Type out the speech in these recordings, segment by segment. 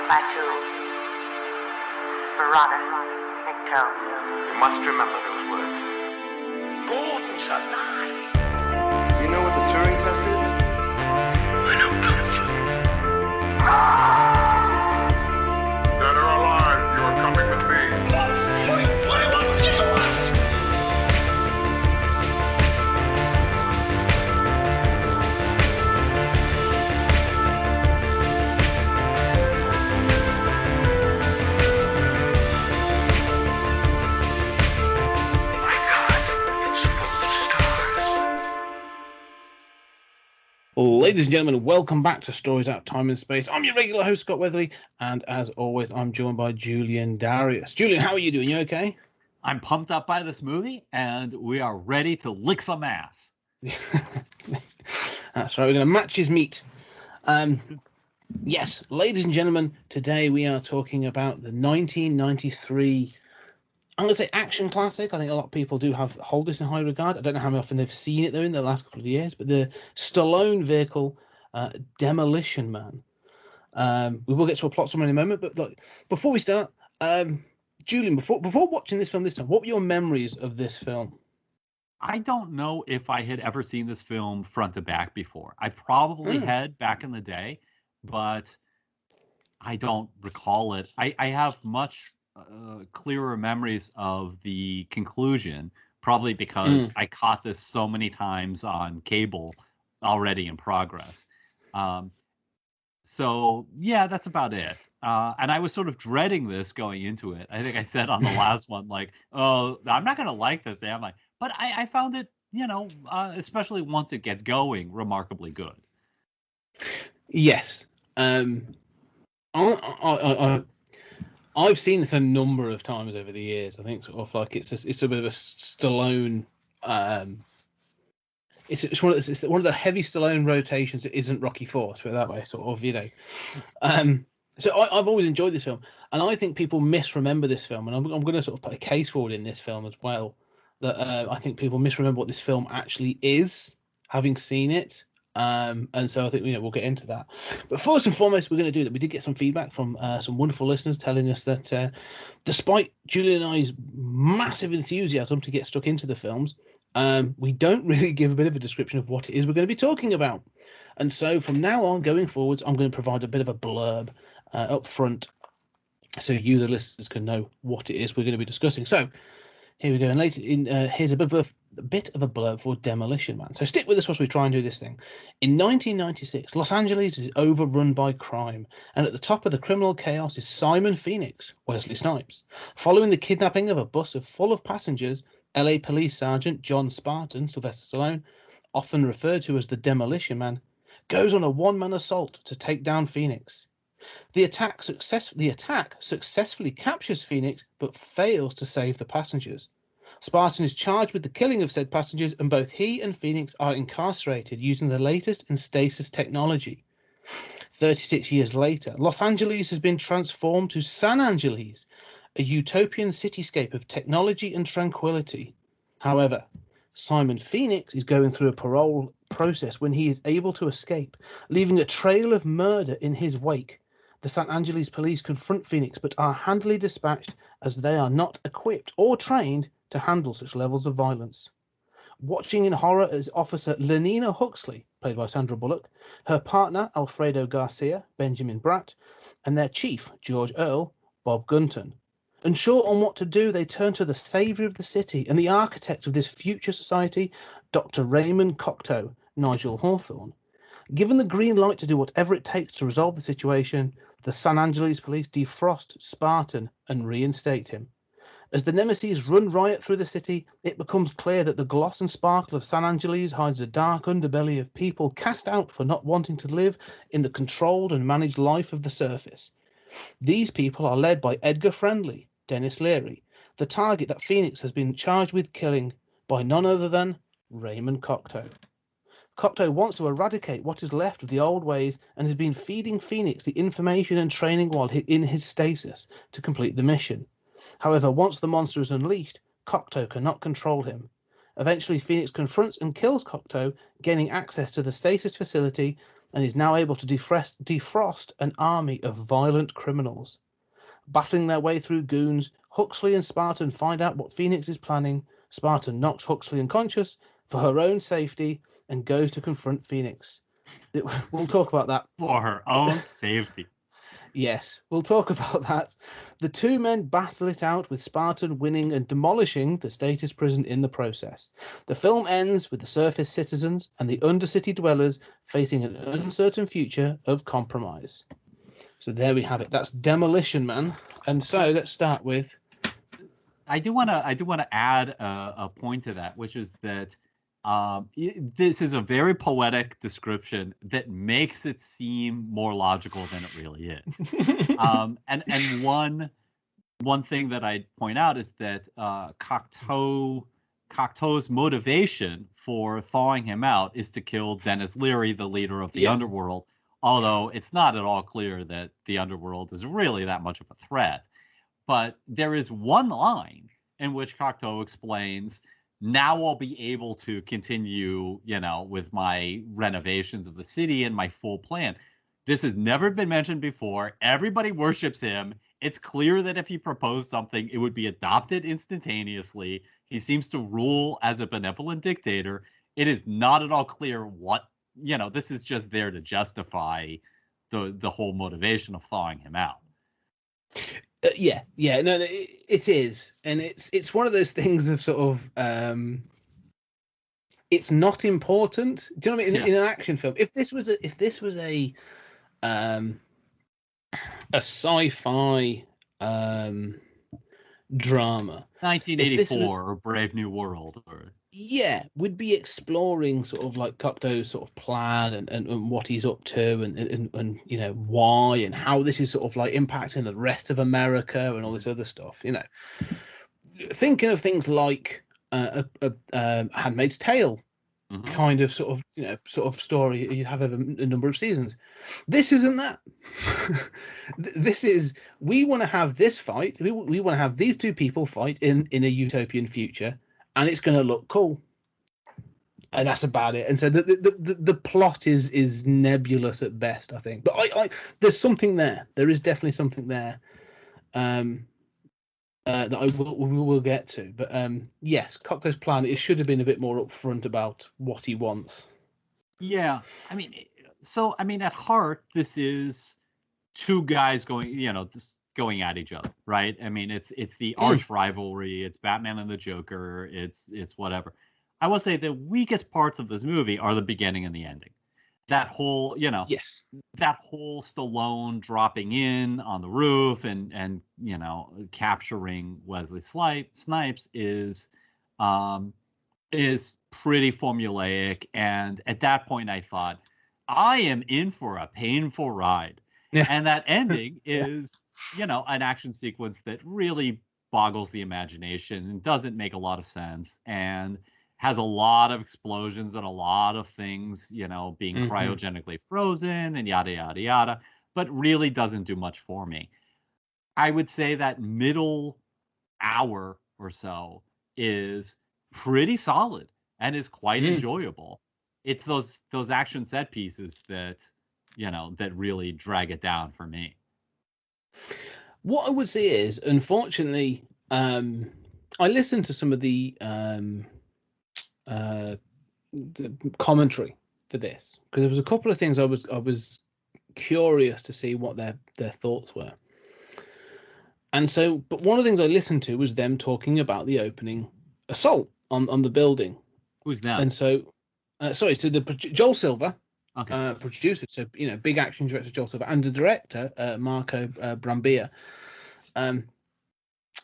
Batu, Barada, Nikto. You must remember those words. Gordon's alive. You know what the Turing test is? I know Kung Fu. Dead or alive, you are coming with me. Ladies and gentlemen, welcome back to Stories Out of Time and Space. I'm your regular host, Scott Weatherly, and as always, I'm joined by Julian Darius. Julian, how are you doing? You okay? I'm pumped up by this movie, and we are ready to lick some ass. That's right, we're going to match his meat. Yes, ladies and gentlemen, today we are talking about the 1993, I'm going to say action classic. I think a lot of people do hold this in high regard. I don't know how often they've seen it, though, in the last couple of years, but the Stallone vehicle, Demolition Man. We will get to a plot summary in a moment, but look, before we start, Julian, before watching this film this time, what were your memories of this film? I don't know if I had ever seen this film front to back before. I probably had back in the day, but I don't recall it. I have much clearer memories of the conclusion, probably because I caught this so many times on cable already in progress. So yeah, that's about it. And I was sort of dreading this going into it. I think I said on the last one, like, oh, I'm not going to like this. I'm like, but I found it, especially once it gets going, remarkably good. Yes. I've seen this a number of times over the years. I think sort of like it's a bit of a Stallone. It's one of the heavy Stallone rotations that isn't Rocky IV, put it that way, sort of, So I've always enjoyed this film, and I think people misremember this film, and I'm going to sort of put a case forward in this film as well that I think people misremember what this film actually is, having seen it. And so I think we'll get into that. But first and foremost, we're going to do that. We did get some feedback from some wonderful listeners telling us that despite Julian and I's massive enthusiasm to get stuck into the films, we don't really give a bit of a description of what it is we're going to be talking about. And so from now on, going forwards, I'm going to provide a bit of a blurb up front so you, the listeners, can know what it is we're going to be discussing. So here we go. And here's a bit of a blurb for Demolition Man. So stick with us as we try and do this thing. In 1996, Los Angeles is overrun by crime, and at the top of the criminal chaos is Simon Phoenix, Wesley Snipes. Following the kidnapping of a bus full of passengers, LA Police Sergeant John Spartan, Sylvester Stallone, often referred to as the Demolition Man, goes on a one-man assault to take down Phoenix. The attack successfully captures Phoenix, but fails to save the passengers. Spartan is charged with the killing of said passengers, and both he and Phoenix are incarcerated using the latest in stasis technology. 36 years later, Los Angeles has been transformed to San Angeles, a utopian cityscape of technology and tranquility. However, Simon Phoenix is going through a parole process when he is able to escape, leaving a trail of murder in his wake. The San Angeles police confront Phoenix, but are handily dispatched as they are not equipped or trained to handle such levels of violence. Watching in horror is Officer Lenina Huxley, played by Sandra Bullock, her partner Alfredo Garcia, Benjamin Bratt, and their chief, George Earl, Bob Gunton. Unsure on what to do, they turn to the savior of the city and the architect of this future society, Dr. Raymond Cocteau, Nigel Hawthorne. Given the green light to do whatever it takes to resolve the situation, the San Angeles police defrost Spartan and reinstate him. As the nemesis run riot through the city, it becomes clear that the gloss and sparkle of San Angeles hides a dark underbelly of people cast out for not wanting to live in the controlled and managed life of the surface. These people are led by Edgar Friendly, Dennis Leary, the target that Phoenix has been charged with killing by none other than Raymond Cocteau. Cocteau wants to eradicate what is left of the old ways and has been feeding Phoenix the information and training while in his stasis to complete the mission. However, once the monster is unleashed, Cocteau cannot control him. Eventually, Phoenix confronts and kills Cocteau, gaining access to the stasis facility, and is now able to defrost an army of violent criminals. Battling their way through goons, Huxley and Spartan find out what Phoenix is planning. Spartan knocks Huxley unconscious for her own safety and goes to confront Phoenix. We'll talk about that. For her own safety. Yes, we'll talk about that. The two men battle it out, with Spartan winning and demolishing the status prison in the process. The film ends with the surface citizens and the undercity dwellers facing an uncertain future of compromise. So there we have it. That's Demolition Man. And so let's start with. I do want to add a point to that, which is that this is a very poetic description that makes it seem more logical than it really is. And one thing that I'd point out is that Cocteau's motivation for thawing him out is to kill Dennis Leary, the leader of the underworld. Although it's not at all clear that the underworld is really that much of a threat. But there is one line in which Cocteau explains, now I'll be able to continue, with my renovations of the city and my full plan. This has never been mentioned before. Everybody worships him. It's clear that if he proposed something, it would be adopted instantaneously. He seems to rule as a benevolent dictator. It is not at all clear what, this is just there to justify the whole motivation of thawing him out. No, it is, and it's one of those things of sort of it's not important. Do you know what I mean? In an action film, if this was a sci-fi drama, 1984 or Brave New World, or we'd be exploring sort of like Cocteau's sort of plan and what he's up to and why and how this is sort of like impacting the rest of America and all this other stuff. Thinking of things like Handmaid's Tale, kind of sort of story you have over a number of seasons. This isn't that. This is, we want to have this fight. We want to have these two people fight in a utopian future. And it's going to look cool, and that's about it. And so the plot is nebulous at best, I think. But I there's something there. There is definitely something there that we will get to. But yes, Cocteau's plan. It should have been a bit more upfront about what he wants. Yeah, at heart, this is two guys going at each other, right? I mean, it's the arch rivalry. It's Batman and the Joker. It's whatever. I will say the weakest parts of this movie are the beginning and the ending. That whole, that whole Stallone dropping in on the roof and capturing Wesley Snipes is pretty formulaic. And at that point, I thought, I am in for a painful ride. Yeah. And that ending is, an action sequence that really boggles the imagination and doesn't make a lot of sense and has a lot of explosions and a lot of things, being cryogenically frozen and yada, yada, yada, but really doesn't do much for me. I would say that middle hour or so is pretty solid and is quite enjoyable. It's those action set pieces that really drag it down for me. What I would say is, unfortunately, I listened to some of the commentary for this because there was a couple of things I was curious to see what their thoughts were. And so, but one of the things I listened to was them talking about the opening assault on the building. Who's that? And so, Joel Silver. Okay. Producer, so big action director Joel Silver, and the director Marco Brambilla, and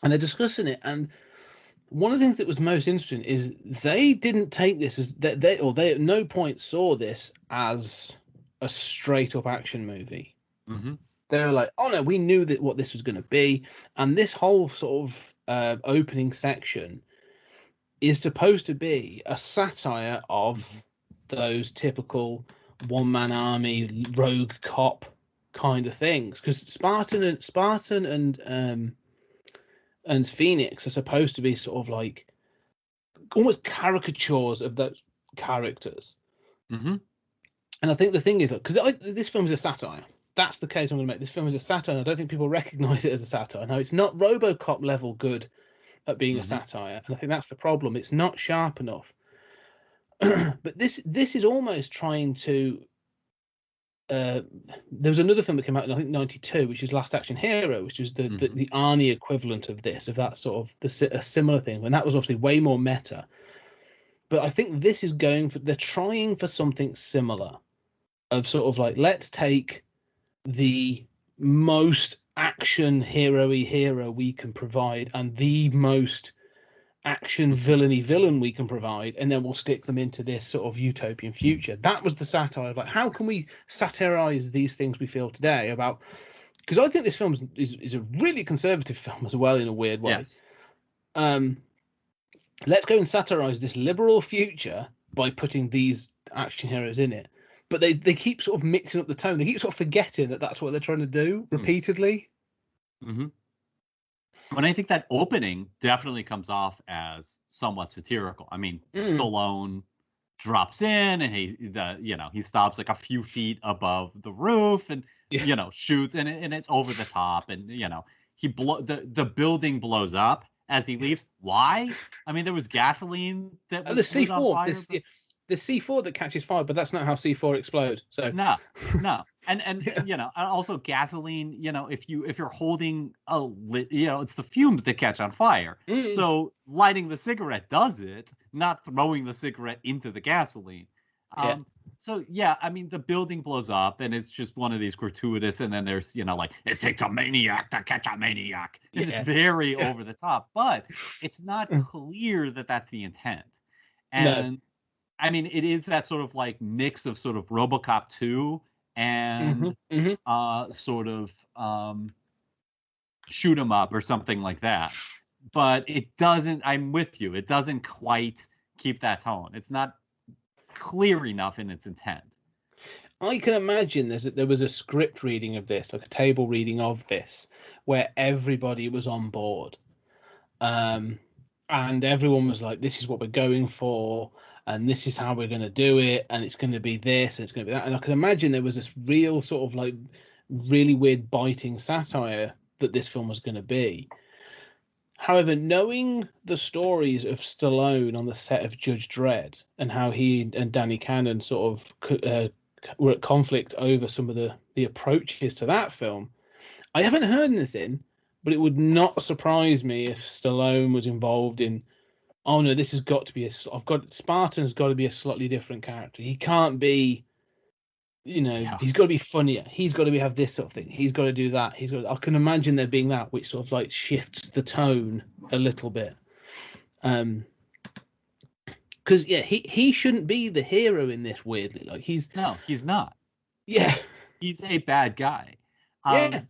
they're discussing it. And one of the things that was most interesting is they didn't take this as they at no point saw this as a straight up action movie. They were like, oh no, we knew that what this was going to be, and this whole sort of opening section is supposed to be a satire of those typical one-man army, rogue cop kind of things, because Spartan and Phoenix are supposed to be sort of like almost caricatures of those characters. And I think the thing is, because this film is a satire. That's the case I'm going to make. This film is a satire. And I don't think people recognise it as a satire. Now, it's not RoboCop level good at being a satire, and I think that's the problem. It's not sharp enough. But this is almost trying to. There was another film that came out in I think '92, which is Last Action Hero, which is the Arnie equivalent of this, of that sort of a similar thing, and that was obviously way more meta. But I think this is they're trying for something similar, of sort of like, let's take the most action hero-y hero we can provide and the most action villainy villain we can provide, and then we'll stick them into this sort of utopian future. That was the satire of like, how can we satirize these things we feel today about, because I think this film is a really conservative film as well in a weird way. Yes. Let's go and satirize this liberal future by putting these action heroes in it. But they keep sort of mixing up the tone. They keep sort of forgetting that that's what they're trying to do repeatedly. Mm-hmm. And I think that opening definitely comes off as somewhat satirical. I mean, Stallone drops in and he stops like a few feet above the roof and shoots and it's over the top, and the building blows up as he leaves. Why? I mean, there was gasoline that was the C4 on fire, the C4 that catches fire, but that's not how C4 explodes. So no. And also gasoline, if you're holding it's the fumes that catch on fire. So lighting the cigarette does it, not throwing the cigarette into the gasoline. So I mean, the building blows up and it's just one of these gratuitous, and then there's like, it takes a maniac to catch a maniac. It's very over the top, but it's not clear that that's the intent. And no. I mean, it is that sort of like mix of sort of RoboCop 2 and sort of shoot 'em up or something like that. But it doesn't, I'm with you, it doesn't quite keep that tone. It's not clear enough in its intent. I can imagine there was a script reading of this, like a table reading of this, where everybody was on board. And everyone was like, this is what we're going for, and this is how we're going to do it, and it's going to be this, and it's going to be that. And I can imagine there was this real sort of like really weird biting satire that this film was going to be. However, knowing the stories of Stallone on the set of Judge Dredd and how he and Danny Cannon sort of were at conflict over some of the approaches to that film, I haven't heard anything, but it would not surprise me if Stallone was involved in, oh no, this has got to be Spartan's got to be a slightly different character. He can't be, he's got to be funnier. He's got to have this sort of thing. He's got to do that. I can imagine there being that, which sort of like shifts the tone a little bit. Because he shouldn't be the hero in this, weirdly. Like he's not. Yeah, he's a bad guy. Yeah.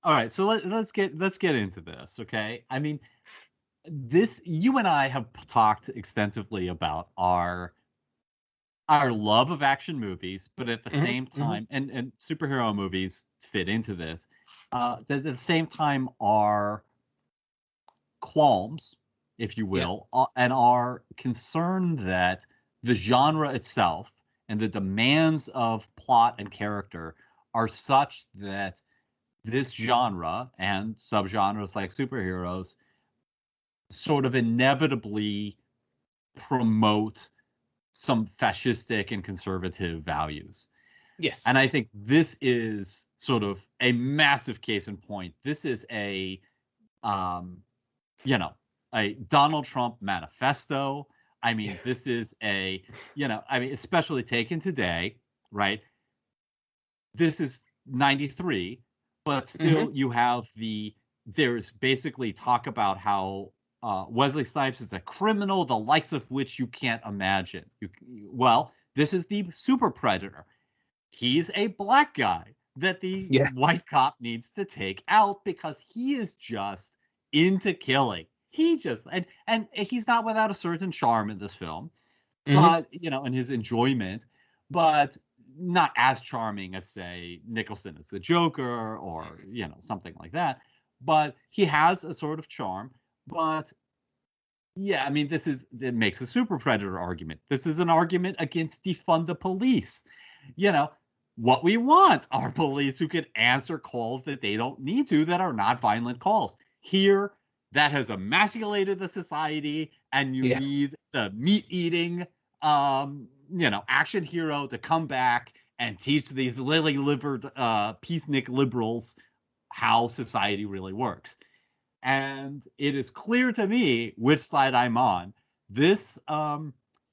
All right, so let's get into this, okay? I mean, you and I have talked extensively about our love of action movies, but at the same time, and superhero movies fit into this, at the same time our qualms, if you will, and our concern that the genre itself and the demands of plot and character are such that this genre and subgenres like superheroes sort of inevitably promote some fascistic and conservative values. Yes. And I think this is sort of a massive case in point. This is a Donald Trump manifesto. I mean, this is especially taken today, right? This is 93. But still, you have there's basically talk about how Wesley Snipes is a criminal, the likes of which you can't imagine. Well, this is the super predator. He's a black guy that the white cop needs to take out because he is just into killing. He just, and he's not without a certain charm in this film, but, in his enjoyment, but not as charming as, say, Nicholson as the Joker or, something like that. But he has a sort of charm. But, I mean, it makes a super predator argument. This is an argument against defund the police. what we want are police who can answer calls that they don't need to, that are not violent calls. Here, that has emasculated the society, and you need the meat-eating, action hero to come back and teach these lily-livered, peacenik liberals how society really works. And it is clear to me which side I'm on. This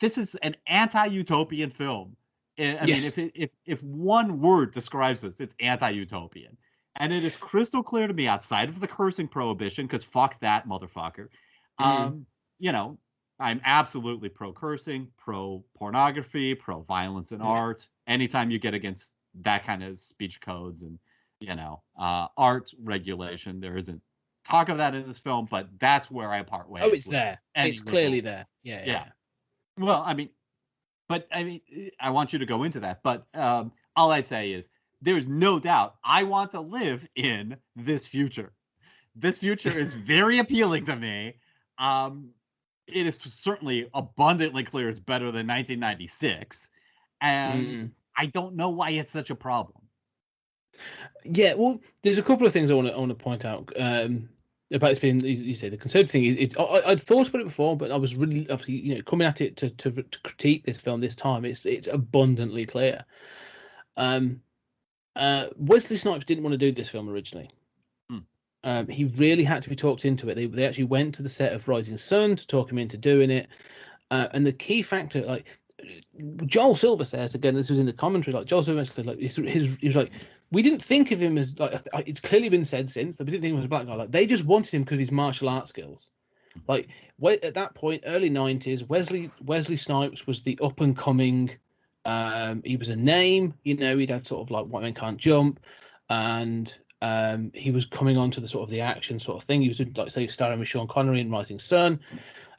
is an anti-utopian film. I mean, if one word describes this, it's anti-utopian. And it is crystal clear to me, outside of the cursing prohibition, because fuck that motherfucker. I'm absolutely pro-cursing, pro-pornography, pro-violence in art. Anytime you get against that kind of speech codes and, art regulation, there isn't talk of that in this film, but that's where I part ways. Oh, it's there. It's clearly there. Yeah. Well, I mean, I want you to go into that. But all I'd say is, there's no doubt I want to live in this future. This future is very appealing to me. It is certainly abundantly clear it's better than 1996. And I don't know why it's such a problem. Yeah, well, there's a couple of things I want to point out about it's been, you say, the conservative thing. I'd thought about it before, but I was really, obviously, coming at it to critique this film this time. It's abundantly clear. Wesley Snipes didn't want to do this film originally. He really had to be talked into it. They actually went to the set of Rising Sun to talk him into doing it. And the key factor, like Joel Silver says, again, this was in the commentary, like Joel Silver said, like he was like, we didn't think of him as, like, it's clearly been said since that we didn't think he was a black guy. Like, they just wanted him because of his martial arts skills. Like, at that point, early 90s, Wesley Snipes was the up and coming. He was a name, he'd had sort of like White Men Can't Jump, and he was coming on to the sort of the action sort of thing. He was, like, say, starring with Sean Connery in Rising Sun,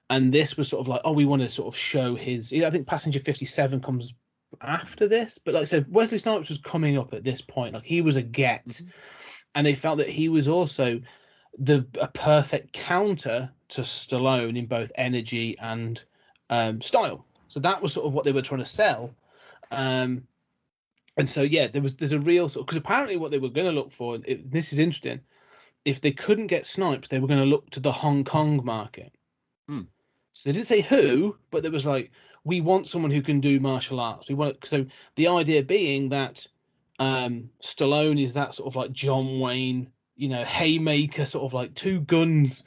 and this was sort of like, we want to sort of show his. I think Passenger 57 comes after this, but like I said, Wesley Snipes was coming up at this point. Like, he was a get, and they felt that he was also a perfect counter to Stallone in both energy and style. So that was sort of what they were trying to sell. And so there's a real sort, because apparently what they were going to look for, this is interesting, if they couldn't get Snipes, they were going to look to the Hong Kong market. So they didn't say who, but there was like, we want someone who can do martial arts. So the idea being that Stallone is that sort of like John Wayne, haymaker, sort of like two guns,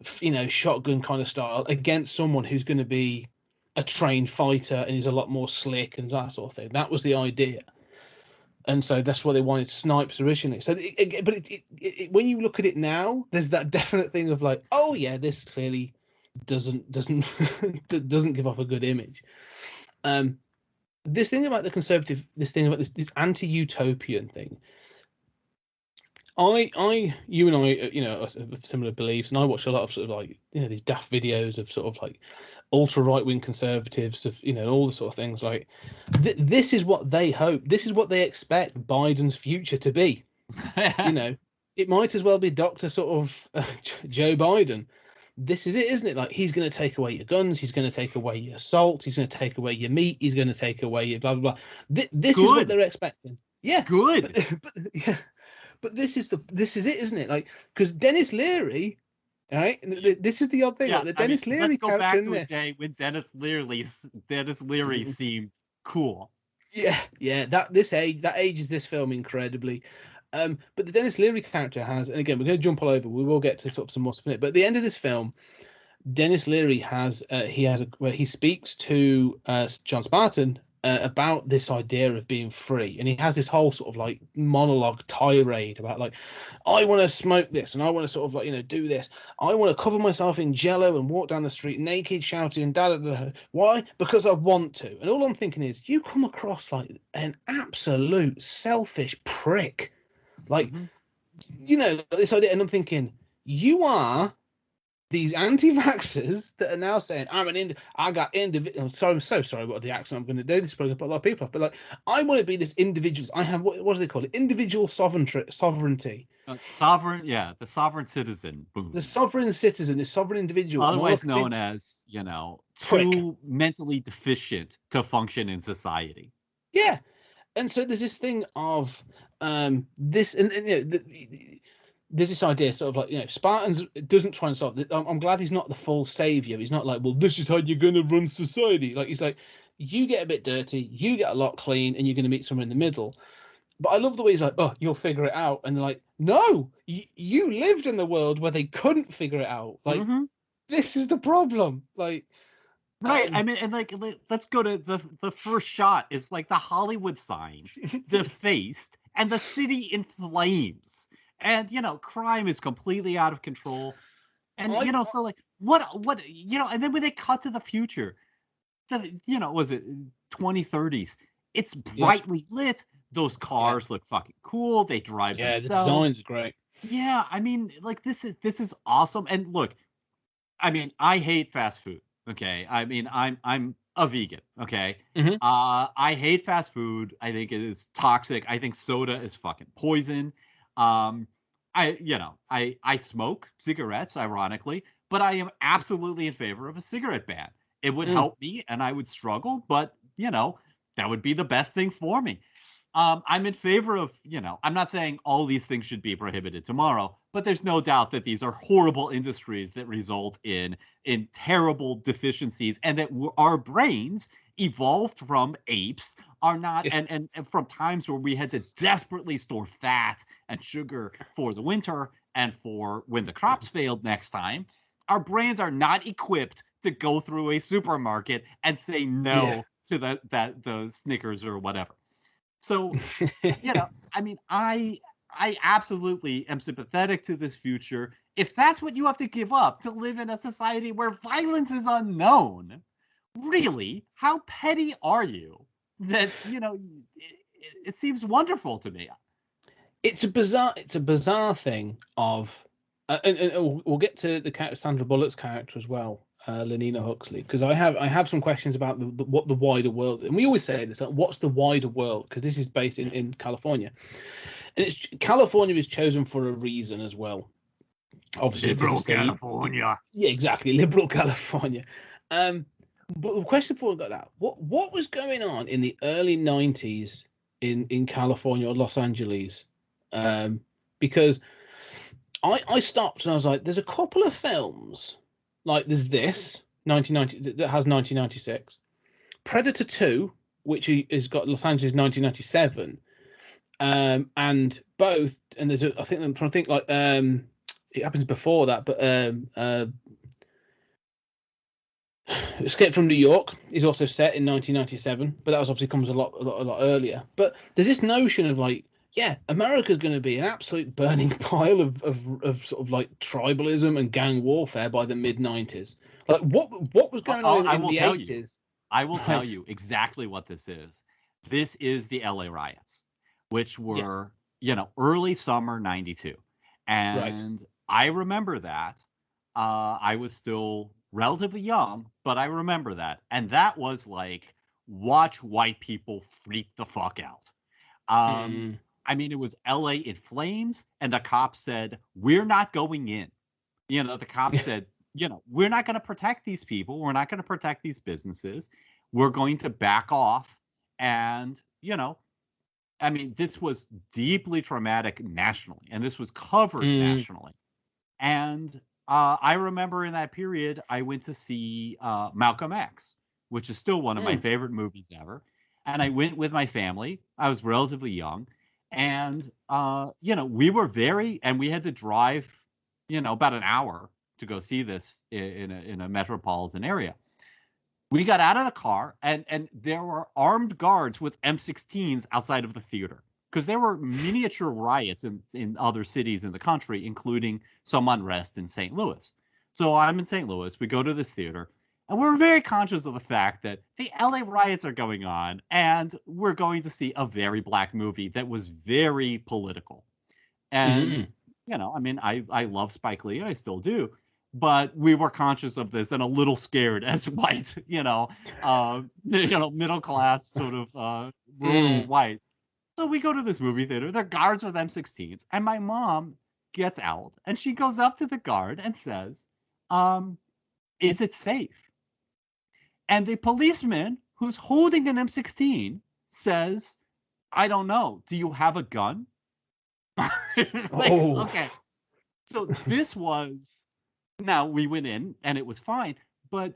shotgun kind of style, against someone who's going to be a trained fighter and is a lot more slick and that sort of thing. That was the idea. And so that's what they wanted Snipes originally. So, when you look at it now, there's that definite thing of like, oh yeah, this clearly doesn't give off a good image. This thing about the conservative, this this anti-utopian thing. You and I, have similar beliefs, and I watch a lot of sort of like, these daft videos of sort of like ultra right-wing conservatives of, all the sort of things. Like, this is what they hope, this is what they expect Biden's future to be. It might as well be Dr. sort of Joe Biden. This is it, isn't it? Like, he's going to take away your guns, he's going to take away your salt, he's going to take away your meat, he's going to take away your blah blah blah. This is what they're expecting. Yeah, good. But this is it, isn't it? Like, because Dennis Leary, right? This is the odd thing. The Dennis Leary. Let's go back to a day when Dennis Leary seemed cool. Yeah. That ages this film incredibly. But the Dennis Leary character has, and again, we're going to jump all over. We will get to sort of some more stuff in it. But at the end of this film, Dennis Leary where he speaks to John Spartan about this idea of being free, and he has this whole sort of like monologue tirade about like, I want to smoke this, and I want to sort of like do this. I want to cover myself in jello and walk down the street naked, shouting da da da. Why? Because I want to. And all I'm thinking is, you come across like an absolute selfish prick, like this idea. And I'm thinking, you are these anti-vaxxers that are now saying, I got individual. Sorry, I'm so sorry what the accent I'm going to do. This is probably going to put a lot of people off, but like, I want to be this individual. I have what do they call it? Individual sovereignty. The sovereign citizen. Boom. The sovereign citizen, the sovereign individual, otherwise known as too mentally deficient to function in society. Yeah, and so there's this thing of this, and you know, there's this idea, sort of like, you know, Spartans doesn't try and solve it. I'm glad he's not the full savior. He's not like, well, this is how you're going to run society. Like, he's like, you get a bit dirty, you get a lot clean, and you're going to meet somewhere in the middle. But I love the way he's like, oh, you'll figure it out. And they're like, no, you lived in the world where they couldn't figure it out. Like, this is the problem. Like, right. I mean, and like, let's go to the first shot is like the Hollywood sign defaced and the city in flames. And, you know, crime is completely out of control. And, you know, so like, what, you know, and then when they cut to the future, you know, was it 2030s? It's brightly lit. Those cars look fucking cool. They drive themselves. The designs are great. Yeah, I mean, like, this is awesome. And look, I mean, I hate fast food. Okay, I mean, I'm a vegan. Okay, I hate fast food. I think it is toxic. I think soda is fucking poison. I smoke cigarettes, ironically, but I am absolutely in favor of a cigarette ban. It would help me, and I would struggle, but you know, that would be the best thing for me. I'm in favor of, you know, I'm not saying all these things should be prohibited tomorrow, but there's no doubt that these are horrible industries that result in terrible deficiencies, and that our brains evolved from apes are not, and from times where we had to desperately store fat and sugar for the winter and for when the crops failed next time. Our brains are not equipped to go through a supermarket and say no to the Snickers or whatever. So, you know, I mean, I absolutely am sympathetic to this future. If that's what you have to give up to live in a society where violence is unknown, really, how petty are you? That, you know, it seems wonderful to me. It's a bizarre thing of, and we'll get to the character, Sandra Bullock's character as well, Lenina Huxley, because I have some questions about what the wider world, and we always say this, like, what's the wider world, because this is based in California, and California is chosen for a reason as well, obviously. Liberal California. Yeah, exactly, liberal California. But the question before we got that, what was going on in the early 90s in California or Los Angeles? Because I stopped and I was like, there's a couple of films, like there's this 1990 that has 1996, Predator 2, which has got Los Angeles 1997, and both, and there's I think I'm trying to think, like it happens before that, but Escape from New York is also set in 1997, but that was obviously comes a lot earlier. But there's this notion of like, yeah, America's going to be an absolute burning pile of sort of like tribalism and gang warfare by the mid 90s. Like what was going on in the 80s? I will tell you exactly what this is. This is the LA riots, which were, you know, early summer 92. And I remember that. I was still relatively young, but I remember that. And that was like, watch white people freak the fuck out. I mean, it was LA in flames, and the cops said, we're not going in. You know, the cops said, you know, we're not going to protect these people. We're not going to protect these businesses. We're going to back off. And, you know, I mean, this was deeply traumatic nationally, and this was covered nationally. And I remember in that period, I went to see Malcolm X, which is still one of my favorite movies ever. And I went with my family. I was relatively young. And, you know, we had to drive, you know, about an hour to go see this in a metropolitan area. We got out of the car, and there were armed guards with M16s outside of the theater, because there were miniature riots in other cities in the country, including some unrest in St. Louis. So I'm in St. Louis. We go to this theater, and we're very conscious of the fact that the LA riots are going on, and we're going to see a very black movie that was very political. And, you know, I mean, I love Spike Lee. I still do. But we were conscious of this and a little scared as white, middle class sort of rural whites. So we go to this movie theater. There are guards with M16s, and my mom gets out and she goes up to the guard and says, "Is it safe?" And the policeman who's holding an M16 says, I don't know. Do you have a gun? Like, Oh. okay. So this was, now we went in and it was fine, but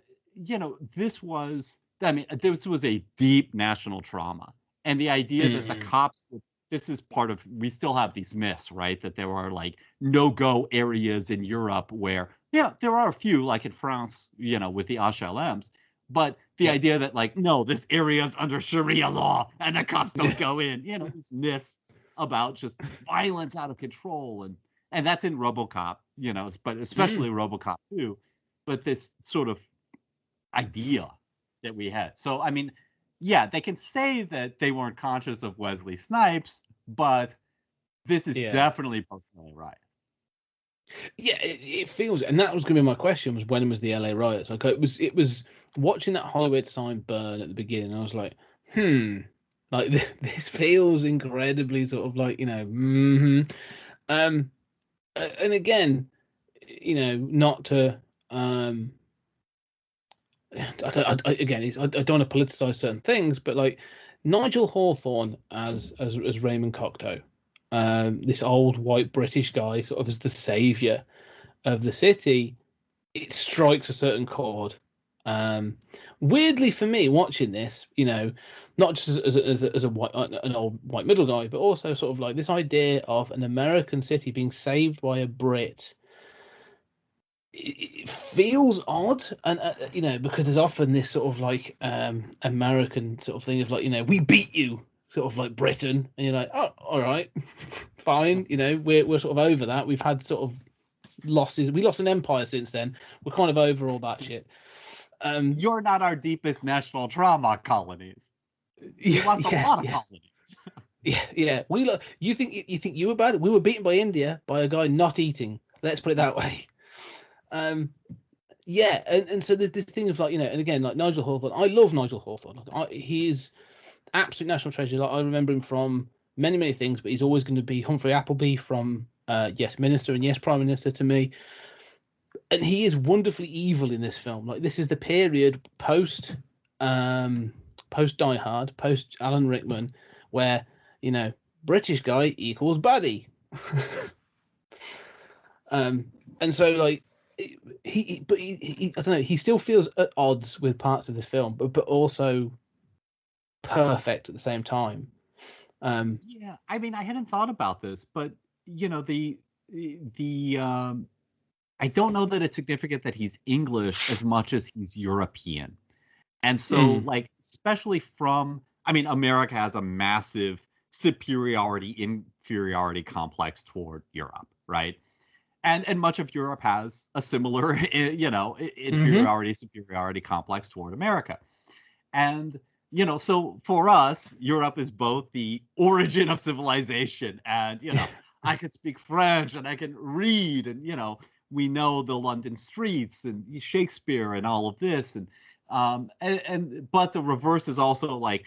this was a deep national trauma. And the idea that the cops, this is part of, we still have these myths, right? That there are like no-go areas in Europe where, yeah, there are a few, like in France, with the HLMs, but the idea that like, no, this area is under Sharia law and the cops don't go in, these myths about just violence out of control. And that's in RoboCop, but especially RoboCop 2, but this sort of idea that we had. So, I mean, yeah, they can say that they weren't conscious of Wesley Snipes, but this is definitely post-LA riots. Yeah, it feels, and that was going to be my question: was when was the LA riots? Like it was watching that Hollywood sign burn at the beginning. I was like, like this feels incredibly sort of like and again, not to I don't want to politicize certain things, but like Nigel Hawthorne as Raymond Cocteau, this old white British guy, sort of as the savior of the city, it strikes a certain chord. Weirdly for me, watching this, not just as an old white middle guy, but also sort of like this idea of an American city being saved by a Brit. It feels odd, and because there's often this sort of like American sort of thing of like, we beat you, sort of like Britain, and you're like, oh, all right, fine, we're sort of over that. We've had sort of losses. We lost an empire since then. We're kind of over all that shit. You're not our deepest national trauma, colonies. You lost a lot of colonies. Yeah. You think you were bad? We were beaten by India by a guy not eating. Let's put it that way. And so there's this thing of like, and again, like Nigel Hawthorne, I love Nigel Hawthorne. He is absolute national treasure. Like, I remember him from many things, but he's always going to be Humphrey Appleby from Yes Minister and Yes Prime Minister to me. And he is wonderfully evil in this film. Like, this is the period post Die Hard, post Alan Rickman, where British guy equals baddie. And so like he I don't know, he still feels at odds with parts of this film, but also perfect at the same time. Yeah, I mean, I hadn't thought about this, but the I don't know that it's significant that he's English as much as he's European. And so like, especially America has a massive inferiority complex toward Europe, right? And much of Europe has a similar, superiority complex toward America. And, so for us, Europe is both the origin of civilization and, I can speak French and I can read and, we know the London streets and Shakespeare and all of this. But the reverse is also like,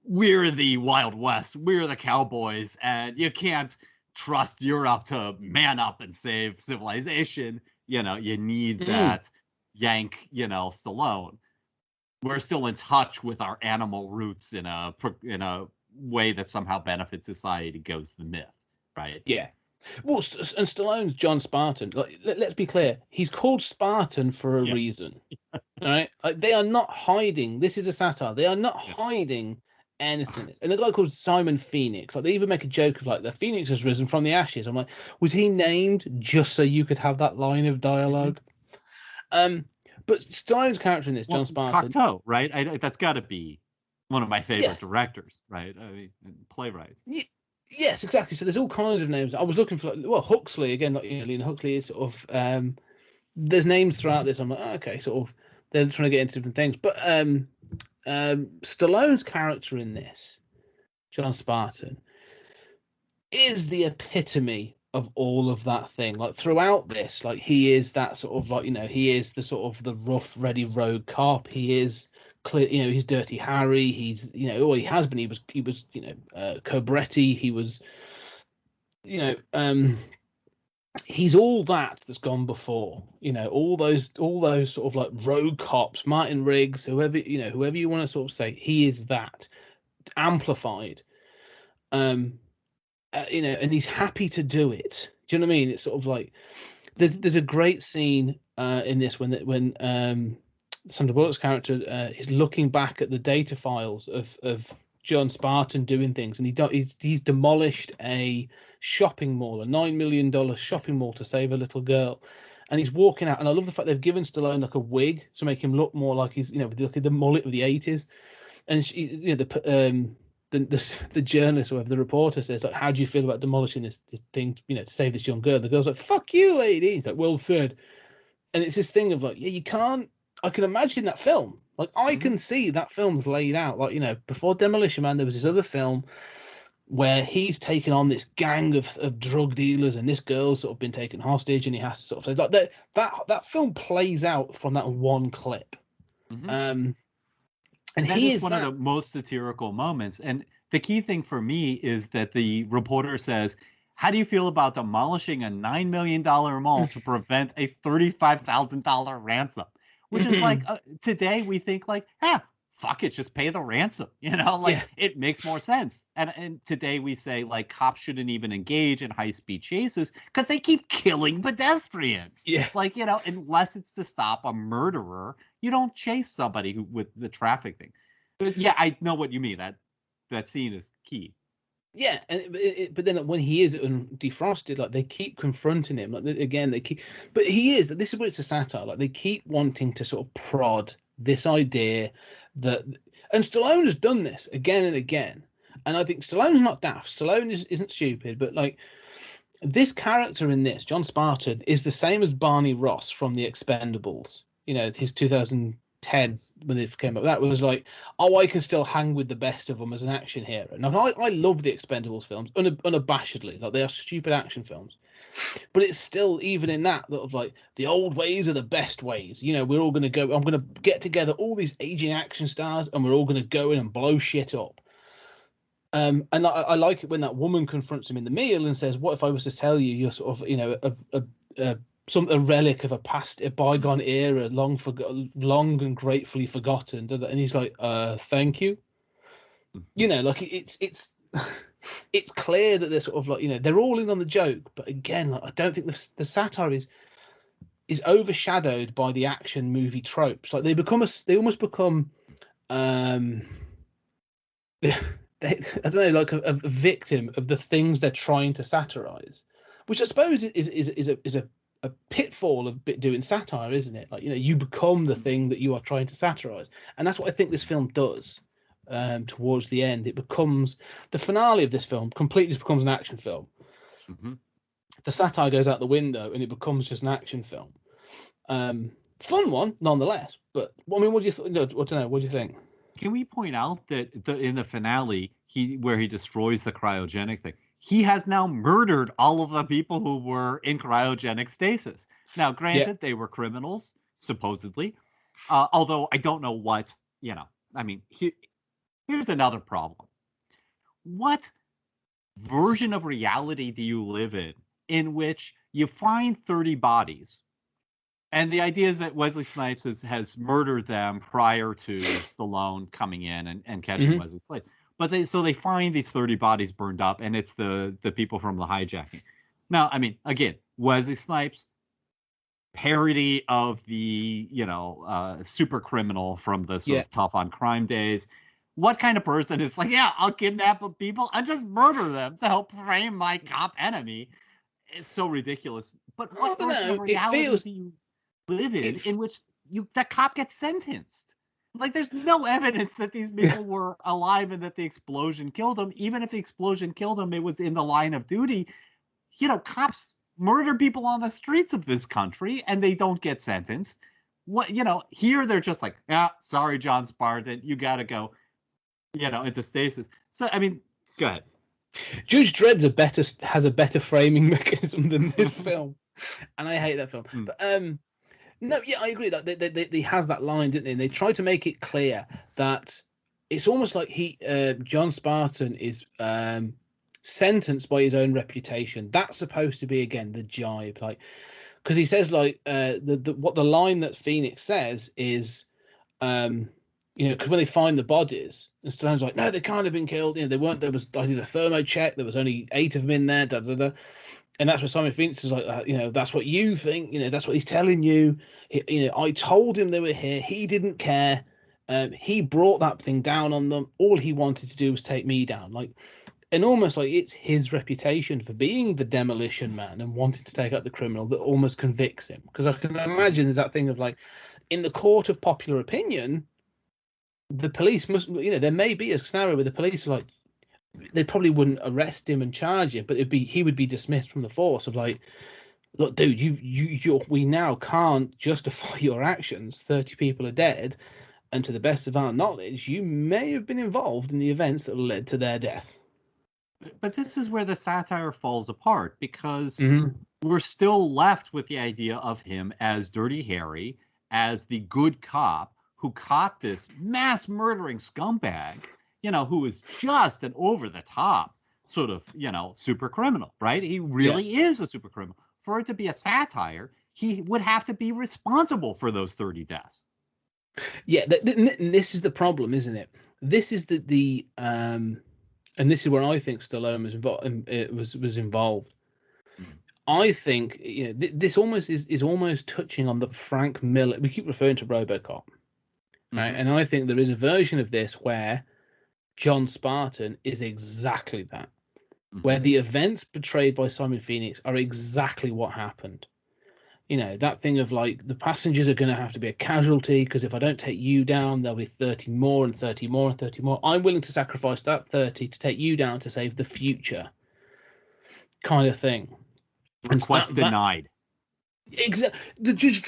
we're the Wild West, we're the cowboys, and you can't trust Europe to man up and save civilization. You need that Yank, Stallone. We're still in touch with our animal roots in a way that somehow benefits society, goes the myth, right? Yeah. Well, and Stallone's John Spartan. Like, let's be clear, he's called Spartan for a reason. All right, like, they are not hiding. This is a satire. They are not hiding anything. And the guy called Simon Phoenix, like, they even make a joke of like, the Phoenix has risen from the ashes. I'm like, was he named just so you could have that line of dialogue? But Stallone's character in this, John Spartan, Cocteau, right? That's got to be one of my favorite directors, right? I mean, playwrights. Yes, exactly. So there's all kinds of names. I was looking for, Huxley again, like Ian Huxley is sort of. There's names throughout this. I'm like, okay, sort of. They're trying to get into different things, but Stallone's character in this, John Spartan, is the epitome of all of that thing. Like, throughout this, like, he is that sort of like, he is the sort of the rough, ready rogue cop. He is clear, he's Dirty Harry. He's, all he has been. He was Cobretti. He was, he's all that's gone before. All those sort of like rogue cops, Martin Riggs, whoever you want to sort of say, he is that amplified. And he's happy to do it. Do you know what I mean? It's sort of like there's a great scene in this when Sandra Bullock's character is looking back at the data files of John Spartan doing things, and he's demolished a shopping mall, a $9 million shopping mall, to save a little girl, and he's walking out. And I love the fact they've given Stallone like a wig to make him look more like he's with the mullet of the '80s, and the journalist or whatever, the reporter says, like, how do you feel about demolishing this thing, to save this young girl? The girl's like, fuck you, lady. He's like, well said. And it's this thing of like, yeah, you can't. I can imagine that film. Like, I can see that film's laid out. Like, before Demolition Man, there was this other film where he's taken on this gang of drug dealers, and this girl's sort of been taken hostage, and he has to sort of like that film plays out from that one clip. And that is one of the most satirical moments. And the key thing for me is that the reporter says, how do you feel about demolishing a $9 million mall to prevent a $35,000 ransom? Which is like, today we think like, fuck it, just pay the ransom. It makes more sense. And today we say like cops shouldn't even engage in high-speed chases because they keep killing pedestrians. Yeah. Like, unless it's to stop a murderer, you don't chase somebody with the traffic thing. But yeah, I know what you mean. That scene is key. Yeah, but then when he is defrosted, like, they keep confronting him. Like, again, but this is what it's a satire. Like, they keep wanting to sort of prod this idea that, and Stallone has done this again and again. And I think Stallone's not daft. Stallone isn't stupid, but like, this character in this, John Spartan, is the same as Barney Ross from The Expendables. His 2010 when it came up, that was like, I can still hang with the best of them as an action hero. Now, I love the Expendables films unabashedly. Like, they are stupid action films, but it's still, even in that of like, the old ways are the best ways. We're all gonna go. I'm gonna get together all these aging action stars, and we're all gonna go in and blow shit up. And I like it when that woman confronts him in the meal and says, "What if I was to tell you you're sort of, a relic of a bygone era, long and gratefully forgotten?" And he's like, "Thank you." Like, it's clear that they're sort of like, they're all in on the joke, but again, like, I don't think the satire is overshadowed by the action movie tropes. Like, they almost become I don't know, like a victim of the things they're trying to satirize, which I suppose is a pitfall of doing satire, isn't it? Like, you become the thing that you are trying to satirize, and that's what I think this film does. Towards the end, it becomes the finale of this film completely becomes an action film. The satire goes out the window, and it becomes just an action film. Fun one, nonetheless. But I mean, what do you think? I don't know. What do you think? Can we point out that in the finale, where he destroys the cryogenic thing, he has now murdered all of the people who were in cryogenic stasis. Now, granted, they were criminals, supposedly. Although I don't know what, I mean, here's another problem. What version of reality do you live in which you find 30 bodies? And the idea is that Wesley Snipes has murdered them prior to Stallone coming in and catching Wesley Snipes. But they find these 30 bodies burned up, and it's the people from the hijacking. Now, I mean, again, Wesley Snipes, parody of the super criminal from the sort of tough on crime days. What kind of person is like, yeah, I'll kidnap people and just murder them to help frame my cop enemy? It's so ridiculous. But what version of reality do you live in which that cop gets sentenced? Like, there's no evidence that these people were alive and that the explosion killed them. Even if the explosion killed them, it was in the line of duty. Cops murder people on the streets of this country and they don't get sentenced. What, here they're just like, sorry, John Spartan, you got to go, into stasis. So, I mean, go ahead. Judge Dredd has a better framing mechanism than this film, and I hate that film. But no, yeah, I agree. Like, they has that line, didn't they? And they try to make it clear that it's almost like John Spartan is sentenced by his own reputation. That's supposed to be, again, the jibe, like, because he says, like, what the line that Phoenix says is, You know, because when they find the bodies, and Stallone's like, no, they can't have been killed. You know, they weren't. There was, I did a thermo check. There was only 8 of them in there. Da da da. And that's where Simon Phoenix is like, you know, that's what you think. You know, that's what he's telling you. You know, I told him they were here. He didn't care. He brought that thing down on them. All he wanted to do was take me down. Like, and almost like it's his reputation for being the Demolition Man and wanting to take out the criminal that almost convicts him. Because I can imagine there's that thing of like, in the court of popular opinion, the police must, you know, there may be a scenario where the police are like, they probably wouldn't arrest him and charge him, but he would be dismissed from the force of like, look, dude, we now can't justify your actions. 30 people are dead, and to the best of our knowledge, you may have been involved in the events that led to their death. But this is where the satire falls apart, because we're still left with the idea of him as Dirty Harry, as the good cop who caught this mass murdering scumbag, you know, who is just an over the top sort of, you know, super criminal, right? He really is a super criminal. For it to be a satire, he would have to be responsible for those 30 deaths. Yeah, this is the problem, isn't it? This is and this is where I think Stallone was involved. I think, you know, this almost is almost touching on the Frank Miller. We keep referring to RoboCop, right? And I think there is a version of this where John Spartan is exactly that, where the events portrayed by Simon Phoenix are exactly what happened. You know, that thing of like, the passengers are going to have to be a casualty because if I don't take you down, there'll be 30 more and 30 more and 30 more. I'm willing to sacrifice that 30 to take you down to save the future, kind of thing. Request denied. The Judge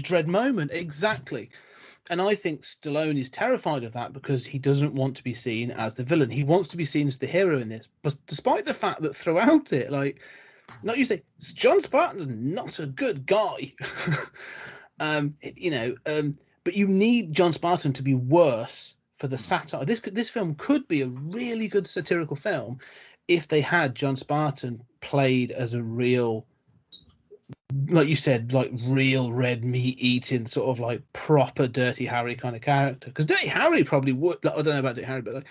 Dredd moment, exactly. And I think Stallone is terrified of that because he doesn't want to be seen as the villain. He wants to be seen as the hero in this. But despite the fact that throughout it, like, not you say, John Spartan's not a good guy. You know, but you need John Spartan to be worse for the satire. This film could be a really good satirical film if they had John Spartan played as a real, like you said, like real red meat eating sort of like proper Dirty Harry kind of character. Because Dirty Harry probably would, like, I don't know about Dirty Harry, but like,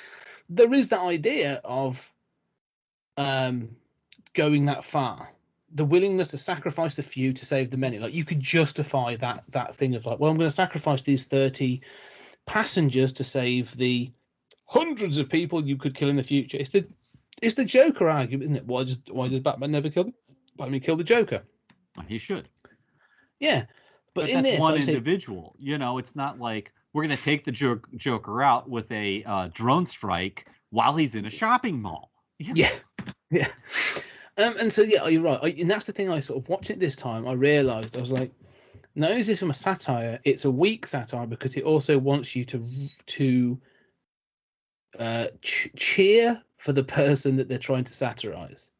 there is that idea of going that far, the willingness to sacrifice the few to save the many. Like, you could justify that thing of like, well, I'm going to sacrifice these 30 passengers to save the hundreds of people you could kill in the future. It's the Joker argument, isn't it? Why does Batman never kill them? Batman kill the Joker. He should. Yeah, but in that's this, one like individual. You know, it's not like we're going to take the Joker out with a drone strike while he's in a shopping mall. Yeah. And so you're right. And that's the thing. I sort of watching it this time. I realised I was like, not only is this from a satire, it's a weak satire because it also wants you to cheer for the person that they're trying to satirize.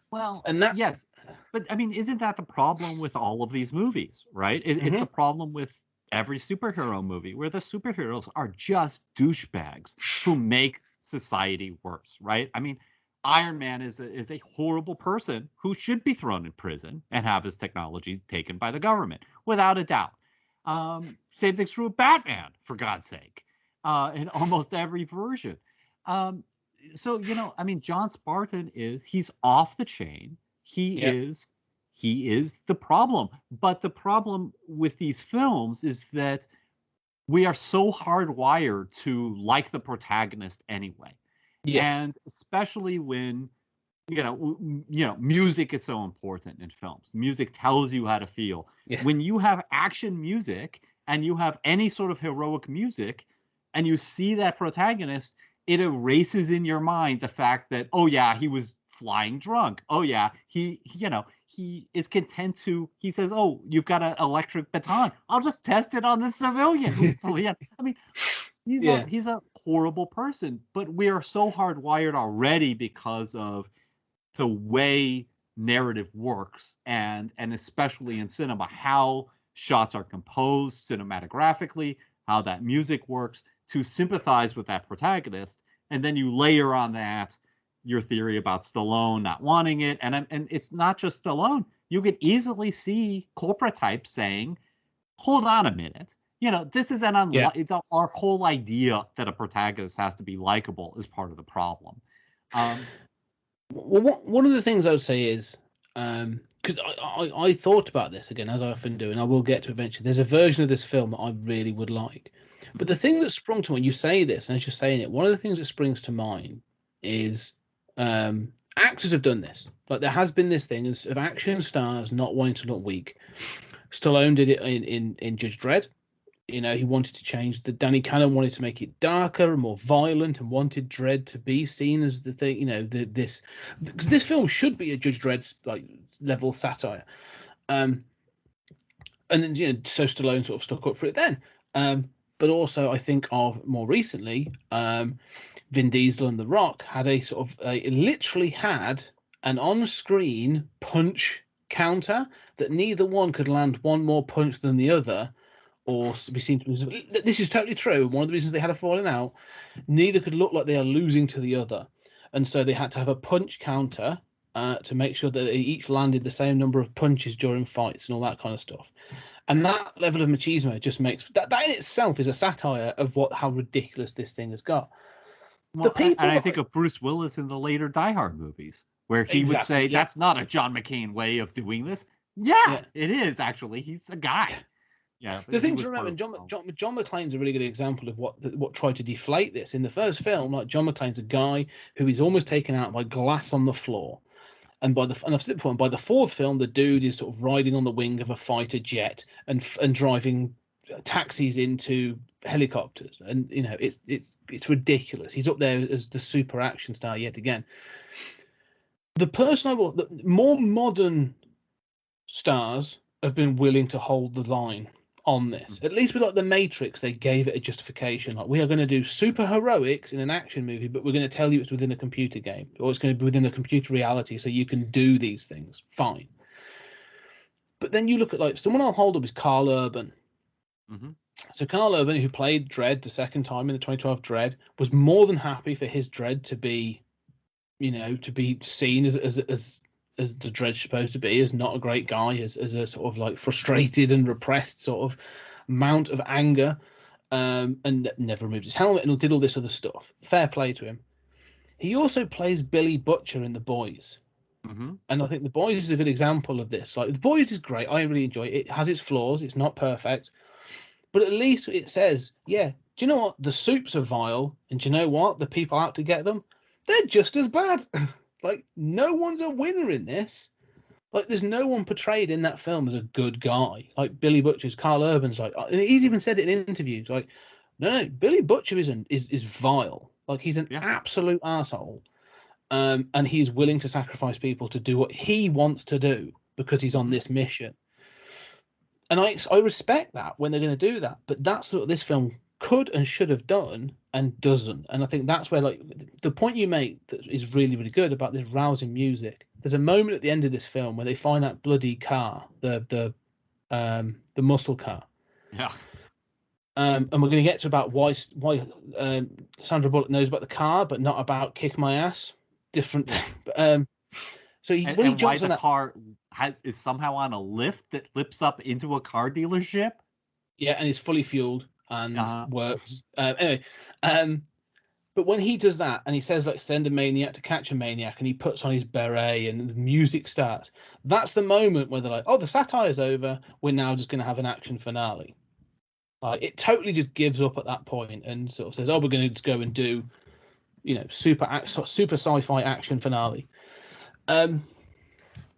Well, and that, yes, but I mean, isn't that the problem with all of these movies, right? It's the problem with every superhero movie where the superheroes are just douchebags who make society worse, right? I mean, Iron Man is a horrible person who should be thrown in prison and have his technology taken by the government, without a doubt. Same thing's true with Batman, for God's sake, in almost every version. So, you know, I mean, John Spartan he's off the chain. He is the problem. But the problem with these films is that we are so hardwired to like the protagonist anyway. Yes. And especially when, you know, music is so important in films. Music tells you how to feel. Yeah. When you have action music and you have any sort of heroic music and you see that protagonist, it erases in your mind the fact that, oh yeah, he was flying drunk. Oh yeah, he is content to, he says, oh, you've got an electric baton. I'll just test it on the civilian. I mean, he's a horrible person, but we are so hardwired already because of the way narrative works, and especially in cinema, how shots are composed cinematographically, how that music works, to sympathize with that protagonist. And then you layer on that your theory about Stallone not wanting it. And it's not just Stallone. You could easily see corporate types saying, hold on a minute. This is Yeah. it's our whole idea that a protagonist has to be likable is part of the problem. Well, one of the things I would say is, because I thought about this again, as I often do, and I will get to eventually. There's a version of this film that I really would like. But the thing that sprung to when you say this, and as you're saying it, one of the things that springs to mind is actors have done this. Like there has been this thing of action stars not wanting to look weak. Stallone did it in Judge Dredd. He wanted to change Danny Cannon wanted to make it darker and more violent and wanted Dredd to be seen as the thing, because this film should be a Judge Dredd's like level satire. And then, so Stallone sort of stuck up for it then. But also I think of more recently, Vin Diesel and The Rock had a sort of literally had an on-screen punch counter that neither one could land one more punch than the other, or be seen to. This is totally true. One of the reasons they had a falling out, neither could look like they are losing to the other, and so they had to have a punch counter to make sure that they each landed the same number of punches during fights and all that kind of stuff. And that level of machismo just makes that in itself is a satire of how ridiculous this thing has got. Well, I think of Bruce Willis in the later Die Hard movies, where he would say, "That's not a John McClane way of doing this." Yeah, it is actually. He's a guy. Yeah. The thing to remember, John McClane's a really good example of what tried to deflate this. In the first film, like John McClane's a guy who is almost taken out by glass on the floor. And I've said before, by the fourth film, the dude is sort of riding on the wing of a fighter jet and driving taxis into helicopters, and it's ridiculous. He's up there as the super action star yet again. The more modern stars have been willing to hold the line on this. At least with like The Matrix, they gave it a justification. Like, we are going to do super heroics in an action movie, but we're going to tell you it's within a computer game, or it's going to be within a computer reality, so you can do these things. Fine. But then you look at like someone I'll hold up is Carl Urban. Mm-hmm. So Carl Urban, who played Dredd the second time in the 2012 Dredd, was more than happy for his Dredd to be, to be seen as the Dredd's supposed to be, as not a great guy, as a sort of like frustrated and repressed sort of amount of anger, and never removed his helmet and did all this other stuff. Fair play to him. He also plays Billy Butcher in The Boys. Mm-hmm. And I think The Boys is a good example of this. Like, The Boys is great. I really enjoy it. It has its flaws. It's not perfect. But at least it says, do you know what? The soups are vile. And do you know what? The people out to get them, they're just as bad. Like, no one's a winner in this. Like, there's no one portrayed in that film as a good guy. Like Billy Butcher's, Carl Urban's like, and he's even said it in interviews. Like, no, Billy Butcher is vile. Like, he's an absolute asshole. And he's willing to sacrifice people to do what he wants to do because he's on this mission. And I respect that when they're going to do that. But that's what this film could and should have done and doesn't. And I think that's where, like, the point you make that is really, really good about this rousing music. There's a moment at the end of this film where they find that bloody car, the muscle car. Yeah. And we're going to get to about why Sandra Bullock knows about the car, but not about Kick My Ass. Different. So when he jumps on that car is somehow on a lift that flips up into a car dealership. Yeah, and it's fully fueled and works. Anyway, but when he does that and he says, like, send a maniac to catch a maniac, and he puts on his beret and the music starts, that's the moment where they're like, oh, the satire's over. We're now just going to have an action finale. It totally just gives up at that point and sort of says, oh, we're going to just go and do, super sci-fi action finale.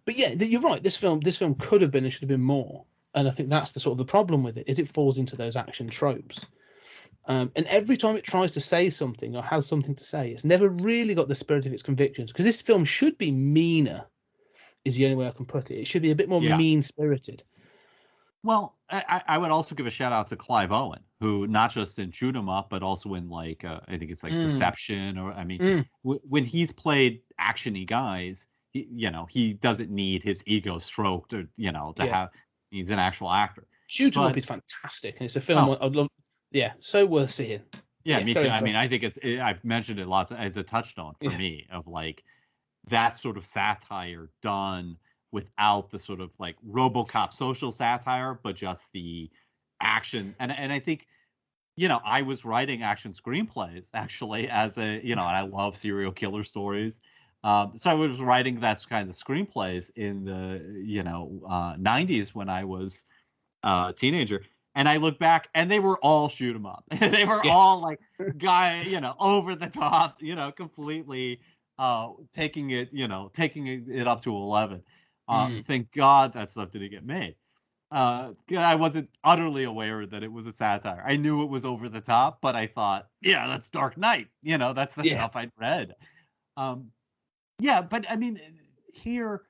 But yeah, you're right. This film could have been and should have been more. And I think that's the sort of the problem with it, is it falls into those action tropes. And every time it tries to say something or has something to say, it's never really got the spirit of its convictions. Because this film should be meaner, is the only way I can put it. It should be a bit more mean-spirited. Well, I would also give a shout out to Clive Owen, who not just in Shoot 'Em Up, but also in I think it's like Deception, or when he's played actiony guys, he doesn't need his ego stroked or have. He's an actual actor. Shoot 'Em Up is fantastic, and it's a film I'd love. Yeah, so worth seeing. Yeah, me too. I mean, I think I've mentioned it lots as a touchstone for me of like that sort of satire done without the sort of like RoboCop social satire, but just the action, and I think, I was writing action screenplays actually as a, and I love serial killer stories. So I was writing that kind of screenplays in the 90s when I was a teenager. And I look back, and they were all shoot 'em up. They were all like over the top, completely taking it up to 11. Thank God that stuff didn't get made. I wasn't utterly aware that it was a satire. I knew it was over the top, but I thought, yeah, that's Dark Knight. That's the stuff I'd read. But I mean, here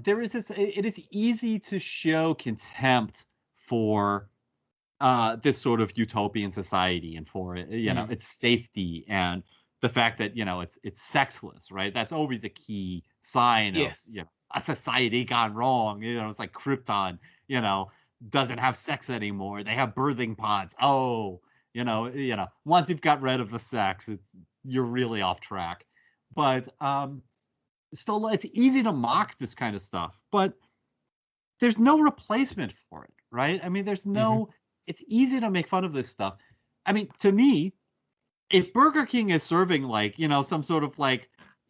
there is this. It is easy to show contempt for this sort of utopian society and for its safety and the fact that it's sexless, right? That's always a key sign of a society gone wrong. It's like Krypton, doesn't have sex anymore. They have birthing pods. Oh, once you've got rid of the sex, you're really off track. But still, it's easy to mock this kind of stuff, but there's no replacement for it, right? I mean, there's no. It's easy to make fun of this stuff. I mean, to me, if Burger King is serving some sort of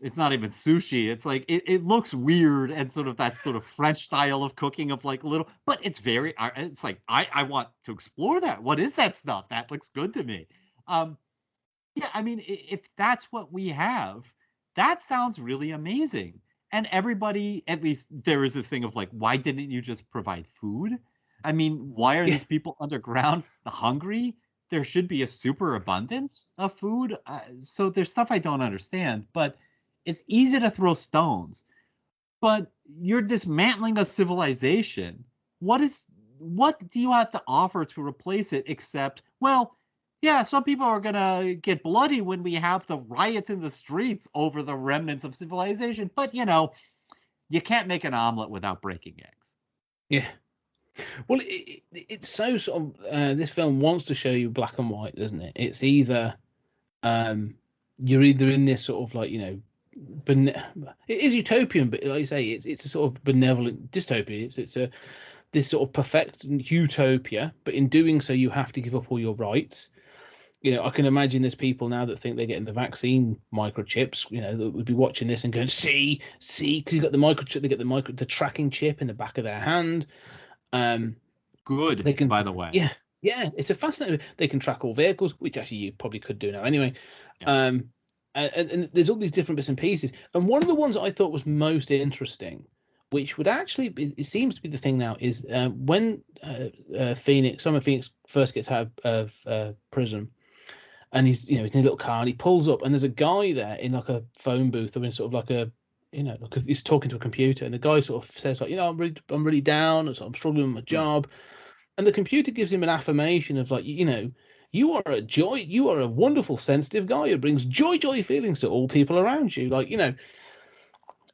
it's not even sushi. It's like it looks weird and sort of that sort of French style of cooking of little, but it's very. It's like I want to explore that. What is that stuff? That looks good to me. I mean, if that's what we have, that sounds really amazing. And everybody, at least there is this thing of why didn't you just provide food? I mean, why are these people underground hungry? There should be a super abundance of food. So there's stuff I don't understand, but it's easy to throw stones. But you're dismantling a civilization. What do you have to offer to replace it except, well, yeah, some people are going to get bloody when we have the riots in the streets over the remnants of civilization. But, you can't make an omelet without breaking eggs. Yeah. Well, it's so sort of this film wants to show you black and white, doesn't it? It's either you're either in this sort of it is utopian, but like you say, it's a sort of benevolent dystopia. It's this sort of perfect utopia, but in doing so, you have to give up all your rights. I can imagine there's people now that think they're getting the vaccine microchips, that would be watching this and going, see, because you've got the microchip, they get the tracking chip in the back of their hand. Good. They can, by the way. Yeah, it's a fascinating. They can track all vehicles, which actually you probably could do now anyway. Yeah. And there's all these different bits and pieces. And one of the ones I thought was most interesting, which would actually it seems to be the thing now, is when Summer Phoenix first gets out of prison, and he's in his little car, and he pulls up, and there's a guy there in a phone booth, or in sort of he's talking to a computer, and the guy sort of says I'm really down, I'm struggling with my job, and the computer gives him an affirmation of you are a joy, you are a wonderful, sensitive guy who brings joy feelings to all people around you, and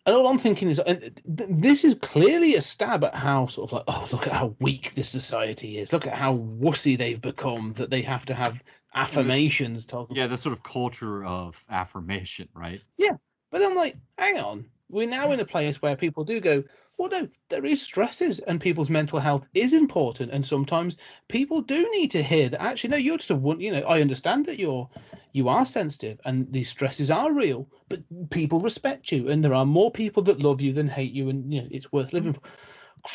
all I'm thinking is, and this is clearly a stab at how sort of look at how weak this society is, look at how wussy they've become, that they have to have affirmations told them. Yeah, the sort of culture of affirmation, right? Yeah. But I'm like, hang on, we're now in a place where people do go, well, no, there is stresses, and people's mental health is important. And sometimes people do need to hear that, actually, no, you're just I understand that you are sensitive and these stresses are real, but people respect you. And there are more people that love you than hate you. And, it's worth living for.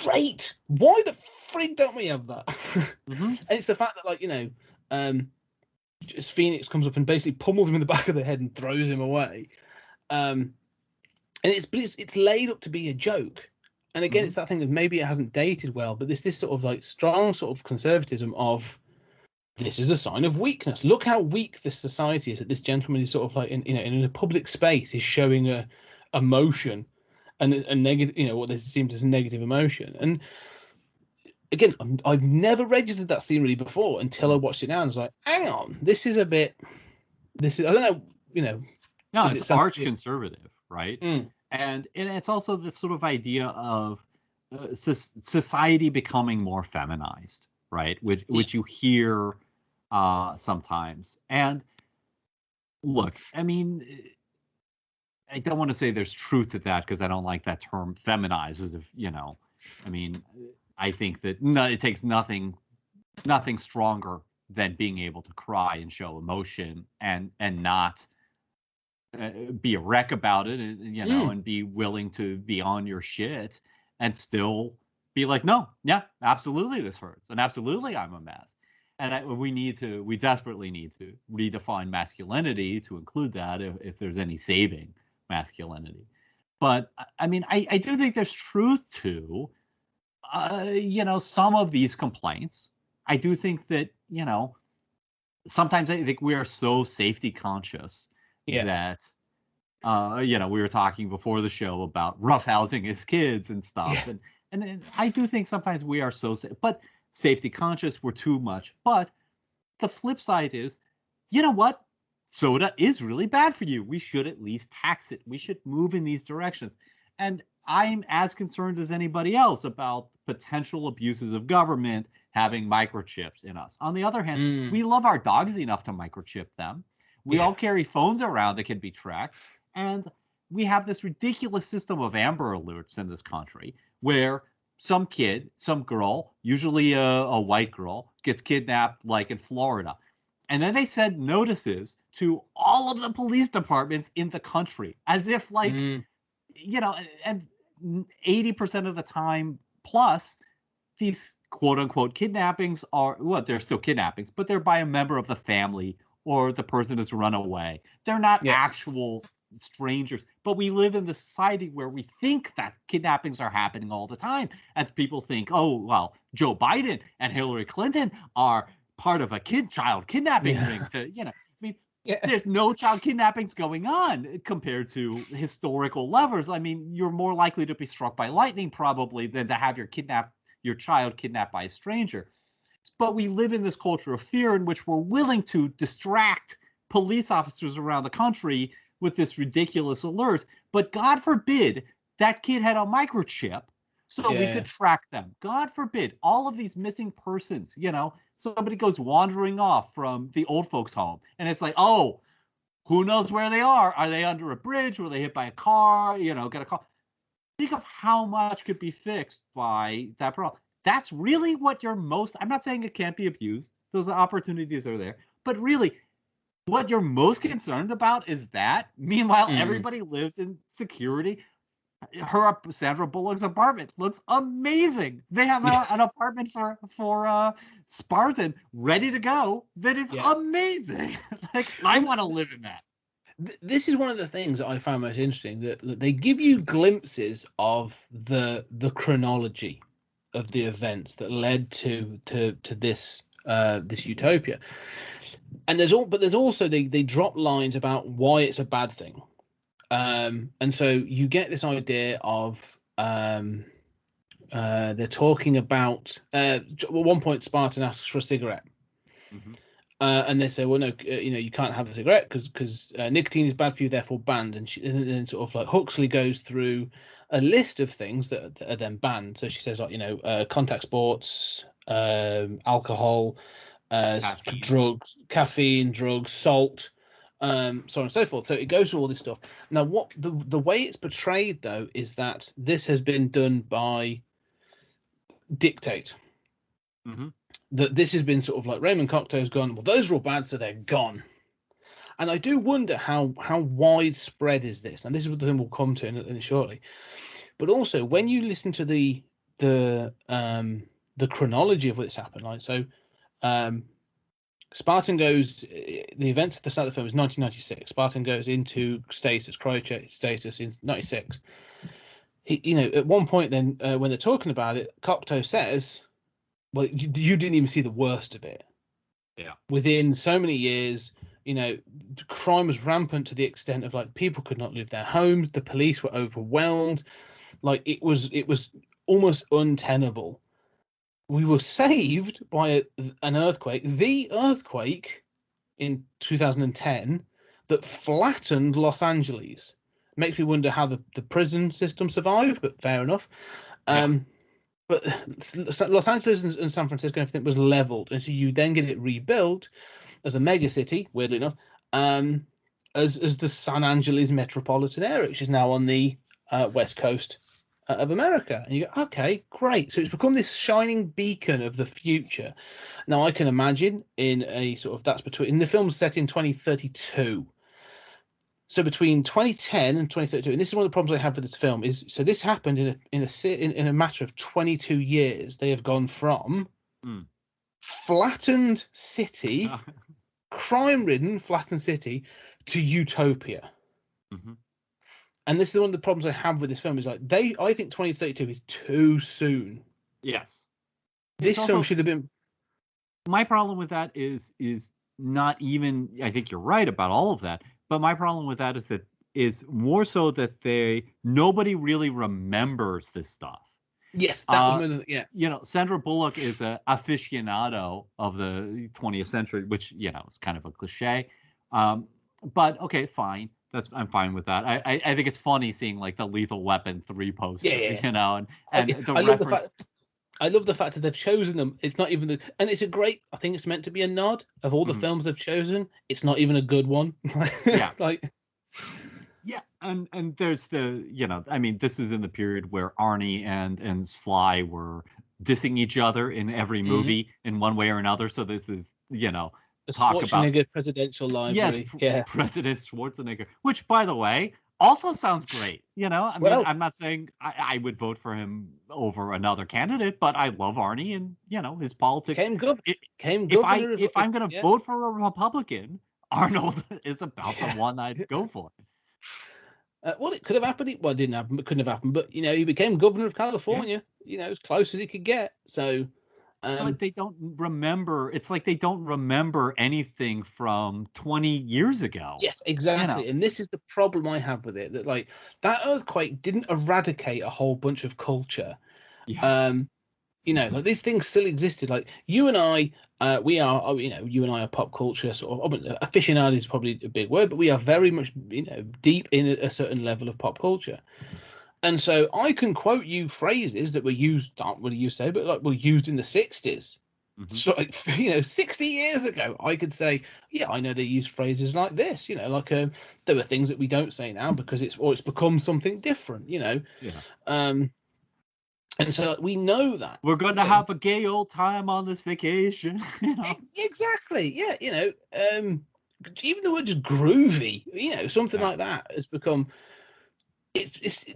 Great. Why the frig don't we have that? And it's the fact that, just Phoenix comes up and basically pummels him in the back of the head and throws him away. And it's laid up to be a joke, and again, it's that thing of maybe it hasn't dated well, but this sort of strong sort of conservatism of this is a sign of weakness. Look how weak this society is, that this gentleman is sort of in a public space is showing a emotion and a negative, what there seems as a negative emotion. And again, I've never registered that scene really before until I watched it now, and I was like, hang on, this is I don't know, No, it's arch conservative, right? And it's also this sort of idea of society becoming more feminized, right? Which you hear sometimes. And look, I mean, I don't want to say there's truth to that, because I don't like that term feminized, as if, I mean, I think that it takes nothing nothing stronger than being able to cry and show emotion and not be a wreck about it, and be willing to be on your shit and still be like, no, yeah, absolutely, this hurts, and absolutely, I'm a mess. And we desperately need to redefine masculinity to include that if there's any saving masculinity. But I mean, I do think there's truth to, some of these complaints. I do think that, sometimes I think we are so safety conscious that, we were talking before the show about roughhousing his kids and stuff. And I do think sometimes we are but safety conscious, we're too much. But the flip side is, you know what? Soda is really bad for you. We should at least tax it. We should move in these directions. And I'm as concerned as anybody else about potential abuses of government having microchips in us. On the other hand, we love our dogs enough to microchip them. We all carry phones around that can be tracked. And we have this ridiculous system of Amber Alerts in this country where some kid, some girl, usually a white girl, gets kidnapped, like in Florida. And then they send notices to all of the police departments in the country, as if and 80% of the time plus, these quote unquote kidnappings are, they're still kidnappings, but they're by a member of the family or the person has run away. They're not actual strangers. But we live in the society where we think that kidnappings are happening all the time. And people think, oh, well, Joe Biden and Hillary Clinton are part of a child kidnapping ring there's no child kidnappings going on compared to historical levers. I mean, you're more likely to be struck by lightning probably than to have your child kidnapped by a stranger. But we live in this culture of fear in which we're willing to distract police officers around the country with this ridiculous alert. But God forbid that kid had a microchip so we could track them. God forbid all of these missing persons, somebody goes wandering off from the old folks home and it's like, oh, who knows where they are? Are they under a bridge? Were they hit by a car? Get a call. Think of how much could be fixed by that problem. That's really what I'm not saying it can't be abused. Those opportunities are there. But really, what you're most concerned about is that. Meanwhile, everybody lives in security. Sandra Bullock's apartment looks amazing. They have an apartment for Spartan ready to go that is amazing. I want to live in that. This is one of the things that I found most interesting, that they give you glimpses of the chronology of the events that led to this this utopia. And there's also they drop lines about why it's a bad thing. And so you get this idea of they're talking about at one point Spartan asks for a cigarette. And they say, well, no, you can't have a cigarette because nicotine is bad for you, therefore banned. And then sort of like Huxley goes through a list of things that are then banned. So she says, like, contact sports, alcohol, caffeine, drugs, salt, so on and so forth. So it goes through all this stuff. Now, what the way it's portrayed, though, is that this has been done by dictate. That this has been sort of like Raymond Cocteau's gone, well, those are all bad, so they're gone. And I do wonder how widespread is this? And this is what the thing we'll come to in shortly. But also, when you listen to the chronology of what's happened, like so, Spartan goes. The events at the start of the film is 1996. Spartan goes into stasis, cryogenic stasis in 96. At one point, then when they're talking about it, Cocteau says, well, you didn't even see the worst of it. Yeah. Within so many years, crime was rampant to the extent of like people could not leave their homes. The police were overwhelmed. Like it was almost untenable. We were saved by an earthquake, the earthquake in 2010 that flattened Los Angeles. Makes me wonder how the prison system survived, but fair enough. But Los Angeles and San Francisco and everything was leveled, and so you then get it rebuilt as a mega city, weirdly enough, as the San Angeles metropolitan area, which is now on the west coast of America. And you go, okay, great. So it's become this shining beacon of the future. Now I can imagine in a sort of in the film's set in 2032. So between 2010 and 2032, and this is one of the problems I have with this film is so this happened in a matter of 22 years. They have gone from flattened city, crime-ridden flattened city, to utopia. Mm-hmm. And this is one of the problems I have with this film is like I think 2032 is too soon. Yes. This film should have been. My problem with that is not even. I think you're right about all of that, but my problem with that is more so that nobody really remembers this stuff. Yes, that was yeah. You know, Sandra Bullock is a aficionado of the 20th century, which is kind of a cliche. But okay, fine. I'm fine with that. I think it's funny seeing like the Lethal Weapon 3 poster, and I love the fact that they've chosen them. It's not even and it's I think it's meant to be a nod of all the films they've chosen. It's not even a good one. Yeah. Yeah, and there's I mean, this is in the period where Arnie and Sly were dissing each other in every movie in one way or another. So there's this, the talk Schwarzenegger about presidential library. Yes, President Schwarzenegger, which, by the way, also sounds great. I mean, I'm not saying I would vote for him over another candidate, but I love Arnie and his politics. If I'm going to vote for a Republican, Arnold is about the one I'd go for. Well, it could have happened. Well, it didn't happen. It couldn't have happened. But he became governor of California. As close as he could get. So. Like they don't remember. It's like they don't remember anything from 20 years ago. Yes, exactly. And this is the problem I have with it. That like that earthquake didn't eradicate a whole bunch of culture. Yeah. Like these things still existed. Like you and I, we are. You and I are pop culture sort of. Aficionado is probably a big word, but we are very much deep in a certain level of pop culture. And so I can quote you phrases that were used, aren't really used today, but like were used in the 60s. So, 60 years ago, I could say, yeah, I know they use phrases like this. Like there were things that we don't say now because it's become something different. Yeah. And so we know that we're going to have a gay old time on this vacation. Exactly. Yeah. Even the word just groovy. Something like that has become.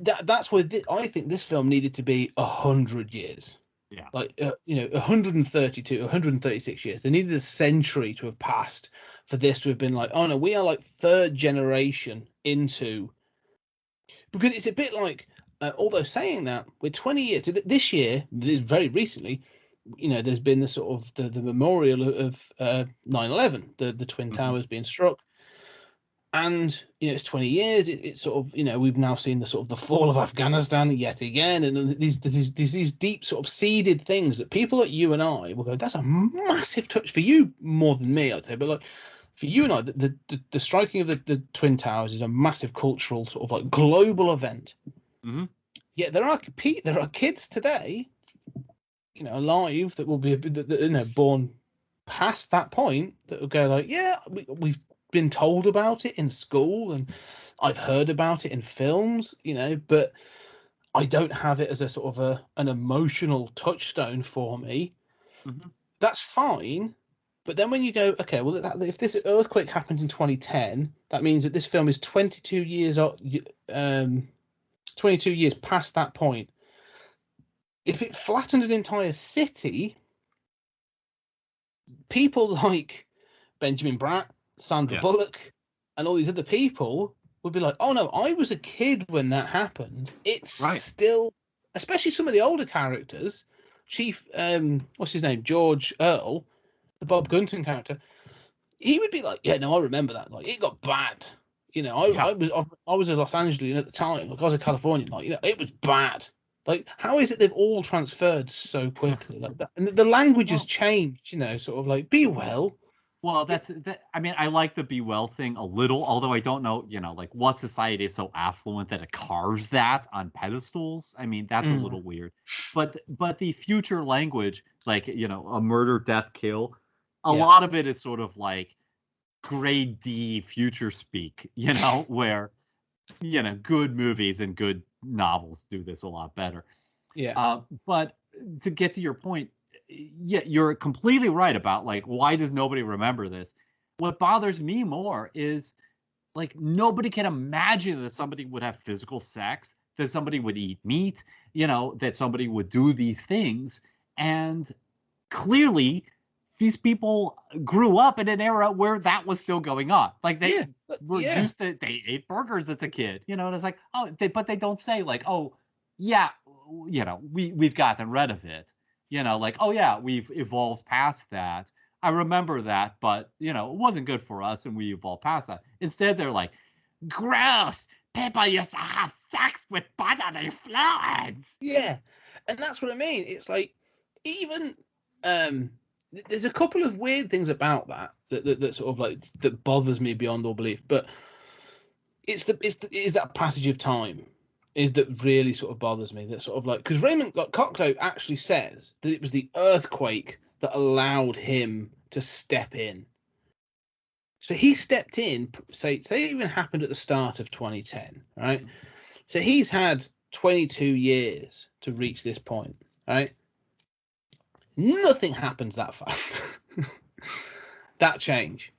That's where I think this film needed to be 100 years. Yeah. Like 132, 136 years. They needed a century to have passed for this to have been like, oh no, we are like third generation into. Because it's a bit like, although saying that we're 20 years this year, very recently, there's been the sort of the memorial of 9/11, the Twin Towers being struck. And it's 20 years. It's sort of we've now seen the sort of the fall of Afghanistan yet again, and these deep sort of seeded things that people like you and I will go. That's a massive touch for you more than me, I'd say. But like for you and I, the striking of the Twin Towers is a massive cultural sort of like global event. Mm-hmm. Yet there are kids today, alive that will be born past that point that will go like, yeah, we've been told about it in school and I've heard about it in films, but I don't have it as a sort of an emotional touchstone for me. That's fine. But then when you go, okay, well, if this earthquake happened in 2010, that means that this film is 22 years 22 years past that point. If it flattened an entire city, people like Benjamin Bratt, Sandra Bullock, and all these other people would be like, oh no, I was a kid when that happened. It's still, especially some of the older characters, Chief, what's his name? George Earl, the Bob Gunton character. He would be like, yeah, no, I remember that. Like, it got bad. I was in Los Angeles at the time. Like, I was a Californian. Like, it was bad. Like, how is it they've all transferred so quickly like that? And the language has changed. Sort of like, be well. Well, I mean, I like the be well thing a little, although I don't know, like what society is so affluent that it carves that on pedestals. I mean, that's a little weird. But the future language, like, a murder, death, kill, a lot of it is sort of like grade D future speak, where, good movies and good novels do this a lot better. Yeah. But to get to your point, yeah, you're completely right about like, why does nobody remember this? What bothers me more is like nobody can imagine that somebody would have physical sex, that somebody would eat meat, that somebody would do these things. And clearly these people grew up in an era where that was still going on. Like they were used to, they ate burgers as a kid, and it's like, but they don't say like, oh yeah, we've gotten rid of it. Like, oh yeah, we've evolved past that. I remember that, but it wasn't good for us, and we evolved past that. Instead, they're like, gross. People used to have sex with bodily fluids. Yeah, and that's what I mean. It's like even there's a couple of weird things about that sort of like that bothers me beyond all belief. But it's that passage of time is that really sort of bothers me. That sort of like, because Raymond Cocteau actually says that it was the earthquake that allowed him to step in. So he stepped in, say it even happened at the start of 2010, right? So he's had 22 years to reach this point, right? Nothing happens that fast. That change.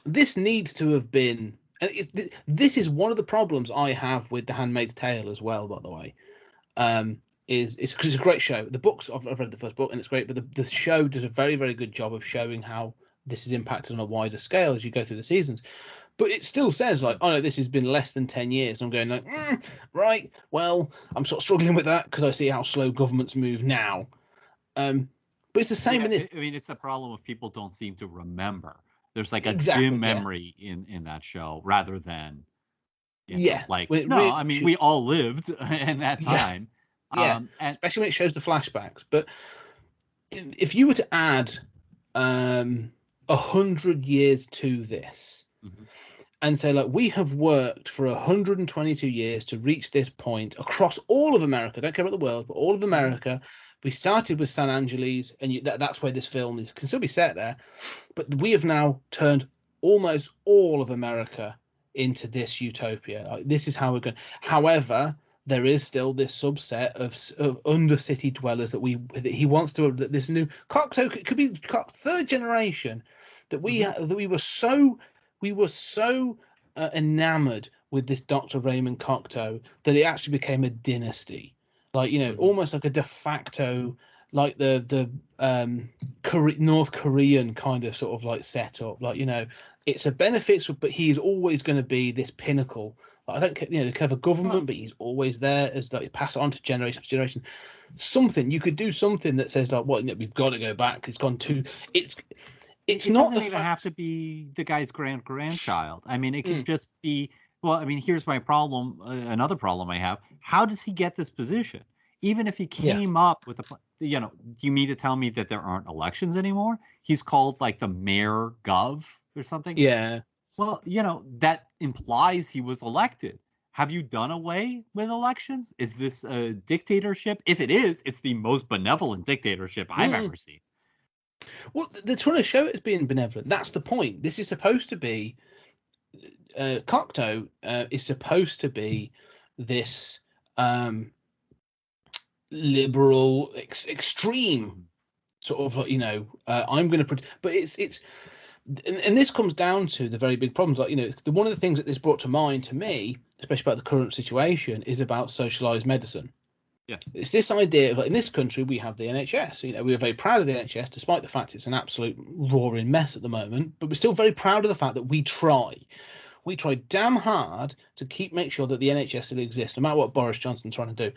This needs to have been, and this is one of the problems I have with The Handmaid's Tale as well, by the way. Is because it's a great show. The books, I've read the first book and it's great, but the show does a very, very good job of showing how this is impacted on a wider scale as you go through the seasons. But it still says like, oh no, this has been less than 10 years. And I'm going like, right, well, I'm sort of struggling with that because I see how slow governments move now. But it's the same in this. I mean, it's the problem of people don't seem to remember. There's like a Exactly, dim memory in that show rather than, like, Well, no, really I mean, we all lived in that time. Yeah, and especially when it shows the flashbacks. But if you were to add 100 years to this and say, like, we have worked for 122 years to reach this point across all of America, don't care about the world, but all of America. We started with San Angeles, and that's where this film can still be set there. But we have now turned almost all of America into this utopia. Like, this is how we're going. However, there is still this subset of undercity dwellers that he wants to, that this new Cocteau could be third generation, that we were so enamored with this Dr. Raymond Cocteau that it actually became a dynasty. Like, almost like a de facto, like the North Korean kind of sort of like setup. Like, it's a benefit, but he is always going to be this pinnacle. Like, I don't, they have a government, but he's always there as like, pass it on to generation to generation. Something you could do something that says like, well, we've got to go back. It's gone too. It not doesn't even have to be the guy's grandchild. I mean, it can just be. Well, I mean, here's my problem. Another problem I have. How does he get this position? Even if he came up with do you mean to tell me that there aren't elections anymore? He's called like the mayor gov or something. Yeah. Well, that implies he was elected. Have you done away with elections? Is this a dictatorship? If it is, it's the most benevolent dictatorship I've ever seen. Well, they're trying to show it as being benevolent. That's the point. This is supposed to be. Cocteau is supposed to be this liberal, extreme sort of, I'm going to, but it's, and this comes down to the very big problems. Like, one of the things that this brought to mind to me, especially about the current situation, is about socialized medicine. Yeah, it's this idea of, like, in this country we have the NHS. We are very proud of the NHS, despite the fact it's an absolute roaring mess at the moment. But we're still very proud of the fact that we try damn hard to make sure that the NHS still exists, no matter what Boris Johnson's trying to do.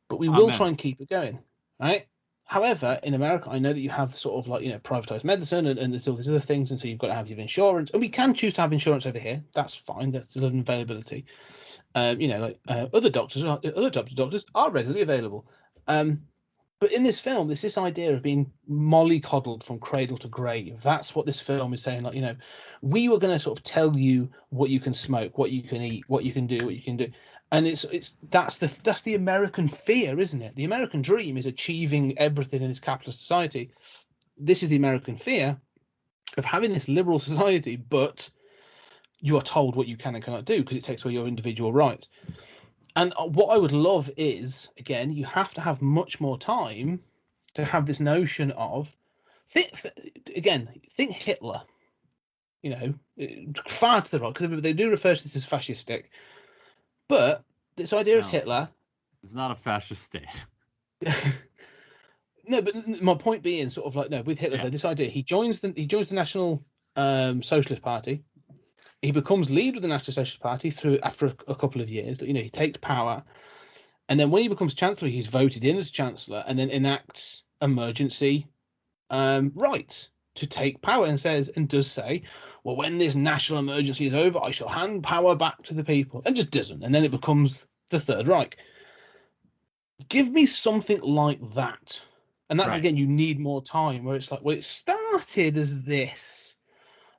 But we will try and keep it going, right? However, in America, I know that you have sort of like, privatized medicine and there's all these other things, and so you've got to have your insurance, and we can choose to have insurance over here. That's fine. That's an availability. Other doctors are readily available. But in this film, there's this idea of being mollycoddled from cradle to grave. That's what this film is saying. Like, we were going to sort of tell you what you can smoke, what you can eat, what you can do, and that's the American fear, isn't it? The American dream is achieving everything in this capitalist society. This is the American fear of having this liberal society, but you are told what you can and cannot do because it takes away your individual rights. And what I would love is, again, you have to have much more time to have this notion of, think Hitler, far to the right, because they do refer to this as fascistic. But this idea of Hitler... It's not a fascist state. No, but my point being, sort of like, no, with Hitler, though, this idea, he joins the National Socialist Party. He becomes leader of the National Socialist Party after a couple of years. He takes power, and then when he becomes chancellor, he's voted in as chancellor, and then enacts emergency rights to take power, and does say, well, when this national emergency is over, I shall hand power back to the people, and just doesn't, and then it becomes the Third Reich. Give me something like that. And that's, again, you need more time, where it's like, well, it started as this,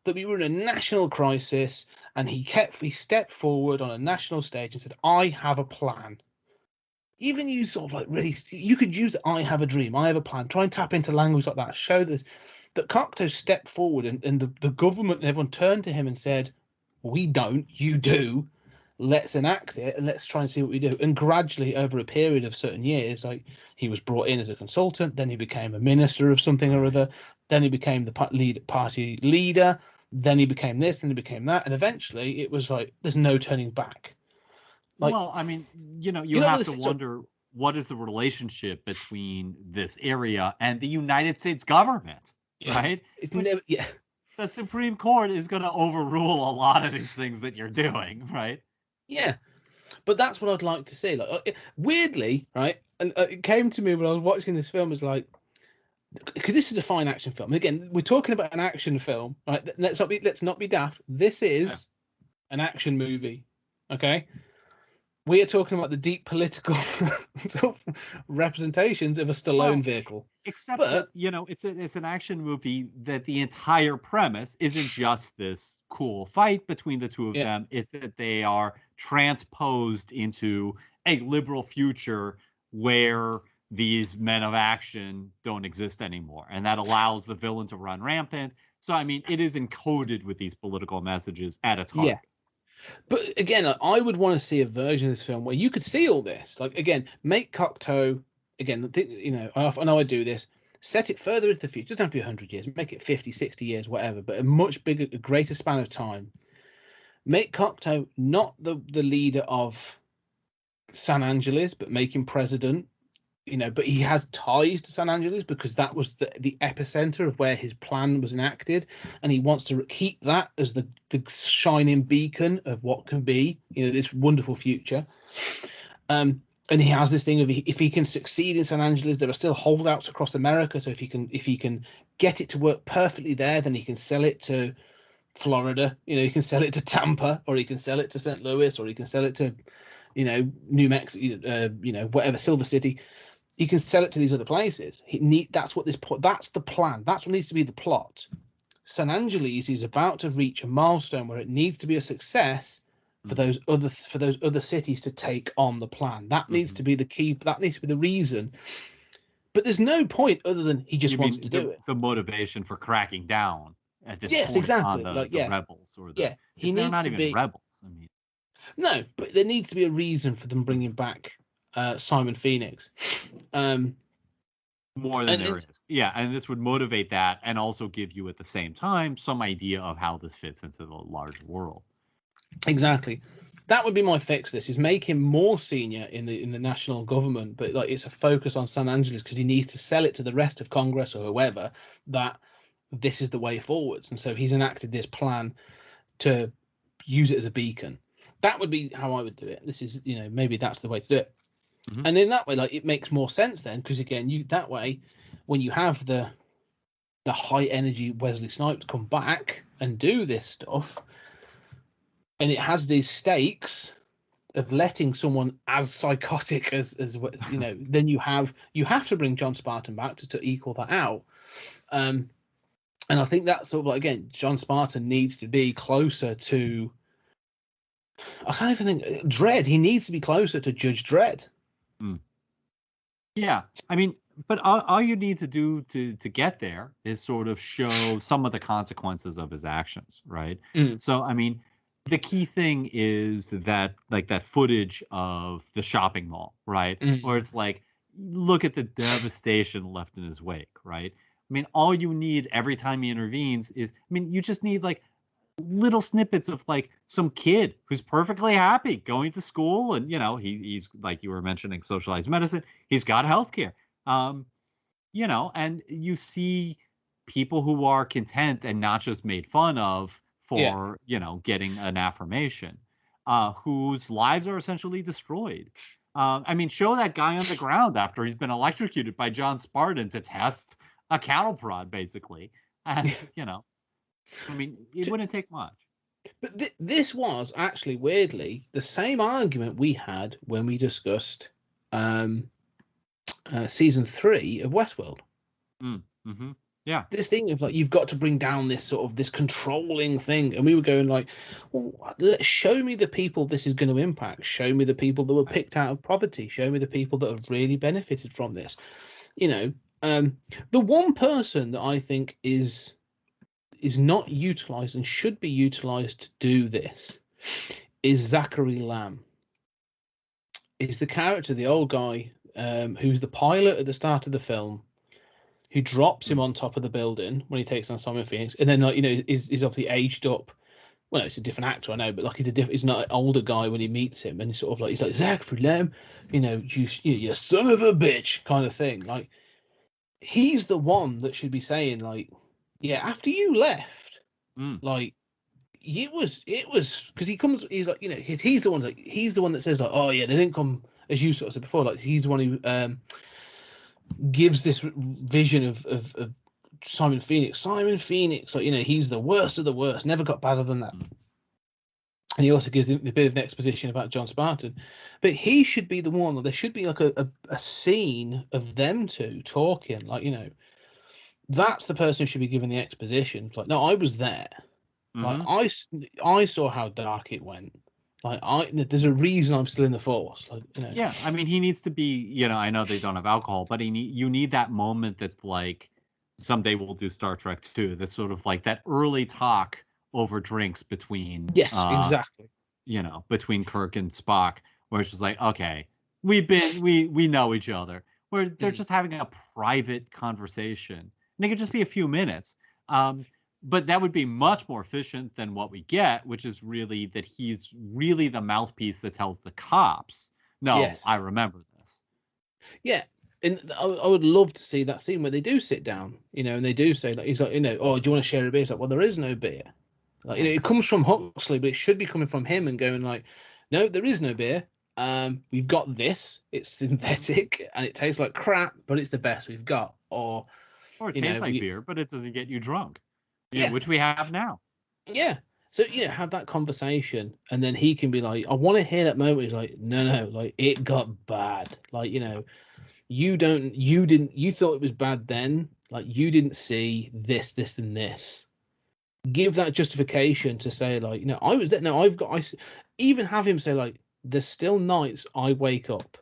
that we were in a national crisis, and he stepped forward on a national stage and said, I have a plan. Even you sort of like really, you could use the I have a dream, I have a plan, try and tap into language like that, show this, that Cocteau stepped forward, and the government and everyone turned to him and said, we don't, you do. Let's enact it and let's try and see what we do. And gradually, over a period of certain years, like, he was brought in as a consultant, then he became a minister of something or other, then he became the party leader, then he became this, then he became that, and eventually it was like, there's no turning back. Like, well, I mean, you have to wonder, what is the relationship between this area and the United States government, right? It's never, The Supreme Court is going to overrule a lot of these things that you're doing, right? Yeah, but that's what I'd like to see. Like, weirdly, right? And it came to me when I was watching this film, was like, because this is a fine action film. And again, we're talking about an action film, right? Let's not be daft. This is an action movie, okay? We are talking about the deep political sort of representations of a Stallone vehicle. Except that, it's an action movie that the entire premise isn't just this cool fight between the two of them. It's that they are transposed into a liberal future where these men of action don't exist anymore. And that allows the villain to run rampant. So, I mean, it is encoded with these political messages at its heart. Yes. But again, I would want to see a version of this film where you could see all this. Like, again, make Cocteau, again, I know I do this, set it further into the future. It doesn't have to be 100 years, make it 50, 60 years, whatever, but a much bigger, a greater span of time. Make Cocteau not the leader of San Angeles, but make him president. But he has ties to San Angeles because that was the epicenter of where his plan was enacted, and he wants to keep that as the shining beacon of what can be, this wonderful future. And he has this thing of, if he can succeed in San Angeles, there are still holdouts across America. So if he can get it to work perfectly there, then he can sell it to Florida. He can sell it to Tampa, or he can sell it to St. Louis, or he can sell it to, New Mexico, whatever, Silver City. He can sell it to these other places. That's the plan. That's what needs to be the plot. San Angeles is about to reach a milestone where it needs to be a success for those other cities to take on the plan. That needs to be the key. That needs to be the reason. But there's no point other than he just wants to do it. The motivation for cracking down at this point exactly. on the rebels, or they're not even rebels. I mean, no, but there needs to be a reason for them bringing back Simon Phoenix. More than there is. Yeah, and this would motivate that, and also give you at the same time some idea of how this fits into the larger world. Exactly. That would be my fix for this, is make him more senior in the national government, but like, it's a focus on San Angeles because he needs to sell it to the rest of Congress or whoever that this is the way forwards. And so he's enacted this plan to use it as a beacon. That would be how I would do it. This is, maybe that's the way to do it. And in that way, like, it makes more sense then, because again, that way, when you have the high energy Wesley Snipes come back and do this stuff, and it has these stakes of letting someone as psychotic as then you have to bring John Spartan back to equal that out. And I think that's sort of like, again, John Spartan needs to be closer to, I can't even think, Dredd. He needs to be closer to Judge Dredd. Yeah, I mean, but all you need to do to get there is sort of show some of the consequences of his actions, right? So, I mean, the key thing is that like that footage of the shopping mall, right? Where it's like, look at the devastation left in his wake, right? I mean, all you need every time he intervenes is, I mean, you just need like little snippets of like some kid who's perfectly happy going to school, and he's like you were mentioning socialized medicine. He's got healthcare, and you see people who are content and not just made fun of for getting an affirmation, whose lives are essentially destroyed. I mean, show that guy on the ground after he's been electrocuted by John Spartan to test a cattle prod, basically, and I mean, it wouldn't take much. But this was actually weirdly the same argument we had when we discussed season 3 of Westworld. Mm-hmm. Yeah. This thing of like, you've got to bring down this sort of this controlling thing. And we were going like, well, show me the people this is going to impact. Show me the people that were picked out of poverty. Show me the people that have really benefited from this. The one person that I think is not utilized and should be utilized to do this is Zachary Lamb. Is the character, the old guy, who's the pilot at the start of the film, who drops him on top of the building when he takes on Simon Phoenix, and then is obviously aged up. Well, no, it's a different actor, I know, but like he's not an older guy when he meets him, and he's like Zachary Lamb, you son of a bitch kind of thing. Like he's the one that should be saying like, yeah, after you left, like it was because he's like he's the one that says like, oh yeah, they didn't come, as you sort of said before, like he's the one who gives this vision of Simon Phoenix, like he's the worst of the worst, never got better than that. And he also gives him a bit of an exposition about John Spartan, but he should be the one, or there should be like a scene of them two talking, like that's the person who should be given the exposition. Like, no, I was there. Like I saw how dark it went. Like there's a reason I'm still in the force. Like, Yeah, I mean, he needs to be. I know they don't have alcohol, but you need that moment that's like, someday we'll do Star Trek 2. That's sort of like that early talk over drinks between. Yes, exactly. Between Kirk and Spock, where it's just like, okay, we know each other. Where they're just having a private conversation, and it could just be a few minutes. But that would be much more efficient than what we get, which is really that he's really the mouthpiece that tells the cops, no, yes, I remember this. Yeah. And I would love to see that scene where they do sit down, and they do say, like, he's like, oh, do you want to share a beer? It's like, well, there is no beer. Like, it comes from Huxley, but it should be coming from him and going like, no, there is no beer. We've got this. It's synthetic and it tastes like crap, but it's the best we've got. Or it tastes like beer, but it doesn't get you drunk. Yeah, which we have now. Yeah. So, have that conversation, and then he can be like, I want to hear that moment. He's like, no, like it got bad. Like, you thought it was bad then. Like you didn't see this, and this. Give that justification to say like, I was there. No, I even have him say like, there's still nights I wake up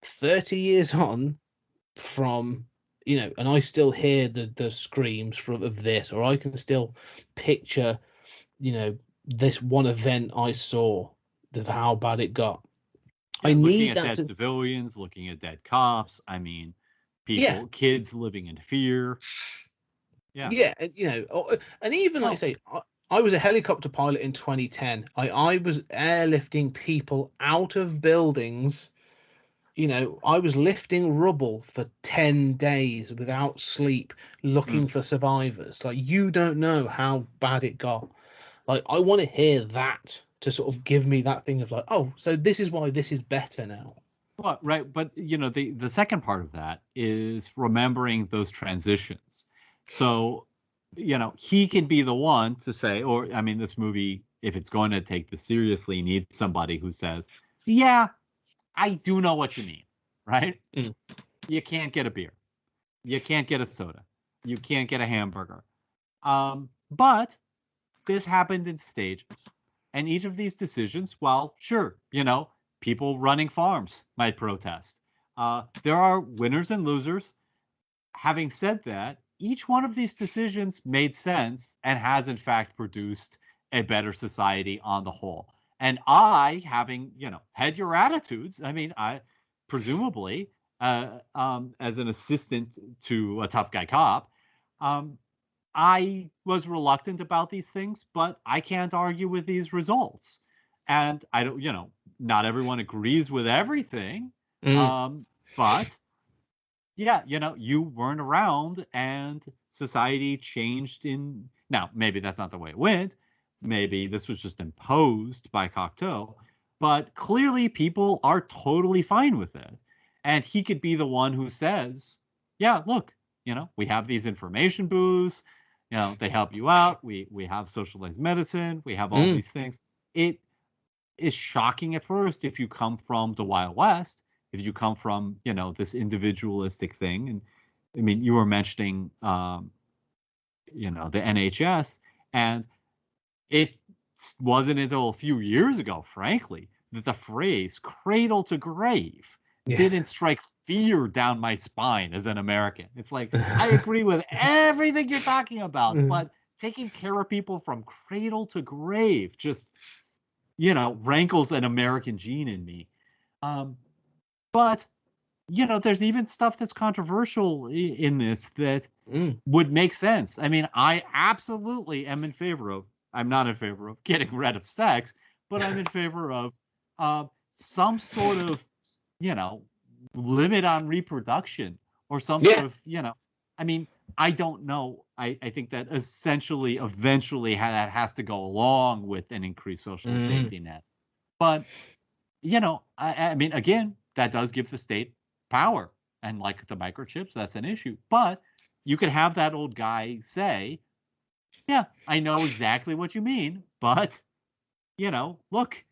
30 years on from, and I still hear the screams of this, or I can still picture, this one event I saw, of how bad it got. Yeah, I need that. Looking at dead civilians, looking at dead cops. I mean, people, kids living in fear. Yeah. Yeah, and even like I say, I was a helicopter pilot in 2010. I was airlifting people out of buildings. I was lifting rubble for 10 days without sleep, looking for survivors. Like, you don't know how bad it got. Like, I want to hear that to sort of give me that thing of like, oh, so this is why this is better now. Well, right. But, the second part of that is remembering those transitions. So, he can be the one to say, or, I mean, this movie, if it's going to take this seriously, needs somebody who says, yeah, I do know what you mean, right? You can't get a beer. You can't get a soda. You can't get a hamburger. But this happened in stages. And each of these decisions, well, sure, people running farms might protest. There are winners and losers. Having said that, each one of these decisions made sense and has, in fact, produced a better society on the whole. And I, having, had your attitudes, I mean, I presumably, as an assistant to a tough guy cop, I was reluctant about these things, but I can't argue with these results. And I don't, not everyone agrees with everything. But yeah, you weren't around and society changed now, maybe that's not the way it went. Maybe this was just imposed by Cocteau, but clearly people are totally fine with it. And he could be the one who says, yeah, look, we have these information booths, they help you out. We have socialized medicine. We have all these things. It is shocking at first if you come from the Wild West, if you come from, this individualistic thing. And I mean, you were mentioning, the NHS, and it wasn't until a few years ago, frankly, that the phrase cradle to grave didn't strike fear down my spine as an American. It's like, I agree with everything you're talking about, but taking care of people from cradle to grave just, rankles an American gene in me. But, there's even stuff that's controversial in this that would make sense. I mean, I absolutely am in favor of, I'm not in favor of getting rid of sex, but I'm in favor of some sort of, limit on reproduction or some sort of, I mean, I don't know. I think that eventually that has to go along with an increased social safety net. But, I mean, again, that does give the state power. And like the microchips, that's an issue. But you could have that old guy say, yeah, I know exactly what you mean, but, look,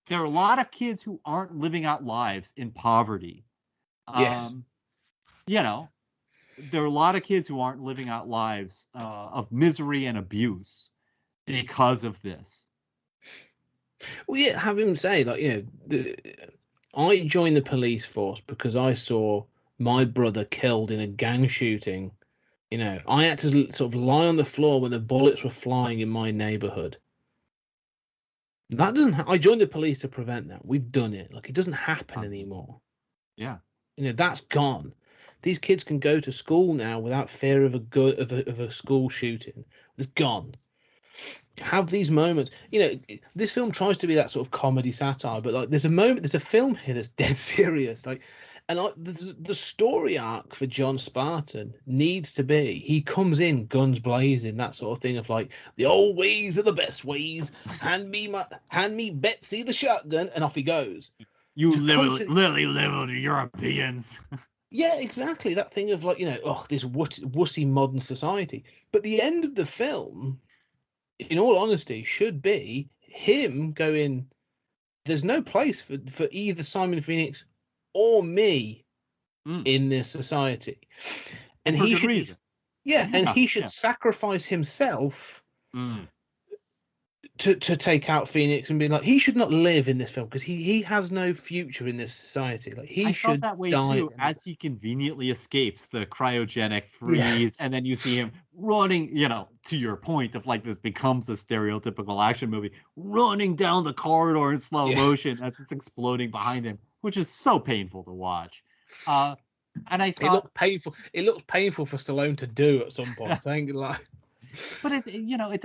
there are a lot of kids who aren't living out lives in poverty. Yes. There are a lot of kids who aren't living out lives of misery and abuse because of this. Well, yeah, have him say, like, I joined the police force because I saw my brother killed in a gang shooting. I had to sort of lie on the floor when the bullets were flying in my neighborhood. That doesn't. I joined the police to prevent that. We've done it. Like, it doesn't happen anymore. Yeah. That's gone. These kids can go to school now without fear of a school shooting. It's gone. Have these moments. This film tries to be that sort of comedy satire, but like, there's a film here that's dead serious. Like, and the story arc for John Spartan needs to be, he comes in guns blazing, that sort of thing of like, the old ways are the best ways. Hand me Betsy the shotgun, and off he goes. You lily-livered Europeans. Yeah, exactly. That thing of like, this wussy modern society. But the end of the film, in all honesty, should be him going, there's no place for either Simon Phoenix or me in this society. And he should he should sacrifice himself to take out Phoenix and be like, he should not live in this film because he has no future in this society. Like, he should that way die too, as he conveniently escapes the cryogenic freeze, and then you see him running, to your point of like, this becomes a stereotypical action movie, running down the corridor in slow motion as it's exploding behind him, which is so painful to watch. And I thought it looked painful. It looked painful for Stallone to do at some point. I ain't gonna lie. But it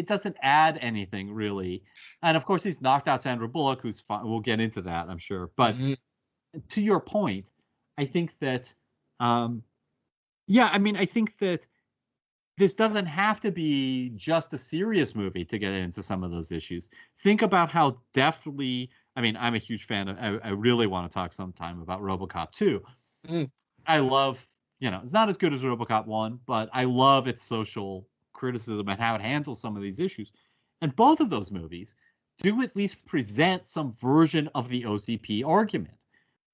doesn't add anything really. And of course, he's knocked out Sandra Bullock, who's fine. We'll get into that, I'm sure. But to your point, I think that, I think that this doesn't have to be just a serious movie to get into some of those issues. Think about how deftly, I'm a huge fan of, I really want to talk sometime about RoboCop 2. I love, it's not as good as RoboCop 1, but I love its social criticism and how it handles some of these issues. And both of those movies do at least present some version of the OCP argument.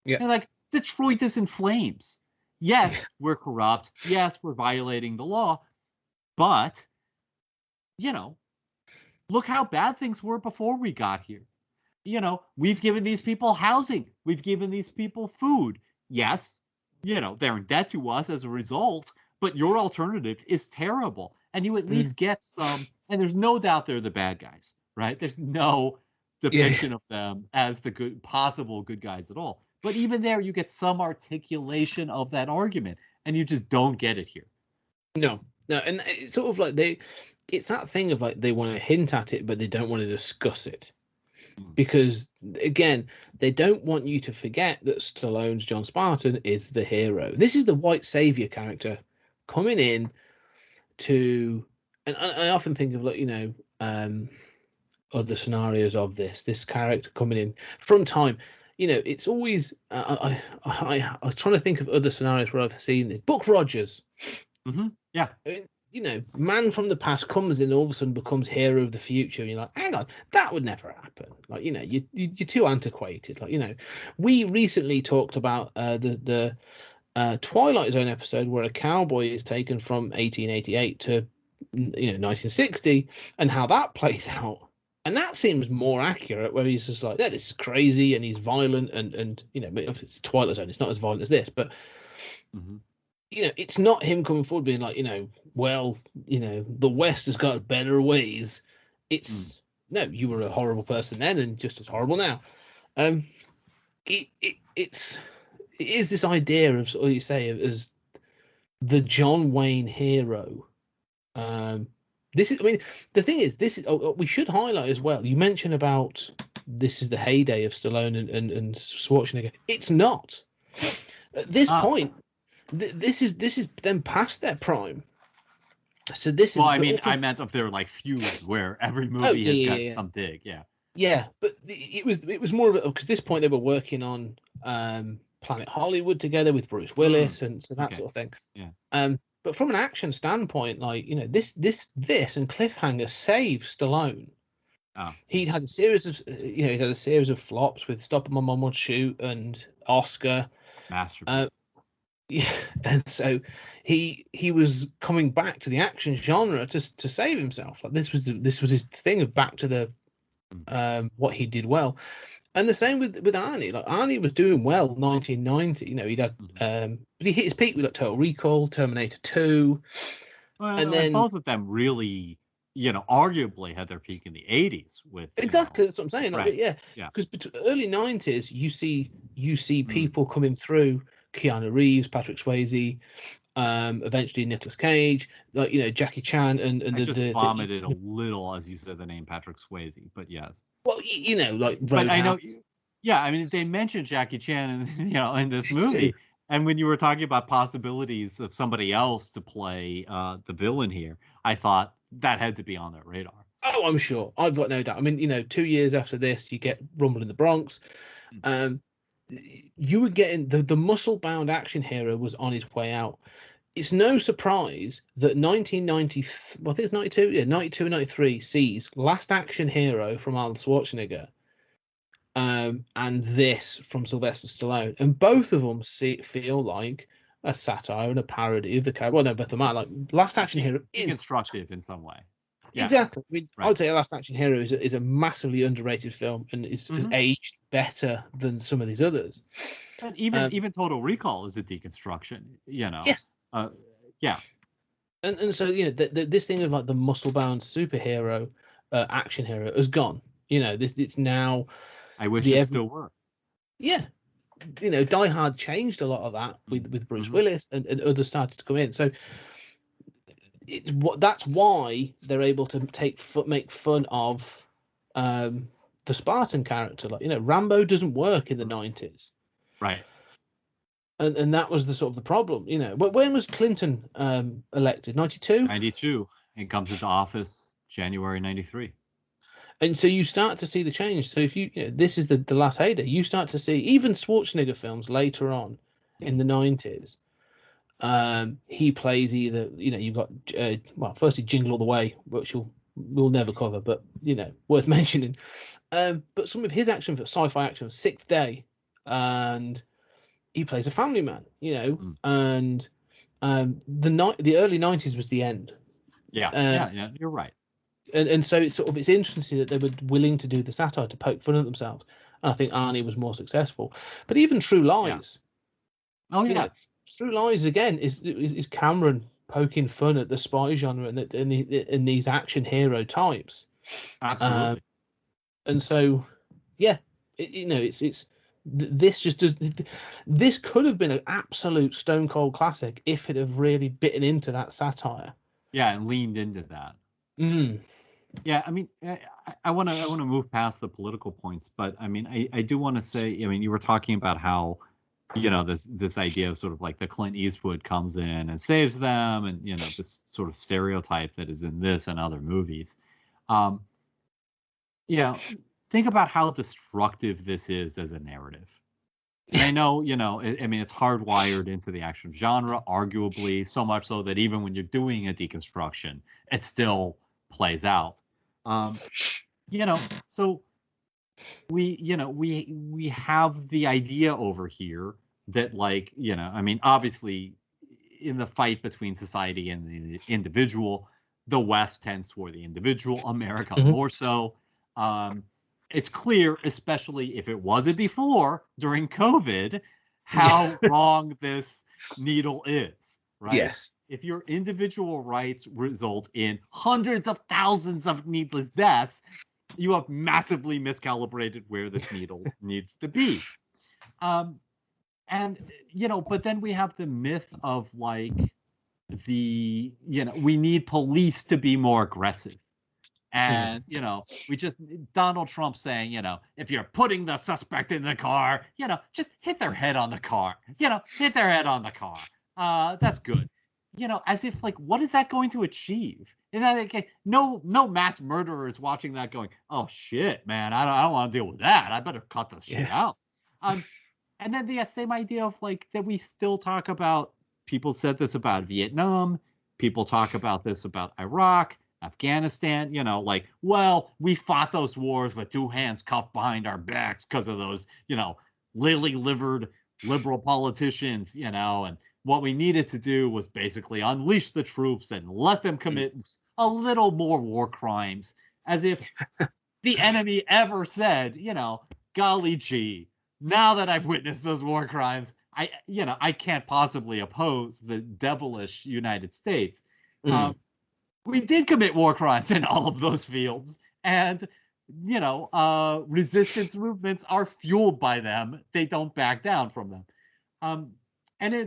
Yeah. Like, Detroit is in flames. Yes, we're corrupt. Yes, we're violating the law. But, look how bad things were before we got here. We've given these people housing. We've given these people food. Yes, they're in debt to us as a result, but your alternative is terrible. And you at least get some And there's no doubt they're the bad guys, right? There's no depiction of them as the possible good guys at all. But even there, you get some articulation of that argument, and you just don't get it here. No, and it's sort of like it's that thing of like they want to hint at it, but they don't want to discuss it. Because again, they don't want you to forget that Stallone's John Spartan is the hero. This is the white savior character coming in to, and I often think of, like, other scenarios of this character coming in from time. It's always I'm trying to think of other scenarios where I've seen this. Buck Rogers. Yeah. I mean, man from the past comes in and all of a sudden becomes hero of the future, and you're like, hang on, that would never happen. Like, you're too antiquated. Like, we recently talked about the Twilight Zone episode where a cowboy is taken from 1888 to 1960, and how that plays out. And that seems more accurate, where he's just like, yeah, this is crazy, and he's violent, and if it's Twilight Zone, it's not as violent as this, but it's not him coming forward being like, the West has got better ways. It's no, you were a horrible person then, and just as horrible now. It is this idea of, what you say, as the John Wayne hero. This is, I mean, the thing is, this is, we should highlight as well. You mentioned about this is the heyday of Stallone and Schwarzenegger. It's not. At this point, this is them past their prime. So this is. Well, I mean, I meant of their like feud where every movie has got some dig. Yeah, but it was more of a, because at this point they were working on Planet Hollywood together with Bruce Willis, and so that sort of thing. Yeah. But from an action standpoint, like, this and Cliffhanger saved Stallone. He'd had a series of flops with Stop My Mom Would Shoot and Oscar. Masterpiece. Yeah, and so he was coming back to the action genre to save himself. Like, this was his thing of back to the what he did well. And the same with Arnie. Like, Arnie was doing well 1990. He'd had but he hit his peak with like Total Recall, Terminator 2. Well, and then both of them really, arguably had their peak in the 80s with exactly, that's what I'm saying. Right. Like, yeah. Because early 90s you see people coming through, Keanu Reeves, Patrick Swayze, eventually Nicolas Cage, like, Jackie Chan, and I just vomited a little as you said the name Patrick Swayze, but yes. Well, like, but I know, yeah. I mean, they mentioned Jackie Chan, in this movie, and when you were talking about possibilities of somebody else to play the villain here, I thought that had to be on their radar. Oh, I'm sure. I've got no doubt. I mean, 2 years after this, you get Rumble in the Bronx. You were getting the muscle-bound action hero was on his way out. It's no surprise that 1990, well, I think it's 92, yeah, 92 and 93 sees Last Action Hero from Arnold Schwarzenegger, and this from Sylvester Stallone, and both of them feel like a satire and a parody of the character. Well, no, but the matter, like, Last Action Hero is constructive in some way. Yeah. Exactly. I mean, I would say Last Action Hero is a massively underrated film, and has aged better than some of these others. And even Total Recall is a deconstruction, Yes. Yeah. And so, this thing of like the muscle-bound superhero, action hero has gone. It's now. I wish it still were. Yeah. Die Hard changed a lot of that with Bruce Willis, and others started to come in. So that's why they're able to make fun of the Spartan character. Like, Rambo doesn't work in the 90s. Right. And that was the sort of the problem. When was Clinton elected? 92? 92. It comes into office January 93. And so you start to see the change. So if this is the last heyday, you start to see even Schwarzenegger films later on in the 90s. He plays either, you've got, firstly Jingle All the Way, which we'll never cover, but, worth mentioning. But some of his action for sci-fi action, Sixth Day, and he plays a family man, and the early 90s was the end. Yeah, you're right. And so it's interesting that they were willing to do the satire to poke fun at themselves. And I think Arnie was more successful. But even True Lies. Yeah. Oh yeah. True Lies again is Cameron poking fun at the spy genre and these action hero types. Absolutely. And so, yeah, this just does. This could have been an absolute stone cold classic if it had really bitten into that satire. Yeah, and leaned into that. Mm. Yeah, I mean, I want to move past the political points, but I mean, I do want to say, I mean, you were talking about how, this idea of sort of like the Clint Eastwood comes in and saves them, and this sort of stereotype that is in this and other movies. Think about how destructive this is as a narrative. And I know, I mean, it's hardwired into the action genre, arguably, so much so that even when you're doing a deconstruction, it still plays out. So we have the idea over here that, like, I mean, obviously, in the fight between society and the individual, the West tends toward the individual, America more so. It's clear, especially if it wasn't before during COVID, how wrong this needle is, right? Yes. If your individual rights result in hundreds of thousands of needless deaths, you have massively miscalibrated where this needle needs to be. But then we have the myth of, like, we need police to be more aggressive. And, we just, Donald Trump saying, if you're putting the suspect in the car, just hit their head on the car, hit their head on the car. That's good. As if, like, what is that going to achieve? Is that, like, no mass murderer is watching that going, oh shit, man, I don't want to deal with that. I better cut the shit out. And then the same idea of, like, that we still talk about, people said this about Vietnam, people talk about this about Iraq, Afghanistan, like, well, we fought those wars with two hands cuffed behind our backs because of those, lily-livered liberal politicians, and what we needed to do was basically unleash the troops and let them commit a little more war crimes, as if the enemy ever said, golly gee, now that I've witnessed those war crimes, I can't possibly oppose the devilish United States. We did commit war crimes in all of those fields, and resistance movements are fueled by them. They don't back down from them.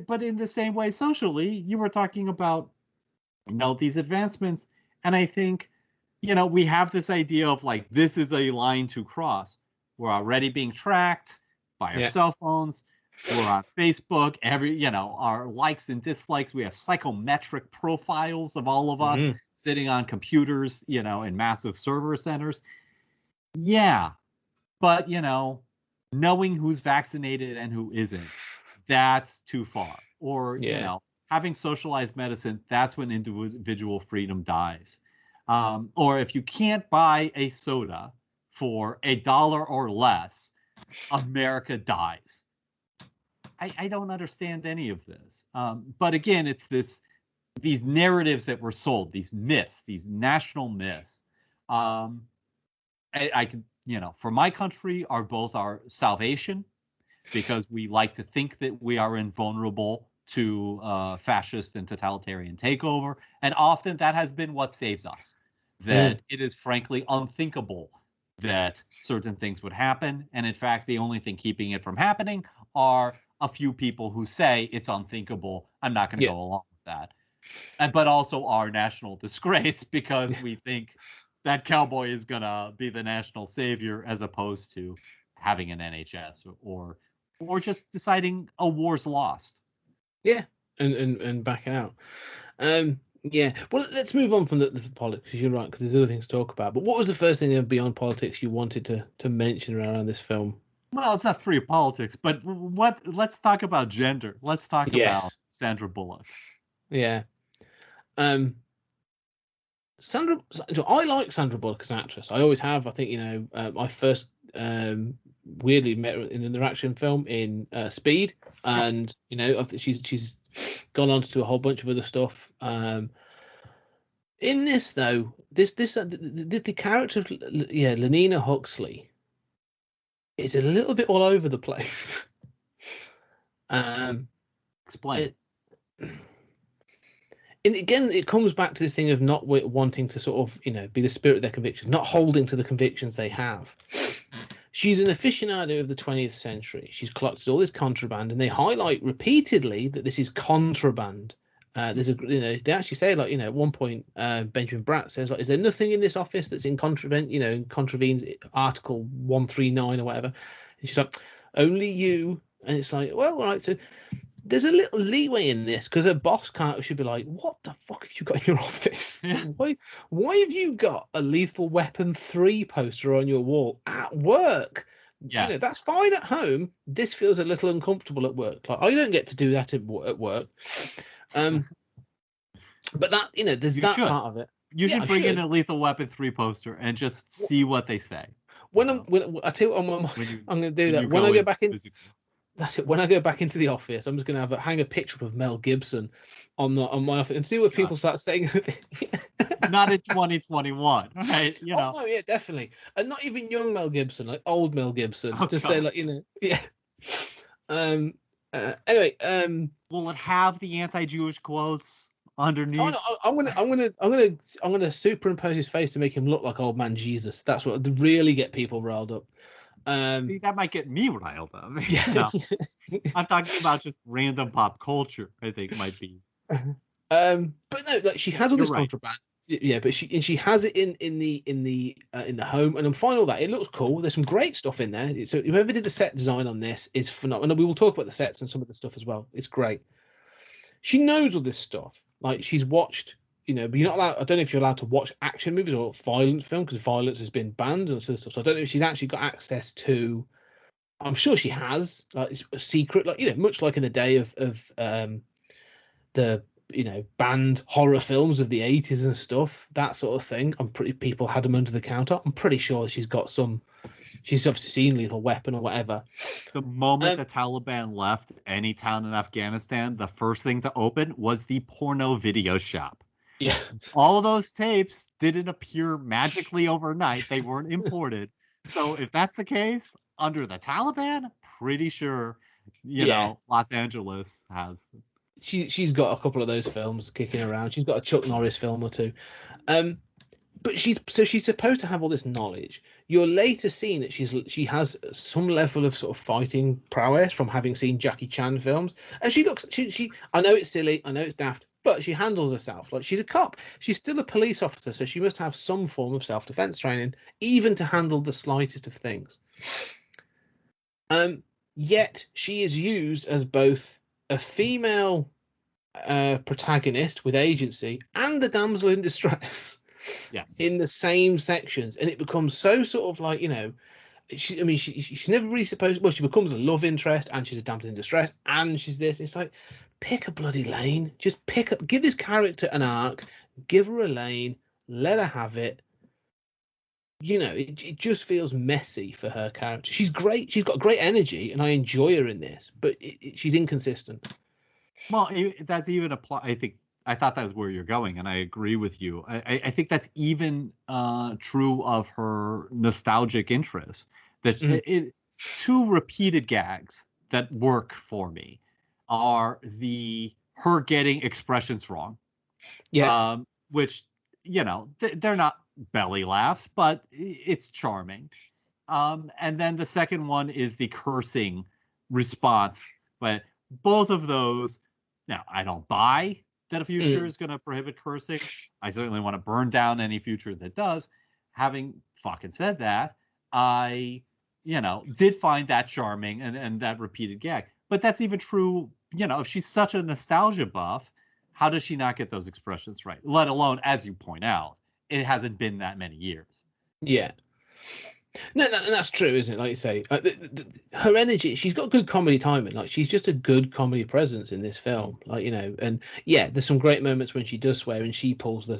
But in the same way, socially, you were talking about, these advancements, and I think, we have this idea of, like, this is a line to cross. We're already being tracked by our cell phones. We're on Facebook. Our likes and dislikes. We have psychometric profiles of all of us sitting on computers, in massive server centers. Yeah, but knowing who's vaccinated and who isn't, that's too far. Or having socialized medicine, that's when individual freedom dies. Or if you can't buy a soda for $1 or less, America dies. I don't understand any of this. But again, it's these narratives that were sold, these myths, these national myths. I can, for my country, are both our salvation, because we like to think that we are invulnerable to fascist and totalitarian takeover. And often that has been what saves us, that it is frankly unthinkable that certain things would happen. And in fact, the only thing keeping it from happening are a few people who say it's unthinkable, I'm not going to go along with that. But also our national disgrace, because we think that cowboy is going to be the national savior, as opposed to having an NHS or just deciding a war's lost. Yeah, and backing out. Yeah, well, let's move on from the politics, because you're right, because there's other things to talk about. But what was the first thing beyond politics you wanted to mention around this film? Well, it's not free of politics, but let's talk about gender. Let's talk about Sandra Bullock. Yeah. I like Sandra Bullock as an actress. I always have. I think, I first weirdly met her in an action film in Speed, and I think she's gone on to do a whole bunch of other stuff. In this, though, the character of Lenina Huxley is a little bit all over the place. Explain. and again, it comes back to this thing of not wanting to sort of, be the spirit of their convictions, not holding to the convictions they have. She's an aficionado of the 20th century. She's collected all this contraband, and they highlight repeatedly that this is contraband. There's they actually say, like, at one point, Benjamin Bratt says, like, is there nothing in this office that's in contravenes Article 139 or whatever? And she's like, only you. And it's like, well, all right. So there's a little leeway in this, because her boss should be like, what the fuck have you got in your office? Yeah. Why have you got a Lethal Weapon 3 poster on your wall at work? Yeah, That's fine at home. This feels a little uncomfortable at work. Like, I don't get to do that at work. But that, there's You that should. part of it. You Yeah, should I bring in should. a Lethal Weapon 3 poster and just see what they say. When I tell you what, I'm going to do that. When I go back in, that's it. When I go back into the office, I'm just going to hang a picture of Mel Gibson on my office and see what people start saying. Not in 2021, right? Oh no, yeah, definitely, and not even young Mel Gibson, like old Mel Gibson. Oh, just God. say, like, yeah. Anyway, will it have the anti-Jewish quotes underneath? oh no, I'm gonna superimpose his face to make him look like old man Jesus. That's what would really get people riled up. See, that might get me riled up. Yeah. I'm talking about just random pop culture. I think might be. But no, like, she has all You're this right. contraband. Yeah, but she has it in the home, and I'm fine with that. It looks cool. There's some great stuff in there. So whoever did the set design on this is phenomenal. We will talk about the sets and some of the stuff as well. It's great. She knows all this stuff. Like, she's watched, but you're not allowed. I don't know if you're allowed to watch action movies or violent film, because violence has been banned and sort of stuff. So I don't know if she's actually got access to. I'm sure she has. Like, it's a secret, like, much like in the day of the banned horror films of the 80s and stuff, that sort of thing. People had them under the counter. I'm pretty sure she's got some. She's obviously seen Lethal Weapon or whatever. The moment the Taliban left any town in Afghanistan, the first thing to open was the porno video shop. Yeah. All those tapes didn't appear magically overnight. They weren't imported. So if that's the case, under the Taliban, pretty sure, Los Angeles has. She's got a couple of those films kicking around. She's got a Chuck Norris film or two. But she's supposed to have all this knowledge. You're later seeing that she has some level of sort of fighting prowess from having seen Jackie Chan films. And she looks, I know it's silly, I know it's daft, but she handles herself like she's a cop. She's still a police officer, so she must have some form of self-defense training, even to handle the slightest of things. Yet she is used as both a female protagonist with agency and the damsel in distress. Yes. In the same sections, and it becomes so sort of like, she's never really supposed. Well, she becomes a love interest, and she's a damsel in distress, and she's this. It's like, pick a bloody lane. Just give this character an arc, give her a lane, let her have it. It just feels messy for her character. She's great. She's got great energy, and I enjoy her in this, but she's inconsistent. Well, that's even I thought that was where you're going, and I agree with you. I think that's even true of her nostalgic interest. That two repeated gags that work for me are her getting expressions wrong. Yeah. Which, they're not belly laughs, but it's charming. And then the second one is the cursing response. But both of those, now, I don't buy that a future is going to prohibit cursing. I certainly want to burn down any future that does. Having fucking said that, I, did find that charming and that repeated gag. But that's even true, if she's such a nostalgia buff, how does she not get those expressions right? Let alone, as you point out, it hasn't been that many years. Yeah. No, that's true, isn't it? Like you say, her energy, she's got good comedy timing. Like, she's just a good comedy presence in this film. Like, and yeah, there's some great moments when she does swear and she pulls the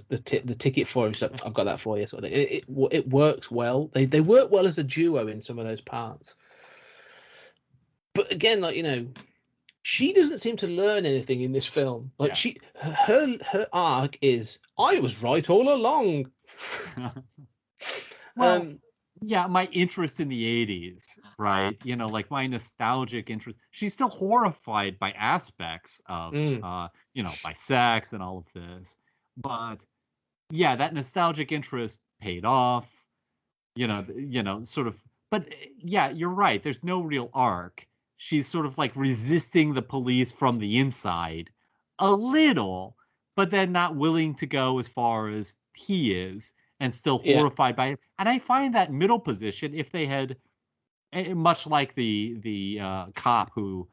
ticket for him. She's like, I've got that for you. Sort of thing. It works well. They work well as a duo in some of those parts. But again, like, she doesn't seem to learn anything in this film. Like, her arc is, I was right all along. Yeah, my interest in the 80s, right? Like my nostalgic interest. She's still horrified by aspects of, by sex and all of this. But yeah, that nostalgic interest paid off, sort of. But yeah, you're right. There's no real arc. She's sort of like resisting the police from the inside a little, but then not willing to go as far as he is and still Yeah. horrified by it. And I find that middle position, if they had, much like the cop who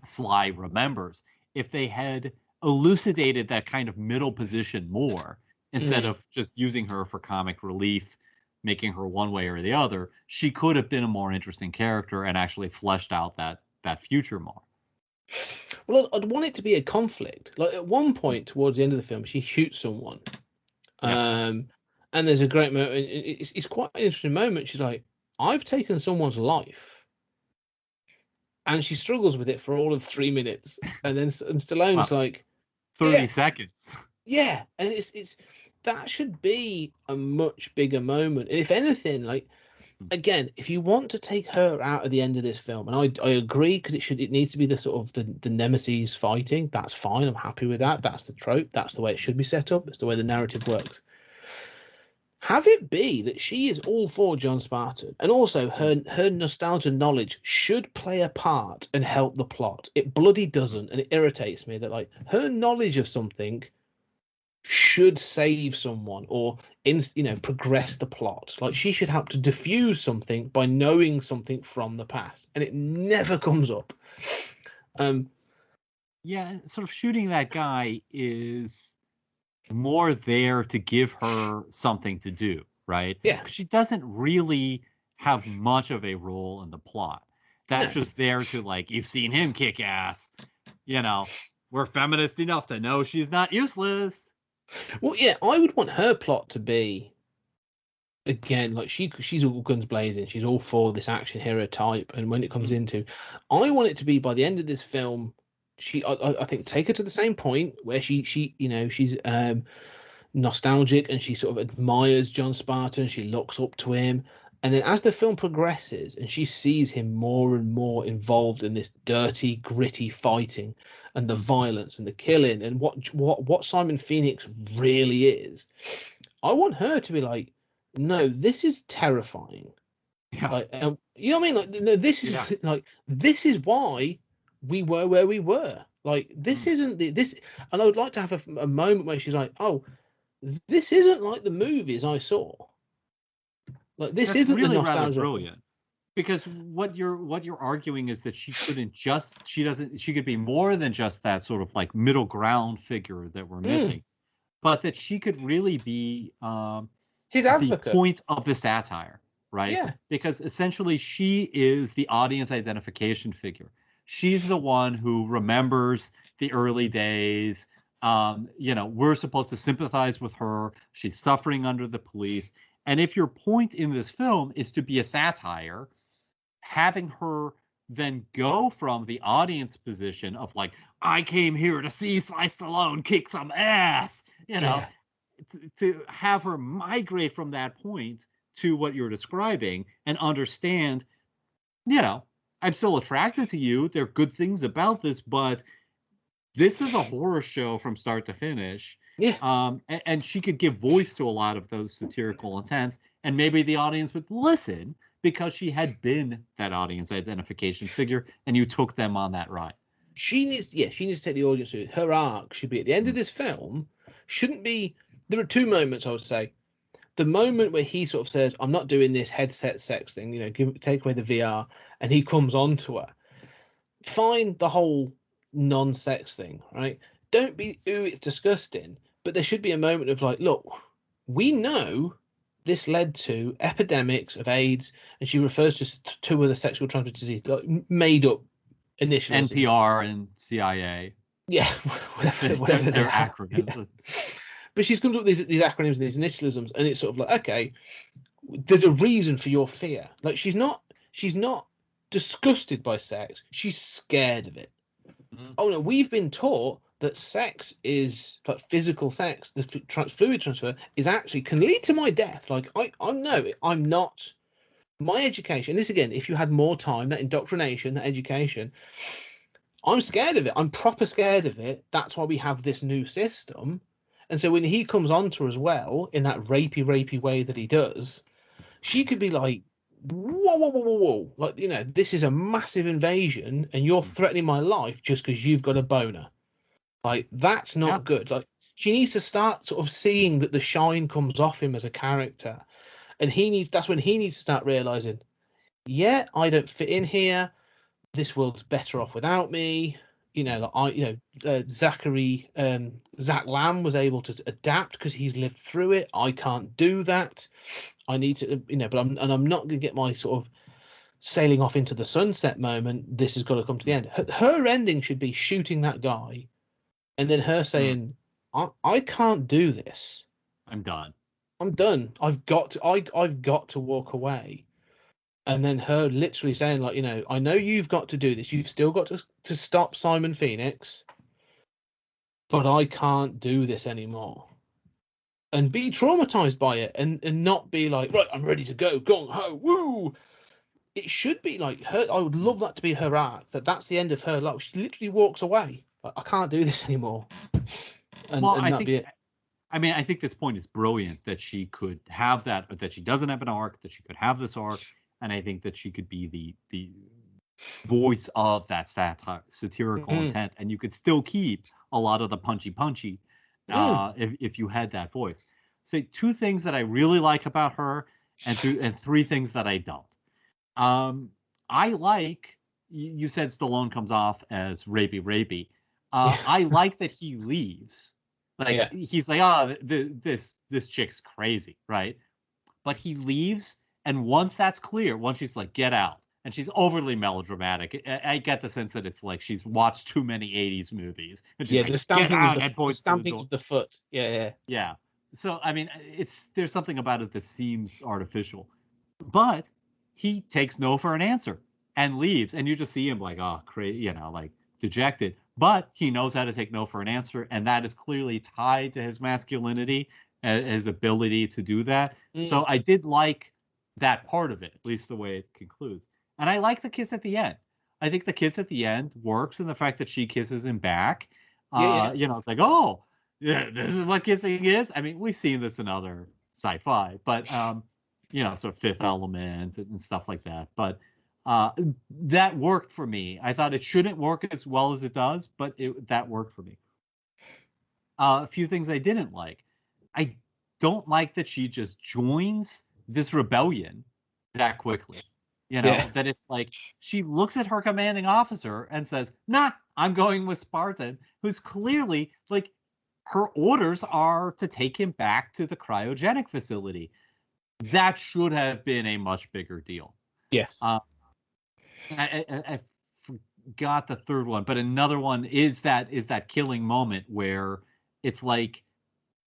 Sly remembers, if they had elucidated that kind of middle position more, instead of just using her for comic relief, making her one way or the other, she could have been a more interesting character and actually fleshed out that future more. Well, I'd want it to be a conflict. Like at one point towards the end of the film, she shoots someone. And there's a great moment. It's quite an interesting moment. She's like, I've taken someone's life. And she struggles with it for all of 3 minutes. And then Stallone's like 30 seconds. Yeah. And it's that should be a much bigger moment. And if anything, like, again, if you want to take her out at the end of this film, and I agree, because it needs to be the sort of the nemesis fighting, that's fine. I'm happy with that. That's the trope. That's the way it should be set up. It's the way the narrative works. Have it be that she is all for John Spartan, and also her nostalgia knowledge should play a part and help the plot. It bloody doesn't, and it irritates me that like her knowledge of something should save someone or progress the plot. Like she should help to diffuse something by knowing something from the past, and it never comes up. Yeah, and sort of shooting that guy is more there to give her something to do, right? Yeah. She doesn't really have much of a role in the plot. That's just there to, like, you've seen him kick ass. We're feminist enough to know she's not useless. Well, yeah, I would want her plot to be, again, like she's all guns blazing. She's all for this action hero type. And when it comes into, I want it to be by the end of this film, I think take her to the same point where she's nostalgic and she sort of admires John Spartan. She looks up to him. And then as the film progresses and she sees him more and more involved in this dirty, gritty fighting and the violence and the killing and what Simon Phoenix really is, I want her to be like, no, this is terrifying. Yeah. Like, you know what I mean? Like, no, this is like, this is why we were where we were. Like, this isn't this. And I would like to have a moment where she's like, oh, this isn't like the movies I saw. Like, this That's isn't really the nostalgia. rather brilliant. Because what you're arguing is that she could be more than just that sort of like middle ground figure that we're missing, but that she could really be his advocate, the point of the satire, right? Yeah. Because essentially she is the audience identification figure. She's the one who remembers the early days. We're supposed to sympathize with her. She's suffering under the police. And if your point in this film is to be a satire, having her then go from the audience position of like, I came here to see Sly Stallone kick some ass, to have her migrate from that point to what you're describing and understand, I'm still attracted to you. There are good things about this, but this is a horror show from start to finish. Yeah. And she could give voice to a lot of those satirical intents, and maybe the audience would listen because she had been that audience identification figure, and you took them on that ride. She needs to take the audience through. Her arc should be at the end of this film. Shouldn't be. There are two moments I would say. The moment where he sort of says, "I'm not doing this headset sex thing," take away the VR, and he comes on to her. Fine, the whole non-sex thing, right? Don't be, ooh, it's disgusting. But there should be a moment of like, look, we know this led to epidemics of AIDS, and she refers to two other sexual transmitted diseases, like made up initials. NPR and CIA. Yeah, whatever their acronyms. Yeah. But she's come up with these acronyms and these initialisms, and it's sort of like, okay, there's a reason for your fear. Like she's not disgusted by sex; she's scared of it. Oh no, we've been taught that sex is like physical sex, the fluid transfer is actually can lead to my death. Like I know it. I'm not my education. This again, if you had more time, that indoctrination, that education, I'm scared of it. I'm proper scared of it. That's why we have this new system. And so when he comes on to her as well in that rapey way that he does, she could be like, whoa, like, you know, this is a massive invasion and you're threatening my life just because you've got a boner. Like, that's not good. Like, she needs to start sort of seeing that the shine comes off him as a character. And that's when he needs to start realizing, yeah, I don't fit in here. This world's better off without me. You know, like Zach Lamb was able to adapt because he's lived through it. I can't do that. I need to, you know, but I'm not going to get my sort of sailing off into the sunset moment. This has got to come to the end. Her ending should be shooting that guy, and then her saying, "I can't do this. I'm done. I'm done. I've got to walk away." And then her literally saying, like, you know, I know you've got to do this. You've still got to stop Simon Phoenix, but I can't do this anymore. And be traumatized by it and not be like, right, I'm ready to go, gong ho, woo. It should be like her. I would love that to be her arc. That's the end of her life. She literally walks away. Like, I can't do this anymore. And that'd be it. I mean, I think this point is brilliant that she could have that she doesn't have an arc, that she could have this arc. And I think that she could be the voice of that satirical intent, and you could still keep a lot of the punchy if you had that voice. So 2 things that I really like about her, and 3 things that I don't. I like, you said Stallone comes off as rapey. I like that he leaves. Like he's like, oh, this chick's crazy, right? But he leaves. And once that's clear, once she's like, get out, and she's overly melodramatic, I get the sense that it's like she's watched too many 80s movies. And she's like, the stamping of the foot. Yeah. So, I mean, there's something about it that seems artificial. But he takes no for an answer and leaves. And you just see him like, oh, crazy, you know, like dejected. But he knows how to take no for an answer. And that is clearly tied to his masculinity and his ability to do that. So I did like that part of it, at least the way it concludes. And I like the kiss at the end. I think the kiss at the end works in the fact that she kisses him back. You know, it's like, oh, yeah, this is what kissing is. I mean, we've seen this in other sci-fi, but, you know, sort of Fifth Element and stuff like that. But that worked for me. I thought it shouldn't work as well as it does, but that worked for me. A few things I didn't like. I don't like that she just joins this rebellion that quickly, you know, that it's like she looks at her commanding officer and says, nah, I'm going with Spartan, who's clearly like her orders are to take him back to the cryogenic facility. That should have been a much bigger deal. Yes. I forgot the third one, but another one is that killing moment where it's like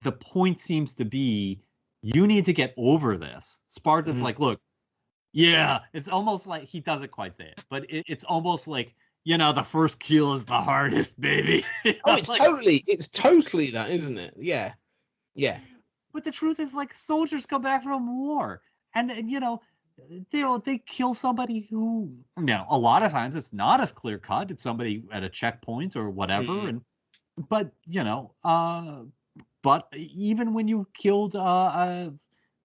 the point seems to be, you need to get over this. Spartan's like, look, yeah, it's almost like, he doesn't quite say it, but it's almost like, you know, the first kill is the hardest, baby. Oh, it's totally that, isn't it? Yeah. But the truth is, like, soldiers come back from war, and you know, they kill somebody who, you know, a lot of times it's not as clear cut. It's somebody at a checkpoint or whatever, but you know, but even when you killed a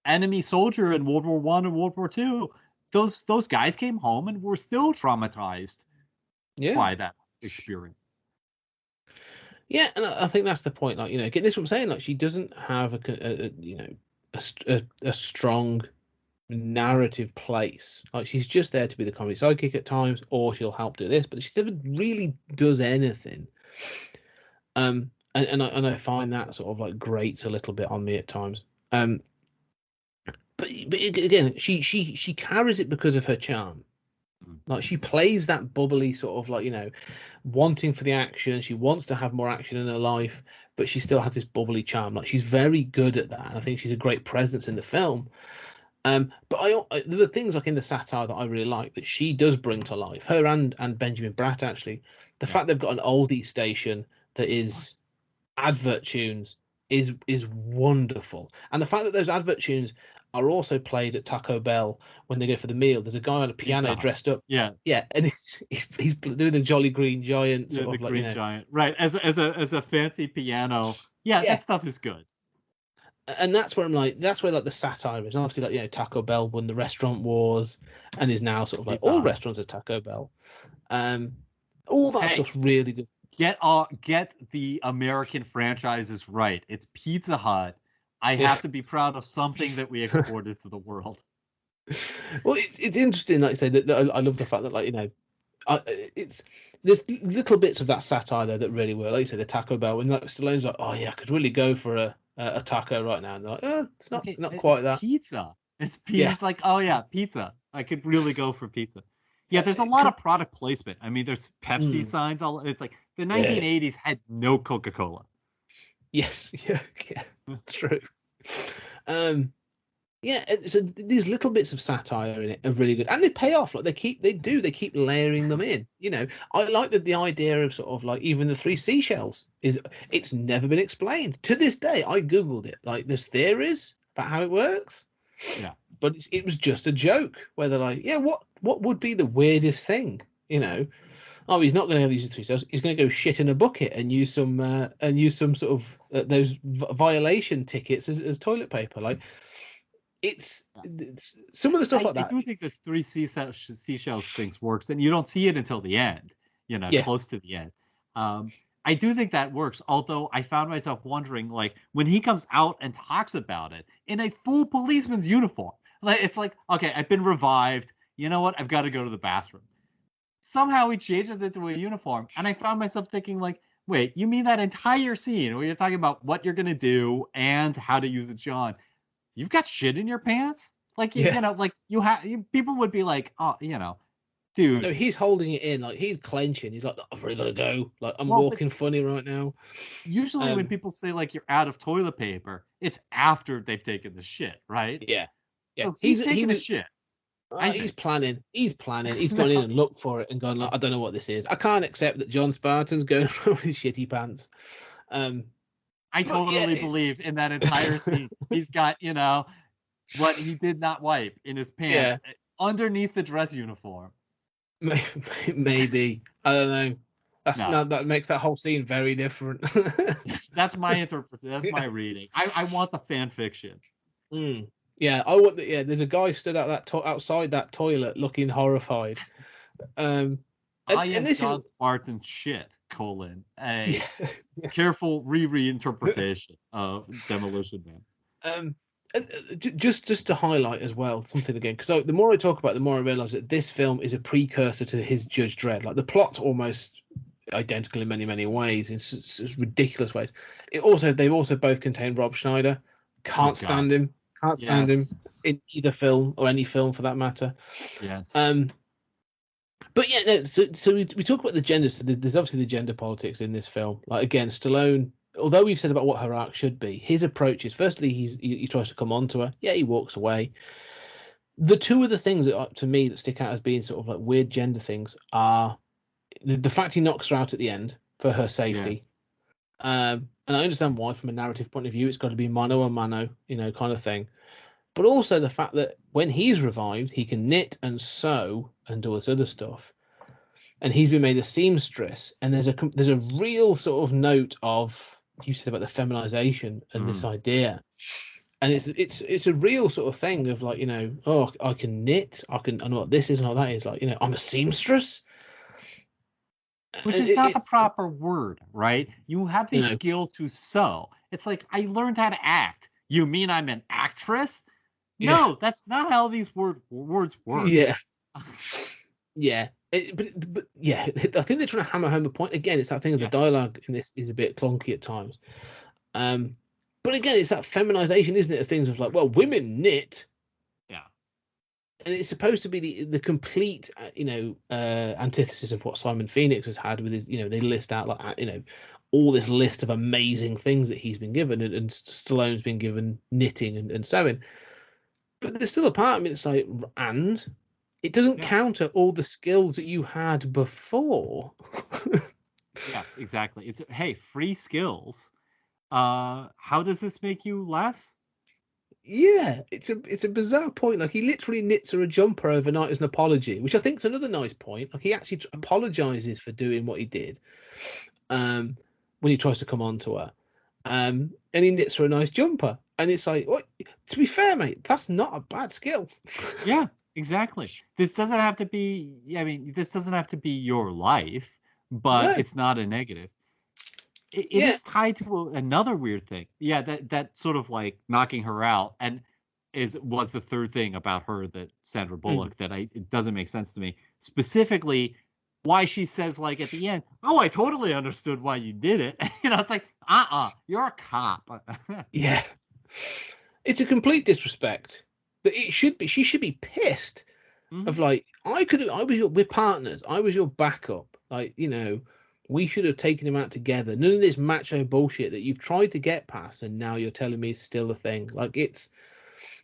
enemy soldier in World War I and World War II, those guys came home and were still traumatized by that experience. Yeah, and I think that's the point. Like, you know, this is what I'm saying. Like, she doesn't have a strong narrative place. Like, she's just there to be the comedy sidekick at times, or she'll help do this, but she never really does anything. And I find that sort of like grates a little bit on me at times. But again, she carries it because of her charm. Like, she plays that bubbly sort of, like, you know, wanting for the action. She wants to have more action in her life, but she still has this bubbly charm. Like, she's very good at that, and I think she's a great presence in the film. But there are things like in the satire that I really like that she does bring to life. Her and Benjamin Bratt, actually, the fact they've got an oldie station that is advert tunes is wonderful. And the fact that those advert tunes are also played at Taco Bell when they go for the meal. There's a guy on a piano dressed up. Yeah. Yeah, and he's doing the Jolly Green Giant Yeah, sort the of like, Green Giant. Right. As a fancy piano. Yeah, Yeah. that stuff is good. And that's where I'm like, that's where like the satire is. And obviously, like, you know, Taco Bell won the restaurant wars and is now sort of like all restaurants are Taco Bell. All that stuff's really good. Get the American franchises right. It's Pizza Hut. I have to be proud of something that we exported to the world. Well, it's interesting, like you say, that I love the fact that, like, you know, there's little bits of that satire there that really work. Like you say, the Taco Bell, when like Stallone's like, oh yeah, I could really go for a taco right now, and they're like, oh, it's not quite that. Pizza. It's pizza. Yeah. It's like, oh yeah, pizza. I could really go for pizza. Yeah, there's a lot of product placement. I mean, there's Pepsi signs. It's like the 1980s had no Coca-Cola. Yes, yeah, that's true. Yeah, so these little bits of satire in it are really good, and they pay off. Like they keep layering them in. You know, I like the idea of sort of like even the 3 seashells it's never been explained to this day. I googled it. Like there's theories about how it works. Yeah, but it was just a joke where they're like, yeah, what would be the weirdest thing? You know, oh, he's not going to use the 3 cells. He's going to go shit in a bucket and use some sort of those violation tickets as toilet paper. Like it's some of the stuff like that. I do think this 3 seashells things works, and you don't see it until the end. You know, close to the end. I do think that works. Although I found myself wondering, like when he comes out and talks about it in a full policeman's uniform, like it's like, okay, I've been revived. You know what? I've got to go to the bathroom. Somehow he changes it to a uniform, and I found myself thinking, like, wait, you mean that entire scene where you're talking about what you're gonna do and how to use a John? You've got shit in your pants? Like, you know, like people would be like, oh, you know, dude. No, he's holding it in, like he's clenching. He's like, I've really got to go. Like I'm walking funny right now. Usually when people say like you're out of toilet paper, it's after they've taken the shit, right? Yeah. Yeah. So he's taking a shit. He's planning. He's gone in and looked for it and gone like, I don't know what this is. I can't accept that John Spartan's going with his shitty pants. I totally believe in that entire scene. He's got, you know, what he did not wipe in his pants underneath the dress uniform. Maybe. I don't know. That makes that whole scene very different. That's my interpretation. That's my reading. I want the fan fiction. Yeah, I want the, there's a guy stood out outside that toilet looking horrified. And this John Spartan shit, careful reinterpretation of Demolition Man. Just to highlight as well something again, because the more I talk about it, the more I realise that this film is a precursor to his Judge Dredd. Like the plot's almost identical in many ways, in such ridiculous ways. They've also both contain Rob Schneider. Can't stand him in either film or any film for that matter. Yes. But yeah, no. So we talk about the gender. So there's obviously the gender politics in this film. Like again, Stallone, although we've said about what her arc should be, his approach is firstly he tries to come on to her. Yeah, he walks away. The two of the things that to me that stick out as being sort of like weird gender things are the fact he knocks her out at the end for her safety. Yes. And I understand why, from a narrative point of view, it's got to be mano a mano, you know, kind of thing. But also the fact that when he's revived, he can knit and sew and do all this other stuff. And he's been made a seamstress. And there's a real sort of note of, you said about the feminization and this idea. And it's a real sort of thing of like, you know, oh, I can knit, I know what this is and all that is. Like, you know, I'm a seamstress. Which is not the proper word, right? You have the skill to sew. It's like, I learned how to act. You mean I'm an actress? No, that's not how these words work. Yeah. Yeah. But yeah, I think they're trying to hammer home a point. Again, it's that thing of the dialogue in this is a bit clunky at times. But again, it's that feminization, isn't it? Of things of like, well, women knit. Yeah. And it's supposed to be the complete, antithesis of what Simon Phoenix has had with his, you know, they list out like, you know, all this list of amazing things that he's been given, and Stallone's been given knitting and sewing. But there's still a part of me that's like, and it doesn't counter all the skills that you had before. Yes, exactly. It's hey, free skills. How does this make you less? Yeah, it's a bizarre point. Like he literally knits her a jumper overnight as an apology, which I think is another nice point. Like he actually apologizes for doing what he did. When he tries to come on to her, and he knits her a nice jumper, and it's like, what? To be fair, mate, that's not a bad skill. Yeah, exactly. This doesn't have to be. I mean, this doesn't have to be your life, but No, it's not a negative. It yeah, is tied to another weird thing. Yeah, that sort of like knocking her out, and was the third thing about her that Sandra mm, Bullock that it doesn't make sense to me. Specifically, why she says like at the end, "Oh, I totally understood why you did it." It's like, you're a cop. yeah. It's a complete disrespect. But it should be. She should be pissed. Of Mhm. like, we're partners. I was your backup. Like, we should have taken him out together. None of this macho bullshit that you've tried to get past, and now you're telling me it's still a thing. Like,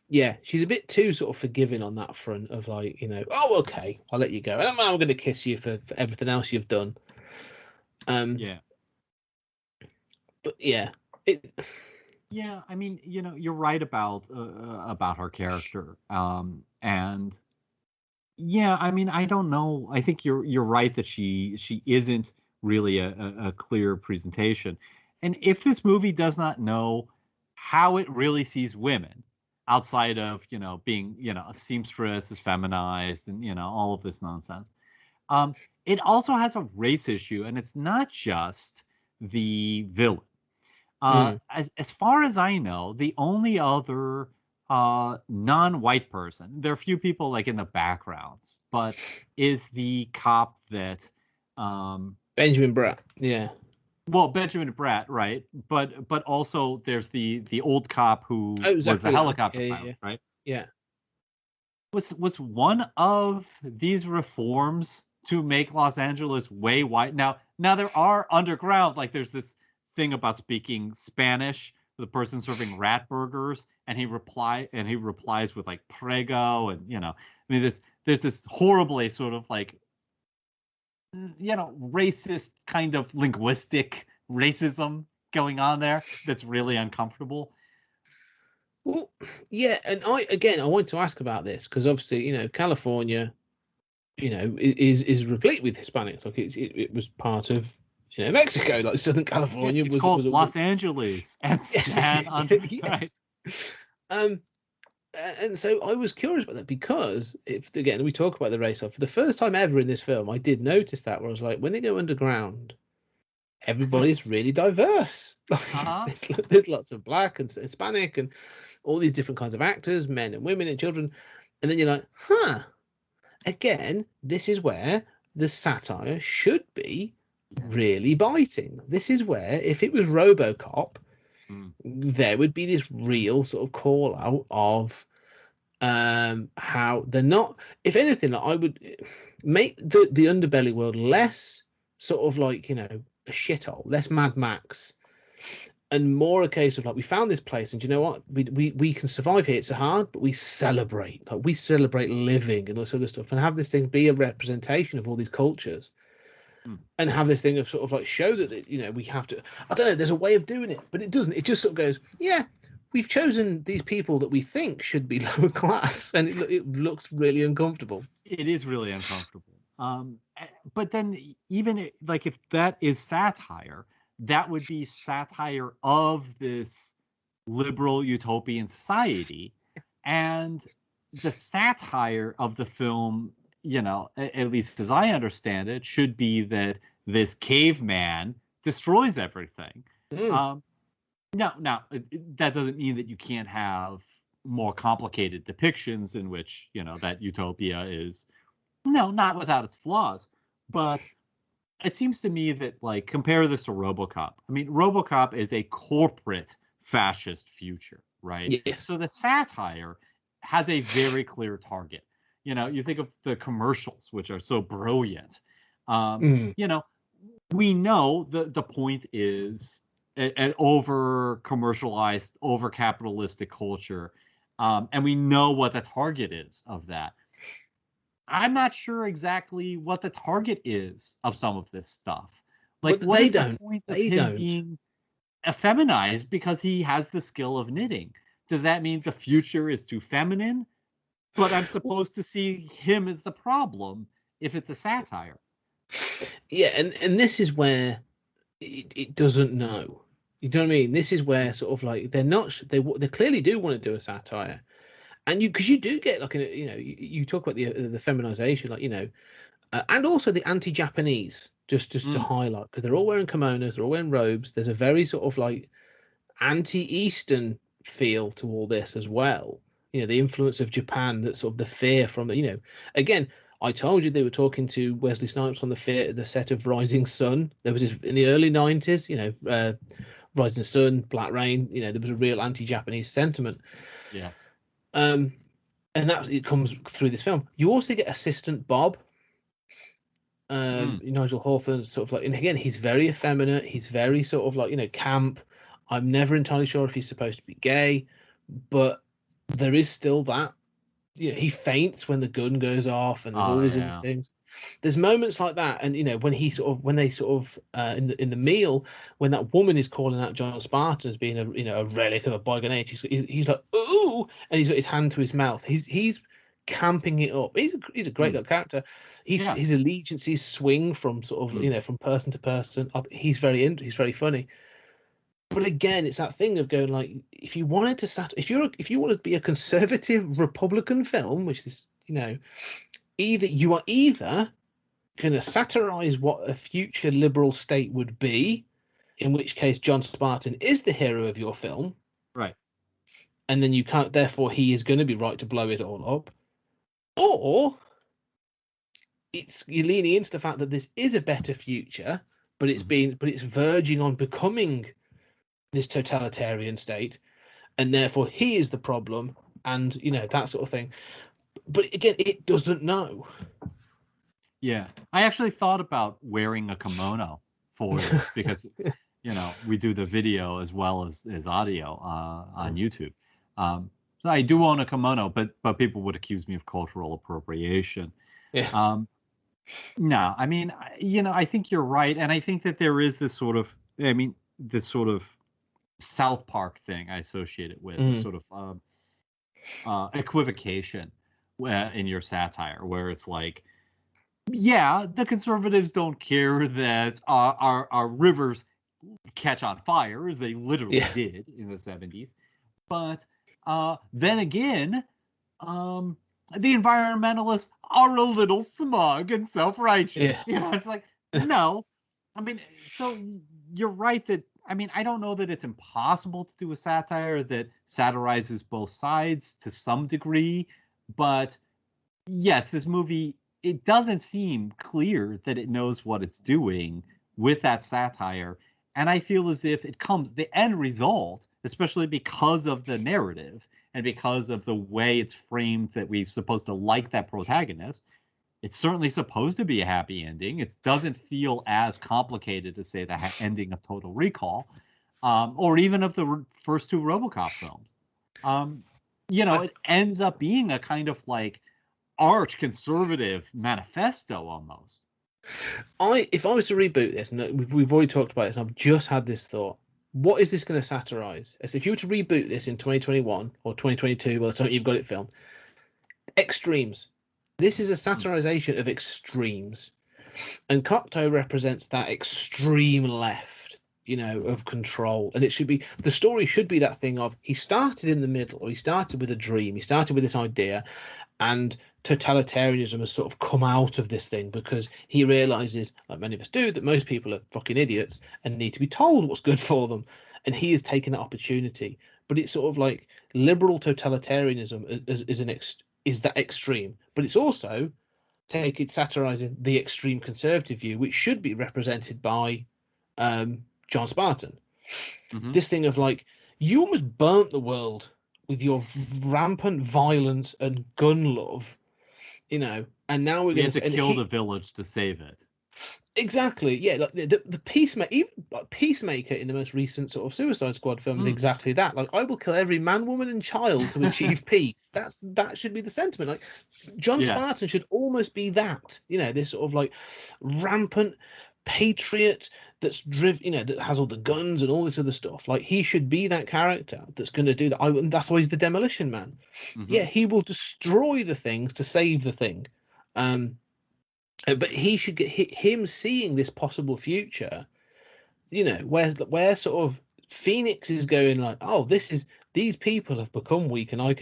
yeah, she's a bit too sort of forgiving on that front of like, oh, okay, I'll let you go. I'm going to kiss you for everything else you've done. Um, Yeah. but yeah, it, Yeah, I mean, you're right about her character. And yeah, I mean, I don't know. I think you're right that she isn't really a clear presentation. And if this movie does not know how it really sees women outside of, being, a seamstress is feminized and, all of this nonsense. Um, it also has a race issue, and it's not just the villain. mm, As far as I know, the only other non-white person, there are a few people like in the backgrounds, but is the cop that Benjamin Bratt. Yeah. well, Benjamin Bratt, right? But also there's the old cop who Oh, was the Zachary Levi. helicopter Yeah, yeah, pilot, yeah. right? Yeah. Was one of these reforms to make Los Angeles way white. Now there are underground, like there's this thing about speaking Spanish, the person serving rat burgers, and he replies with like prego, and I mean there's this horribly sort of like racist kind of linguistic racism going on there that's really uncomfortable. Well, yeah, and I wanted to ask about this because obviously, California, is replete with Hispanics. Like it was part of, Mexico. Like Southern Yeah, California it's was called a Los Angeles and yes, San Andre, right? yes. Um, and so I was curious about that because if again we talk about the race off for the first time ever in this film, I did notice that where I was like, when they go underground, everybody's really diverse. Uh-huh. There's lots of black and Hispanic and all these different kinds of actors, men and women and children, and then you're like, huh. Again, this is where the satire should be really biting. This is where, if it was RoboCop, Mm. there would be this real sort of call out of how they're not. If anything, like, I would make the underbelly world less sort of like a shithole, less Mad Max, and more a case of like we found this place, and do you know what, we can survive here. It's hard, but we celebrate, like we celebrate living and all this other stuff, and have this thing be a representation of all these cultures, Mm. and have this thing of sort of like show that we have to. I don't know. There's a way of doing it, but it doesn't. It just sort of goes, yeah. We've chosen these people that we think should be lower class, and it looks really uncomfortable. It is really uncomfortable. But then even like if that is satire, that would be satire of this liberal utopian society, and the satire of the film, at least as I understand it, should be that this caveman destroys everything. Mm. Um, now that doesn't mean that you can't have more complicated depictions in which that utopia is not without its flaws, but it seems to me that like compare this to RoboCop. I mean, RoboCop is a corporate fascist future, right? Yes. So the satire has a very clear target. You think of the commercials, which are so brilliant. Mm. We know the point is an over commercialized, over capitalistic culture, and we know what the target is of that. I'm not sure exactly what the target is of some of this stuff. Like, But what they is the don't. point of They him don't. being effeminized because he has the skill of knitting? Does that mean the future is too feminine? But I'm supposed to see him as the problem if it's a satire. Yeah, and this is where it doesn't know. You know what I mean? This is where sort of like they clearly do want to do a satire, and because you do get like you talk about the feminization, like and also the anti-Japanese, just to highlight, because they're all wearing kimonos, they're all wearing robes. There's a very sort of like anti-Eastern feel to all this as well. The influence of Japan, that sort of the fear from the again. I told you they were talking to Wesley Snipes on the set of Rising Sun. There was in the early 90s, Rising Sun, Black Rain. There was a real anti-Japanese sentiment. Yes. And it comes through this film. You also get Assistant Bob, Nigel Hawthorne, sort of like, and again, he's very effeminate. He's very sort of like camp. I'm never entirely sure if he's supposed to be gay, but there is still that. He faints when the gun goes off, and there's all these other things. There's moments like that, and when they in the meal, when that woman is calling out John Spartan as being a relic of a bygone age, he's like, ooh, and he's got his hand to his mouth. He's camping it up. He's a great little character. His allegiances swing from sort of from person to person. He's very funny. But again, it's that thing of going like, if you wanted to if you want to be a conservative Republican film, which is you are either going to satirize what a future liberal state would be, in which case John Spartan is the hero of your film, right? And then you can't. Therefore, he is going to be right to blow it all up, or you're leaning into the fact that this is a better future, but it's verging on becoming this totalitarian state, and therefore he is the problem, and that sort of thing. But again, it doesn't know. Yeah, I actually thought about wearing a kimono for this because we do the video as well as audio on YouTube. So I do own a kimono, but people would accuse me of cultural appropriation. Yeah. No, I mean, I think you're right, and I think that there is this sort of South Park thing I associate it with, sort of equivocation in your satire, where it's like, yeah, the conservatives don't care that our rivers catch on fire, as they literally did in the 70s. But then again, the environmentalists are a little smug and self-righteous. Yeah. It's like, no. I mean, so you're right that, I mean, I don't know that it's impossible to do a satire that satirizes both sides to some degree, but yes, this movie, it doesn't seem clear that it knows what it's doing with that satire. And I feel as if the end result, especially because of the narrative and because of the way it's framed, that we're supposed to like that protagonist, it's certainly supposed to be a happy ending. It doesn't feel as complicated to say the ending of Total Recall, or even of the first two RoboCop films. It ends up being a kind of like arch conservative manifesto almost. If I was to reboot this, and we've already talked about this, and I've just had this thought, what is this going to satirize? As if you were to reboot this in 2021 or 2022, by the time you've got it filmed, extremes. This is a satirization of extremes, and Cocteau represents that extreme left, of control. And the story should be that thing of, he started in the middle, or he started with a dream, he started with this idea, and totalitarianism has sort of come out of this thing because he realizes, like many of us do, that most people are fucking idiots and need to be told what's good for them, and he has taken that opportunity. But it's sort of like liberal totalitarianism is that extreme, but it's also satirizing the extreme conservative view, which should be represented by John Spartan. Mm-hmm. This thing of like, you almost burnt the world with your rampant violence and gun love, and now we're going to kill the village to save it. Exactly, yeah. Like the Peacemaker, even like Peacemaker in the most recent sort of Suicide Squad film is exactly that. Like, I will kill every man, woman, and child to achieve peace. That should be the sentiment. Like, John Spartan should almost be that. This sort of like rampant patriot, that's driven, that has all the guns and all this other stuff. Like, he should be that character that's going to do that. And that's why he's the Demolition Man. Yeah, he will destroy the things to save the thing. But he should get him seeing this possible future, where sort of Phoenix is going like, oh, these people have become weak, and I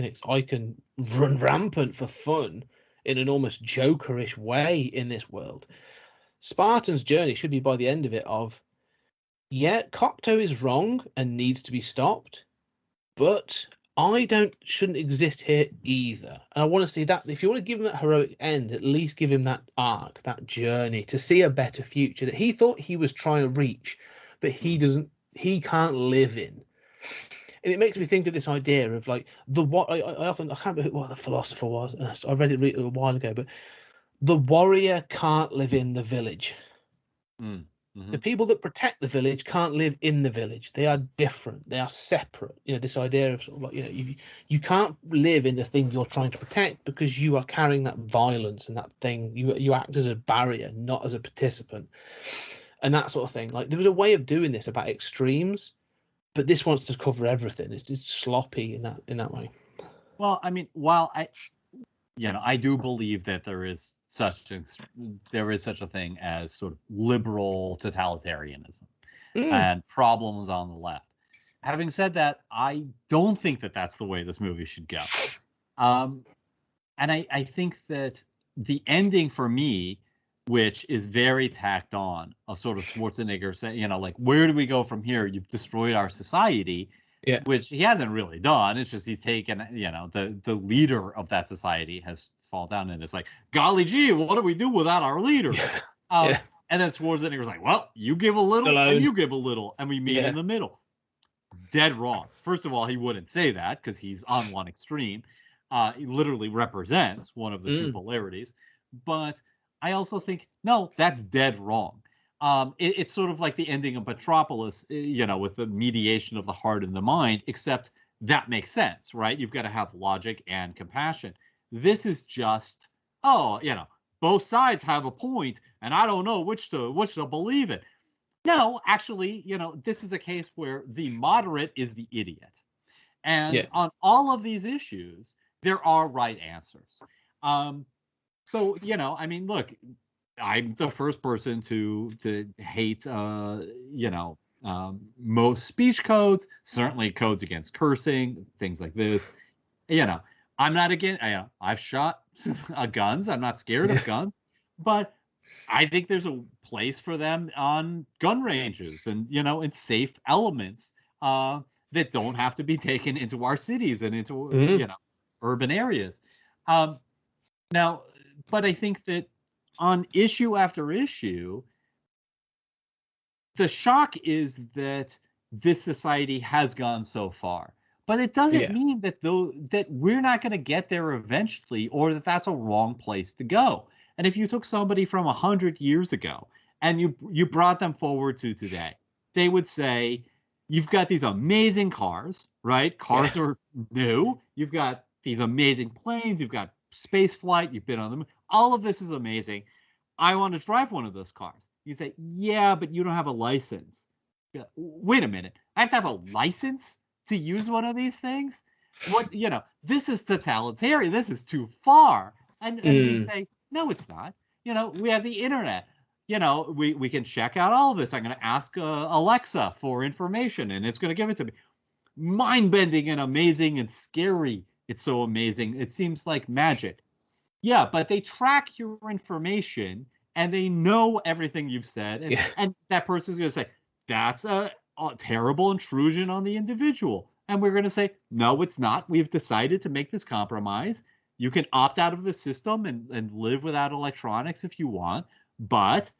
can run rampant for fun in an almost jokerish way in this world. Spartan's journey should be by the end of it of, yeah, Cocteau is wrong and needs to be stopped, but I shouldn't exist here either. And I want to see that. If you want to give him that heroic end, at least give him that arc, that journey to see a better future that he thought he was trying to reach, but he can't live in. And it makes me think of this idea of like I can't remember what the philosopher was. I read it a while ago, but the warrior can't live in the village. The people that protect the village can't live in the village. They are different. They are separate. This idea of sort of like, you can't live in the thing you're trying to protect because you are carrying that violence and that thing. You act as a barrier, not as a participant, and that sort of thing. Like, there was a way of doing this about extremes, but this wants to cover everything. It's sloppy in that way. Well, I mean, while I do believe that there is such a thing as sort of liberal totalitarianism and problems on the left. Having said that, I don't think that that's the way this movie should go. And I think that the ending for me, which is very tacked on, of sort of Schwarzenegger saying, like, where do we go from here? You've destroyed our society. Yeah. Which he hasn't really done. It's just he's taken, the leader of that society has fallen down, and it's like, golly gee, what do we do without our leader? And then Schwarzenegger's like, well, you give a little and you give a little, and we meet in the middle. Dead wrong. First of all, he wouldn't say that because he's on one extreme. He literally represents one of the two polarities. But I also think, no, that's dead wrong. It's sort of like the ending of Metropolis, with the mediation of the heart and the mind, except that makes sense, right? You've got to have logic and compassion. This is just, both sides have a point, and I don't know which to believe in. No, actually, this is a case where the moderate is the idiot. And on all of these issues, there are right answers. So, I mean, look, I'm the first person to hate, most speech codes, certainly codes against cursing, things like this. I'm not against, I've shot guns. I'm not scared of guns, but I think there's a place for them on gun ranges and, in safe elements that don't have to be taken into our cities and into, urban areas. Now, but I think that on issue after issue, the shock is that this society has gone so far. But it doesn't mean that that we're not going to get there eventually, or that that's a wrong place to go. And if you took somebody from 100 years ago and you brought them forward to today, they would say, you've got these amazing cars, right? Cars are new. You've got these amazing planes. You've got space flight. You've been on the moon. All of this is amazing. I want to drive one of those cars. You say, yeah, but you don't have a license. Wait a minute. I have to have a license to use one of these things? What, this is totalitarian. This is too far. And we'd say, no, it's not. We have the internet. We can check out all of this. I'm going to ask Alexa for information, and it's going to give it to me. Mind-bending and amazing and scary. It's so amazing. It seems like magic. Yeah, but they track your information, and they know everything you've said. And that person's going to say, that's a terrible intrusion on the individual. And we're going to say, no, it's not. We've decided to make this compromise. You can opt out of the system and live without electronics if you want. But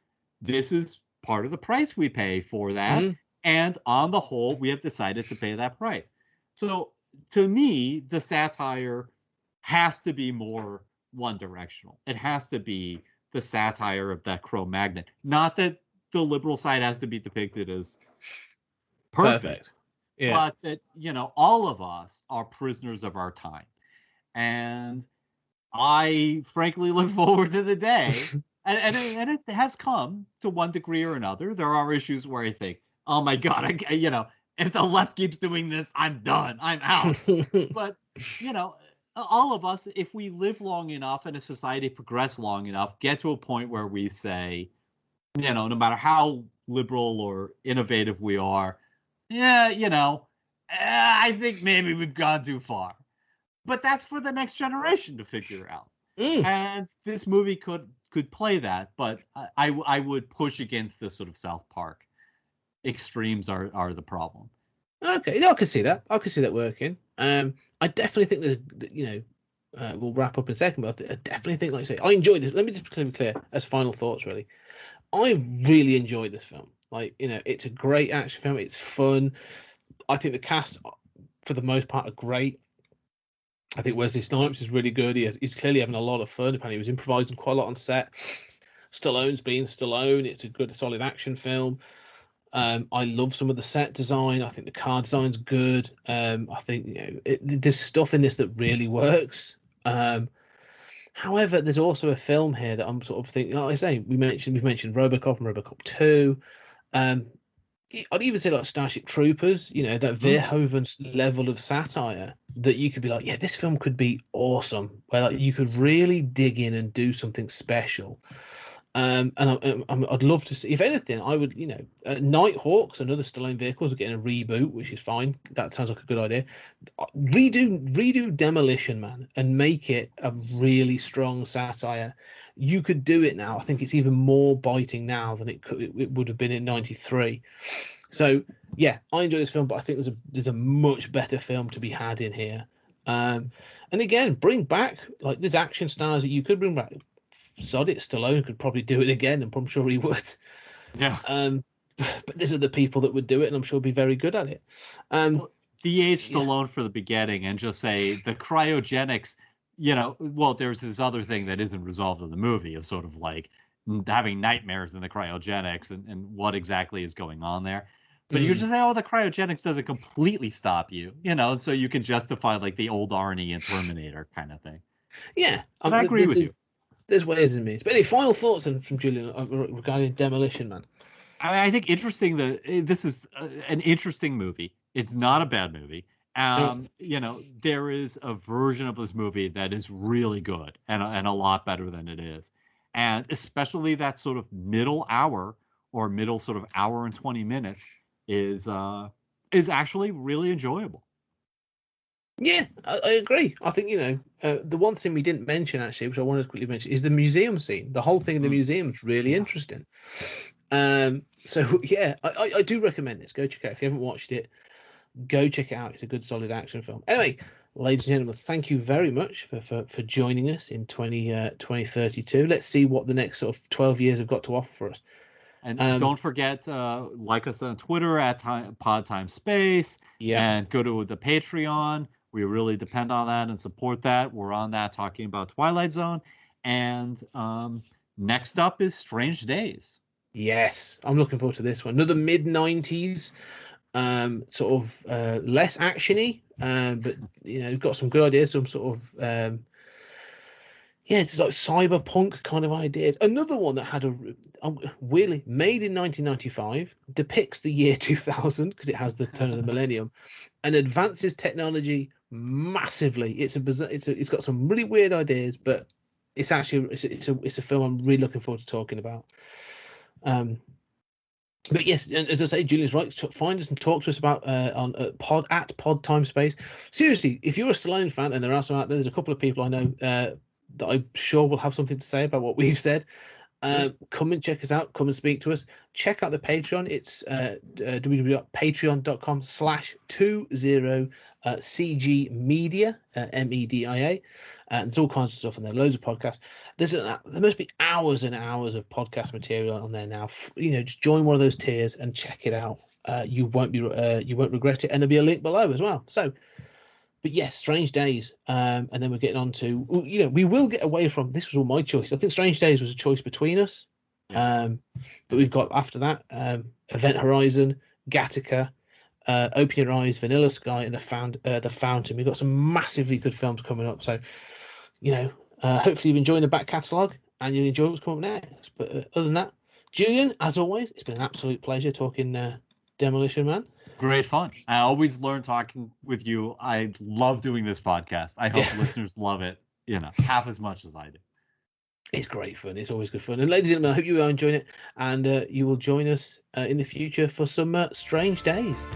this is part of the price we pay for that. And on the whole, we have decided to pay that price. So to me, the satire has to be more one-directional. It has to be the satire of that Cro-Magnon. Not that the liberal side has to be depicted as perfect. But that, all of us are prisoners of our time. And I frankly look forward to the day and it has come to one degree or another. There are issues where I think, oh my God, if the left keeps doing this, I'm done. I'm out. But, all of us, if we live long enough and if society progress long enough, get to a point where we say, no matter how liberal or innovative we are, I think maybe we've gone too far. But that's for the next generation to figure out. And this movie could play that, but I would push against the sort of South Park extremes are the problem. Okay, no, I can see that. I can see that working. I definitely think that we'll wrap up in a second, but I definitely think, like I say, I enjoyed this. Let me just be clear as final thoughts, really. I really enjoyed this film. Like, it's a great action film. It's fun. I think the cast, for the most part, are great. I think Wesley Snipes is really good. He's clearly having a lot of fun. Apparently, he was improvising quite a lot on set. Stallone's being Stallone. It's a good, solid action film. I love some of the set design. I think the car design's good. I think there's stuff in this that really works. However, there's also a film here that I'm sort of thinking. Like I say, we've mentioned RoboCop and RoboCop 2. I'd even say like Starship Troopers. That Verhoeven level of satire that you could be like, yeah, this film could be awesome. Where like you could really dig in and do something special. And I'd love to see. If anything, I would, Nighthawks, another Stallone vehicles, are getting a reboot, which is fine. That sounds like a good idea. Redo Demolition Man and make it a really strong satire. You could do it now. I think it's even more biting now than it would have been in '93. So yeah, I enjoy this film, but I think there's a much better film to be had in here. And again, bring back like there's action stars that you could bring back. Sod it, Stallone could probably do it again, and I'm sure he would. Yeah. But these are the people that would do it, and I'm sure be very good at it. DH Stallone for the beginning, and just say the cryogenics. There's this other thing that isn't resolved in the movie of sort of like having nightmares in the cryogenics and what exactly is going on there. But you just say, oh, the cryogenics doesn't completely stop you, so you can justify like the old Arnie and Terminator kind of thing. Yeah, I agree with you. There's ways and means. But any final thoughts from Julian regarding Demolition Man? I think interesting that this is an interesting movie. It's not a bad movie. There is a version of this movie that is really good and a lot better than it is. And especially that sort of middle hour or middle sort of hour and 20 minutes is actually really enjoyable. Yeah, I agree. I think, the one thing we didn't mention, actually, which I wanted to quickly mention, is the museum scene. The whole thing in the museum is really interesting. So, yeah, I do recommend this. Go check it out. If you haven't watched it, go check it out. It's a good, solid action film. Anyway, ladies and gentlemen, thank you very much for joining us in 2032. Let's see what the next sort of 12 years have got to offer for us. And don't forget, like us on Twitter at Pod Time Space, and go to the Patreon. We really depend on that and support that. We're on that talking about Twilight Zone. And next up is Strange Days. Yes, I'm looking forward to this one. Another mid-90s, sort of less actiony, but got some good ideas. Some sort of it's like cyberpunk kind of ideas. Another one that had weirdly made in 1995, depicts the year 2000 because it has the turn of the millennium, and advances technology massively. It's got some really weird ideas, but it's actually it's a film I'm really looking forward to talking about. But yes, and as I say, Julian's right. Find us and talk to us about on Pod Time Space. Seriously, if you're a Stallone fan, and there are some out there, there's a couple of people I know that I'm sure will have something to say about what we've said. Come and check us out. Come and speak to us. Check out the Patreon. It's www.patreon.com/20CG Media, MEDIA. There's all kinds of stuff on there. Loads of podcasts. There must be hours and hours of podcast material on there now. Just join one of those tiers and check it out. You won't regret it. And there'll be a link below as well. So. But yes, Strange Days, and then we're getting on to, we will get away from, this was all my choice. I think Strange Days was a choice between us. But we've got after that, Event Horizon, Gattaca, Open Your Eyes, Vanilla Sky, and The Fountain. We've got some massively good films coming up. So, hopefully you're enjoying the back catalogue. and you'll enjoy what's coming up next. But other than that, Julian, as always, it's been an absolute pleasure talking Demolition Man. Great fun. I always learn talking with you. I love doing this podcast. I hope listeners love it, half as much as I do. It's great fun. It's always good fun. And ladies and gentlemen, I hope you are enjoying it, and you will join us in the future for some strange days.